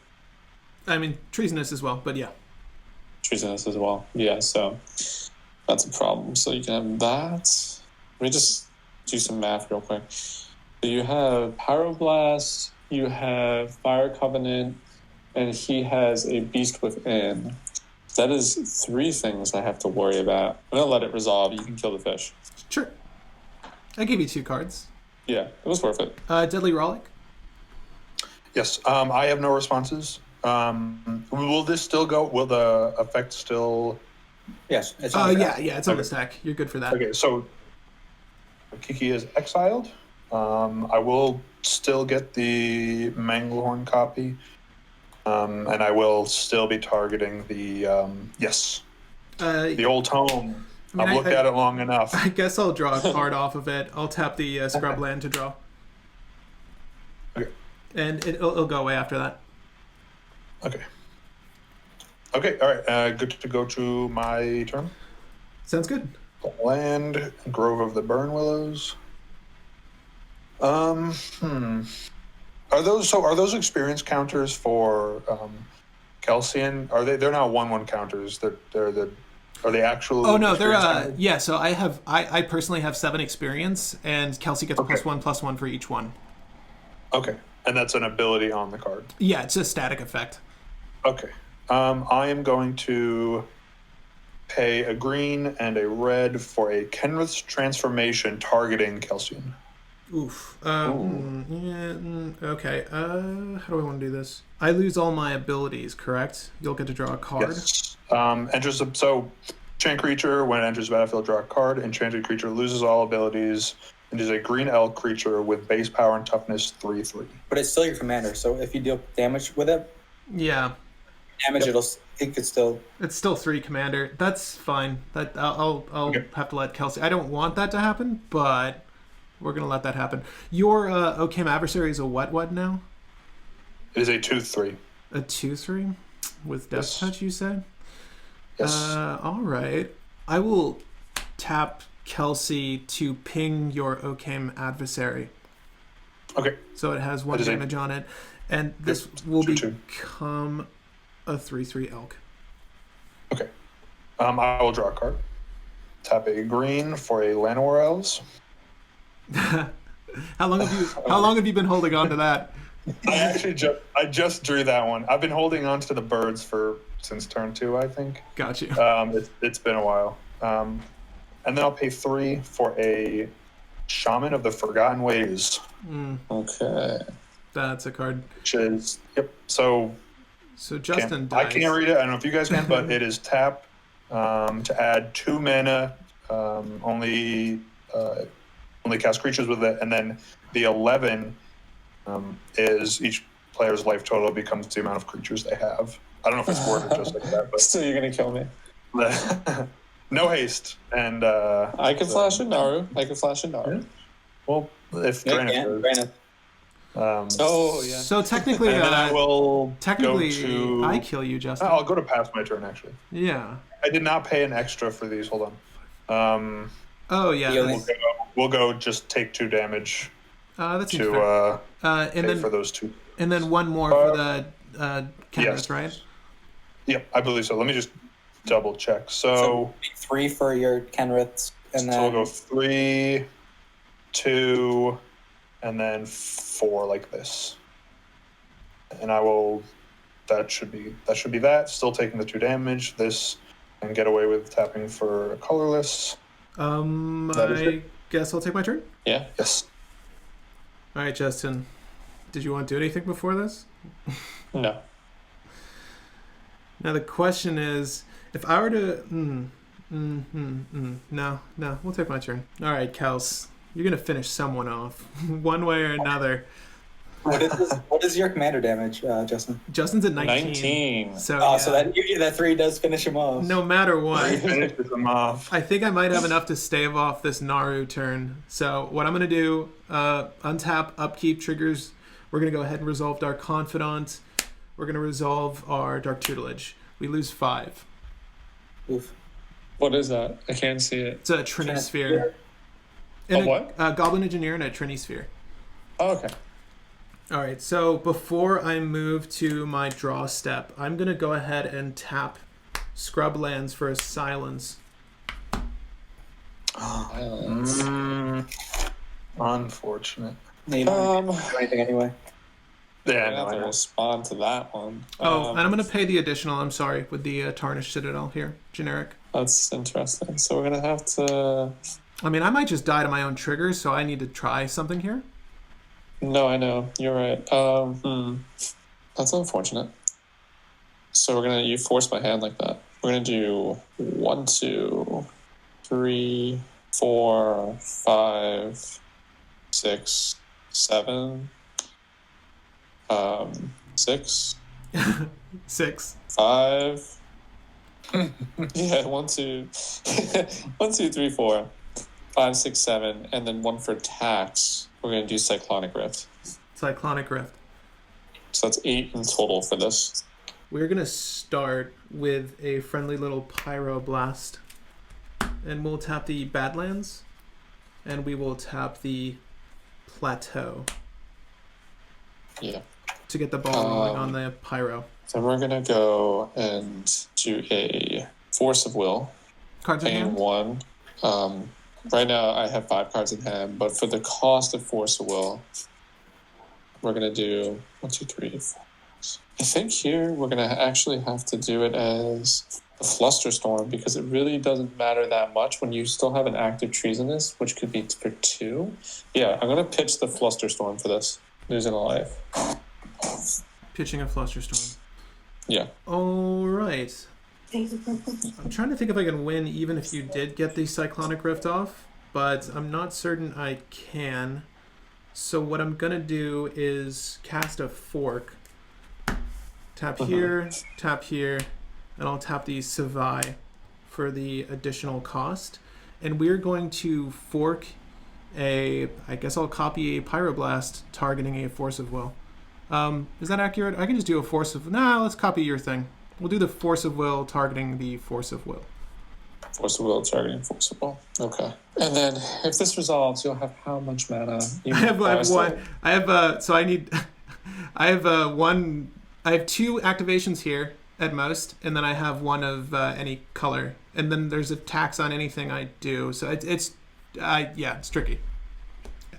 I mean, treasonous as well, but yeah. Treasonous as well. Yeah, so that's a problem. So you can have that. Let me just do some math real quick. So you have Pyroblast, you have Fire Covenant, and he has a Beast Within. That is 3 things I have to worry about. I'm going to let it resolve. You can kill the fish. Sure. I gave you 2 cards. Yeah, it was worth it. Deadly Rollick. Yes. I have no responses. Will this still go? Will the effect still? Yes. It's on the Yeah, stack. it's on Okay. the stack. You're good for that. Okay, so Kiki is exiled. I will still get the Manglehorn copy, and I will still be targeting the the old tome. I mean, I've looked at it long enough. I guess I'll draw a card off of it. I'll tap the Scrub Land to draw. Okay. And it'll go away after that. Okay. Okay. All right. Good to go to my turn. Sounds good. Land, Grove of the Burn Willows. Are those experience counters for Kelsien? Are they? They're not 1/1 counters. Are they actual? Oh no, they're experience counters? yeah. So I personally have 7 experience, and Kelsey gets Okay. +1/+1 for each one. Okay, and that's an ability on the card. Yeah, it's a static effect. Okay. I am going to pay a green and a red for a Kenrith's transformation targeting Kelsien. Oof. Okay. How do I want to do this? I lose all my abilities, correct? You'll get to draw a card. Yes. Enters so enchant creature when it enters the battlefield, draw a card. Enchanted creature loses all abilities and is a green elk creature with base power and toughness 3/3. But it's still your commander, so if you deal damage with it, Yeah. damage it could still. It's still 3 commander. That's fine. That I'll Okay. have to let Kelsey. I don't want that to happen, but we're gonna let that happen. Your Occam adversary is a what now? It is a 2/3. A 2/3 with Death Yes. Touch. You say? Yes. All right. I will tap Kelsey to ping your Occam adversary, Okay. so it has 1 That is damage on it, and this will 2/2. become a 3/3 elk. Okay. I will draw a card. Tap a green for a Llanowar Elves. How long have you been holding on to that? I just drew that one. I've been holding on to the birds since turn 2, I think. Got you. It's been a while. And then I'll pay 3 for a Shaman of the Forgotten Ways, Okay. That's a card. which is So Justin I dies. can't read it. I don't know if you guys can, but it is tap to add 2 mana. Only cast creatures with it, and then the 11 is each player's life total becomes the amount of creatures they have. I don't know if it's worded just like that, but Still, you're gonna kill me. no haste. And I can flash a Naru. well, if Granite does. Oh yeah. So technically, And then I will technically, go to. I kill you, Justin. I'll go to pass my turn. Actually, Yeah. I did not pay an extra for these. Hold on. Oh yeah. You That's, We'll go just take 2 damage that seems to fair. pay for those 2. And then 1 more for the canvas, yes. right? Yep, I believe so. Let me just double check. So 3 for your Kenriths, and so then we'll go 3, 2, and then 4 like this. And I will. That should be that. Still taking the 2 damage. This and get away with tapping for a colorless. That is I guess I'll take my turn. Yeah. Yes. All right, Justin. Did you want to do anything before this? No. Now the question is, if I were to, no, we'll take my turn. All right, Kels, you're gonna finish someone off, one way or another. what is your commander damage, Justin? Justin's at 19. 19. So Oh, yeah, so that 3 does finish him off. no matter what, Finishes them off. I think I might have enough to stave off this Naru turn. So what I'm gonna do, untap, upkeep triggers. We're gonna go ahead and resolve Dark Confidant. We're gonna resolve our Dark Tutelage. We lose 5. Oof. What is that? I can't see it. It's a Trinisphere. And what? Goblin Engineer and a Trinisphere. Oh, okay. All right, so before I move to my draw step, I'm going to go ahead and tap Scrublands for a silence. Unfortunate. You don't do anything anyway. Yeah, I no, have I to know. respond to that one. Oh, and I'm going to pay the additional, I'm sorry, with the Tarnished Citadel here, generic. That's interesting. So we're gonna have to. I mean, I might just die to my own triggers, so I need to try something here. No, I know you're right. That's unfortunate. So you force my hand like that. We're gonna do 1, 2, 3, 4, 5, 6, 7. 6, 6. 5. Yeah, 1, 2, 1, 2, 3, 4, 5, 6, 7, and then 1 for tax. We're gonna do Cyclonic Rift. Cyclonic Rift. So that's 8 in total for this. We're going to start with a friendly little Pyroblast. and we'll tap the Badlands, and we will tap the Plateau Yeah. to get the ball rolling on the Pyro. Then we're gonna go and do a Force of Will. Cards in Paying hand? 1. Right now I have 5 cards in hand, but for the cost of Force of Will, we're gonna do 1, 2, 3, 4. I think here we're gonna actually have to do it as a Flusterstorm because it really doesn't matter that much when you still have an active Treasonous, which could be for 2. Yeah, I'm gonna pitch the Flusterstorm for this. Losing a life. Pitching a Flusterstorm. Yeah. All right. I'm trying to think if I can win even if you did get the Cyclonic Rift off, but I'm not certain I can. So what I'm going to do is cast a Fork. Tap here, and I'll tap the Savai for the additional cost. And we're going to fork I guess I'll copy a Pyroblast targeting a Force of Will. Is that accurate? I can just do a Force of... Nah, let's copy your thing. We'll do the Force of Will targeting the Force of Will. Force of Will targeting Force of Will. Okay. And then if this resolves, you'll have how much mana? I have one. I have so I need... I have one... I have 2 activations here at most, and then I have one of any color. And then there's a tax on anything I do. So it's tricky.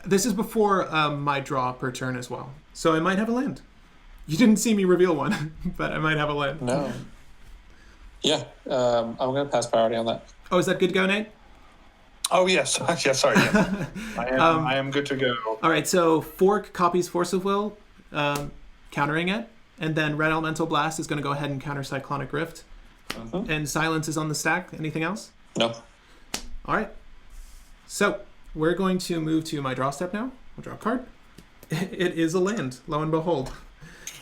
This is before my draw per turn as well. So I might have a land. You didn't see me reveal one, but I might have a land. No. Yeah, I'm going to pass priority on that. Oh, is that good to go, Nate? Oh, yes. Yeah, sorry. Yes. I am good to go. All right, so Fork copies Force of Will, countering it. And then Red Elemental Blast is going to go ahead and counter Cyclonic Rift. And Silence is on the stack. Anything else? No. All right. So we're going to move to my draw step now. I'll draw a card. It is a land, lo and behold.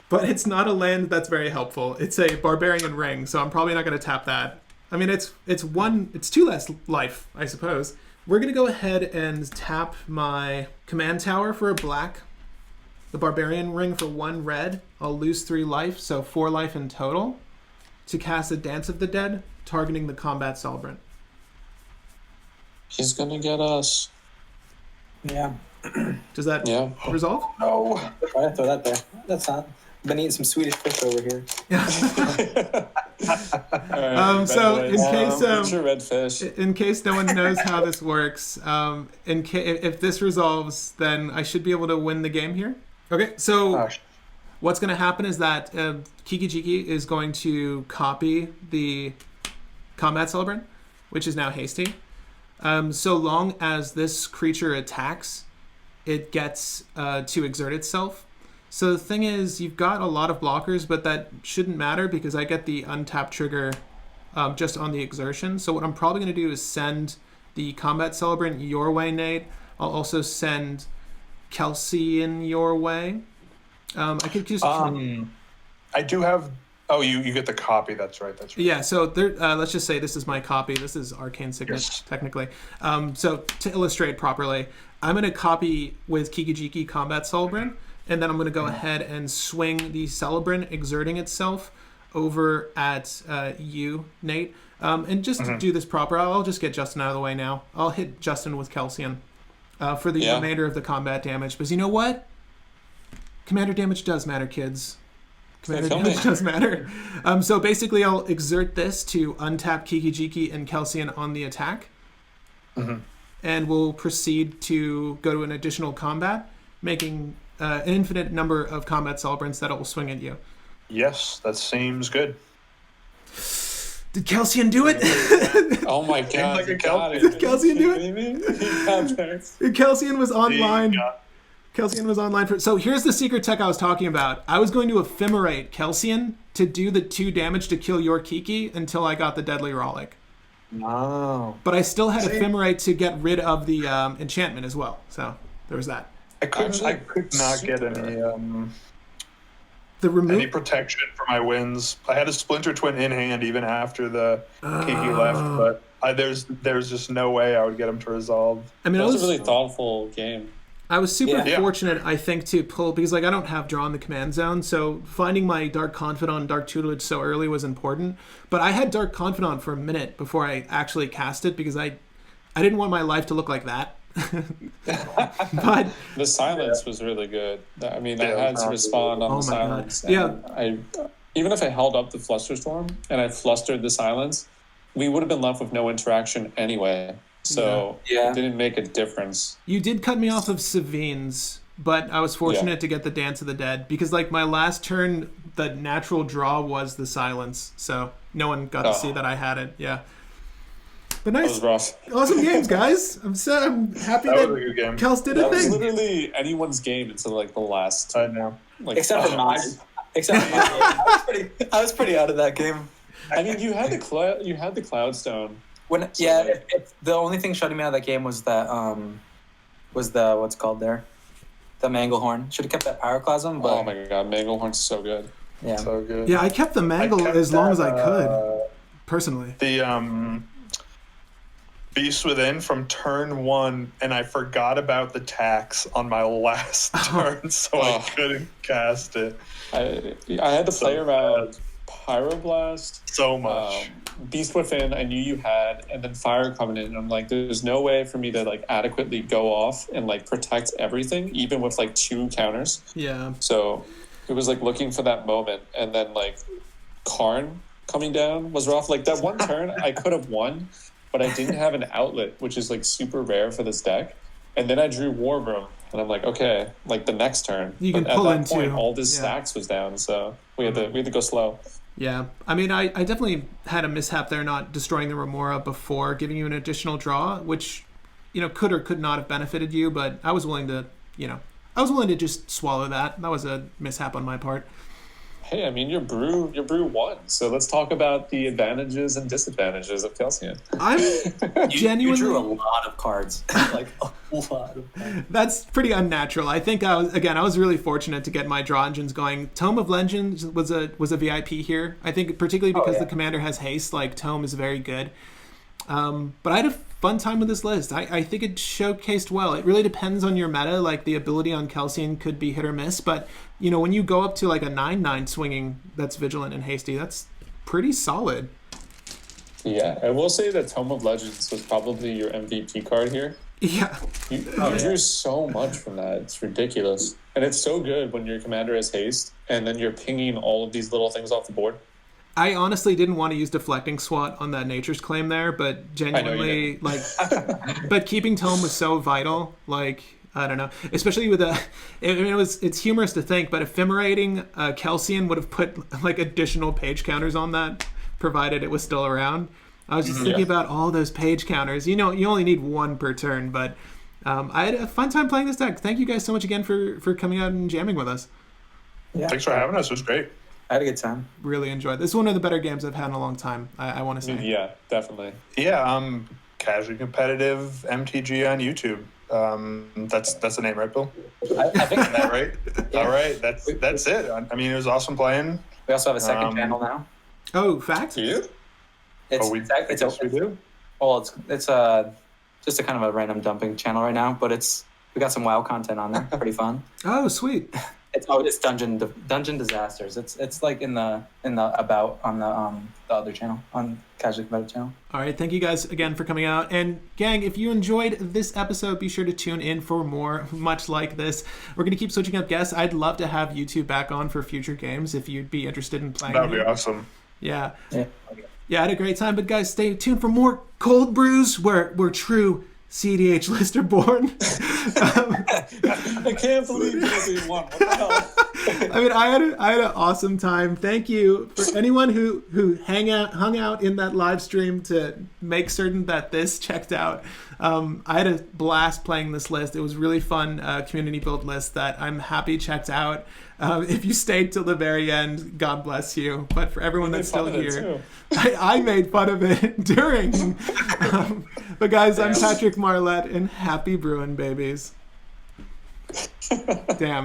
But it's not a land that's very helpful. It's a Barbarian Ring, so I'm probably not going to tap that. I mean, it's 2 less life, I suppose. We're going to go ahead and tap my Command Tower for a black. The Barbarian Ring for 1 red. I'll lose 3 life, so 4 life in total. To cast a Dance of the Dead, targeting the Combat Celebrant. He's going to get us. Yeah. Does that resolve? No. I'll throw that there. That's not. Been eating some Swedish fish over here. So in case no one knows how this works, if this resolves, then I should be able to win the game here. Okay, so what's going to happen is that Kiki-Jiki is going to copy the Combat Celebrant, which is now hasty. So long as this creature attacks, it gets to exert itself. So the thing is, you've got a lot of blockers, but that shouldn't matter because I get the untap trigger just on the exertion. So what I'm probably going to do is send the Combat Celebrant your way, Nate. I'll also send Kelsien your way. I could just... I do have... Oh, you get the copy. That's right. Yeah, so let's just say this is my copy. This is Arcane Signet, technically. So to illustrate properly, I'm going to copy with Kiki-Jiki Combat Celebrant, and then I'm going to go ahead and swing the Celebrant exerting itself over at you, Nate. And just to do this proper, I'll just get Justin out of the way now. I'll hit Justin with Kelsien for the remainder of the combat damage. Because you know what? Commander damage does matter, kids. Commander damage does matter. So basically, I'll exert this to untap Kiki-Jiki and Kelsien on the attack. And we'll proceed to go to an additional combat, making an infinite number of combat celebrants that it will swing at you. Yes, that seems good. Did Kelsien do it? Oh my god. Like Did Kelsien do it? Kelsien was online. Kelsien was online for... So here's the secret tech I was talking about. I was going to ephemerate Kelsien to do the 2 damage to kill your Kiki until I got the Deadly Rollick. Oh. But I still had ephemerate to get rid of the enchantment as well. So there was that. I could not get any any protection for my wins. I had a Splinter Twin in hand even after the Kiki left, but there's just no way I would get him to resolve. I mean, it was a really thoughtful game. I was super Yeah. fortunate, I think, to pull because like I don't have draw in the command zone, so finding my Dark Confidant and Dark Tutelage so early was important. But I had Dark Confidant for a minute before I actually cast it because I didn't want my life to look like that. But The silence was really good. I mean, I Yeah. had to respond on Oh the my God. silence. and Yeah. I even if I held up the Flusterstorm and I flustered the silence, we would have been left with no interaction anyway. So Yeah. it didn't make a difference. you did cut me off of Savines, but I was fortunate to get the Dance of the Dead because like my last turn, the natural draw was the silence, so no one got to see that I had it. Yeah. But That nice, was rough. awesome games, guys. I'm happy That that, was a good game. Kels did a That was thing. literally anyone's game until like the last I know. like Except for 5 mine. minutes. Except for mine. I was pretty out of that game. I mean, you had the Cloudstone. When the only thing shutting me out of that game was that was the what's it called there, the Manglehorn. Should have kept that Pyroclasm, but Oh my god, Manglehorn's so good. yeah. So good. Yeah, I kept the Mangle kept as long as I that, could, personally. The Beast Within from turn 1, and I forgot about the tax on my last turn, so I Oh. couldn't cast it I had to play around Pyroblast, so much. Beast Within. I knew you had, and then Fire coming in. And I'm like, there's no way for me to like adequately go off and like protect everything, even with like 2 counters. Yeah. So it was like looking for that moment, and then like Karn coming down was rough. Like that one turn, I could have won, but I didn't have an outlet, which is like super rare for this deck. And then I drew War Room, and I'm like, okay, like the next turn. You can but pull at in that point, too. all this Yeah. stacks was down, so we had to go slow. Yeah, I mean, I definitely had a mishap there not destroying the Remora before giving you an additional draw, which, could or could not have benefited you, but I was willing to just swallow that. That was a mishap on my part. Hey, I mean, your brew won. So let's talk about the advantages and disadvantages of Kelsien. I'm You genuinely... drew a lot of cards, like a lot of cards. That's pretty unnatural. I think I was really fortunate to get my draw engines going. Tome of Legends was a VIP here. I think particularly because the commander has haste, like Tome is very good. But I had a fun time with this list. I think it showcased well. It really depends on your meta. Like the ability on Kelsien could be hit or miss, but when you go up to like a 9/9 swinging that's vigilant and hasty, that's pretty solid. Yeah, I will say that Tome of Legends was probably your MVP card here. Yeah. You drew so much from that. It's ridiculous. And it's so good when your commander has haste, and then you're pinging all of these little things off the board. I honestly didn't want to use Deflecting SWAT on that Nature's Claim there, but genuinely, like, but keeping Tome was so vital. Like, I don't know, especially with it's humorous to think, but ephemerating Kelsien would have put like additional page counters on that, provided it was still around. I was just thinking about all those page counters. You only need one per turn, but I had a fun time playing this deck. Thank you guys so much again for coming out and jamming with us. Yeah, Thanks for having us. It was great. I had a good time. Really enjoyed it. This is one of the better games I've had in a long time, I want to say. Yeah, definitely. Yeah, Casually Competitive MTG on YouTube. That's the name, right, Bill? I think Is that right? Yeah. All right, that's it. I mean, it was awesome playing. we also have a second channel now. Oh, fact? Do you? It's We do. well, it's just a kind of a random dumping channel right now, but we got some WoW content on there. Pretty fun. Oh, sweet. It's dungeon disasters. It's like in the about on the other channel, on Casually Competitive channel. All right, thank you guys again for coming out. And gang, if you enjoyed this episode, be sure to tune in for more much like this. We're going to keep switching up guests. I'd love to have you two back on for future games if you'd be interested in playing. That would be awesome. Yeah. Yeah. Yeah, I had a great time. But guys, stay tuned for more cold brews where true cEDH lists are born. I can't believe you won. What the hell? I mean, I had an awesome time. Thank you for anyone who hung out in that live stream to make certain that this checked out. I had a blast playing this list. It was really fun community build list that I'm happy checked out. If you stayed till the very end, God bless you. But for everyone that's still here, I made fun of it during. But guys, I'm Patrick Marlette, and happy brewing, babies. Damn.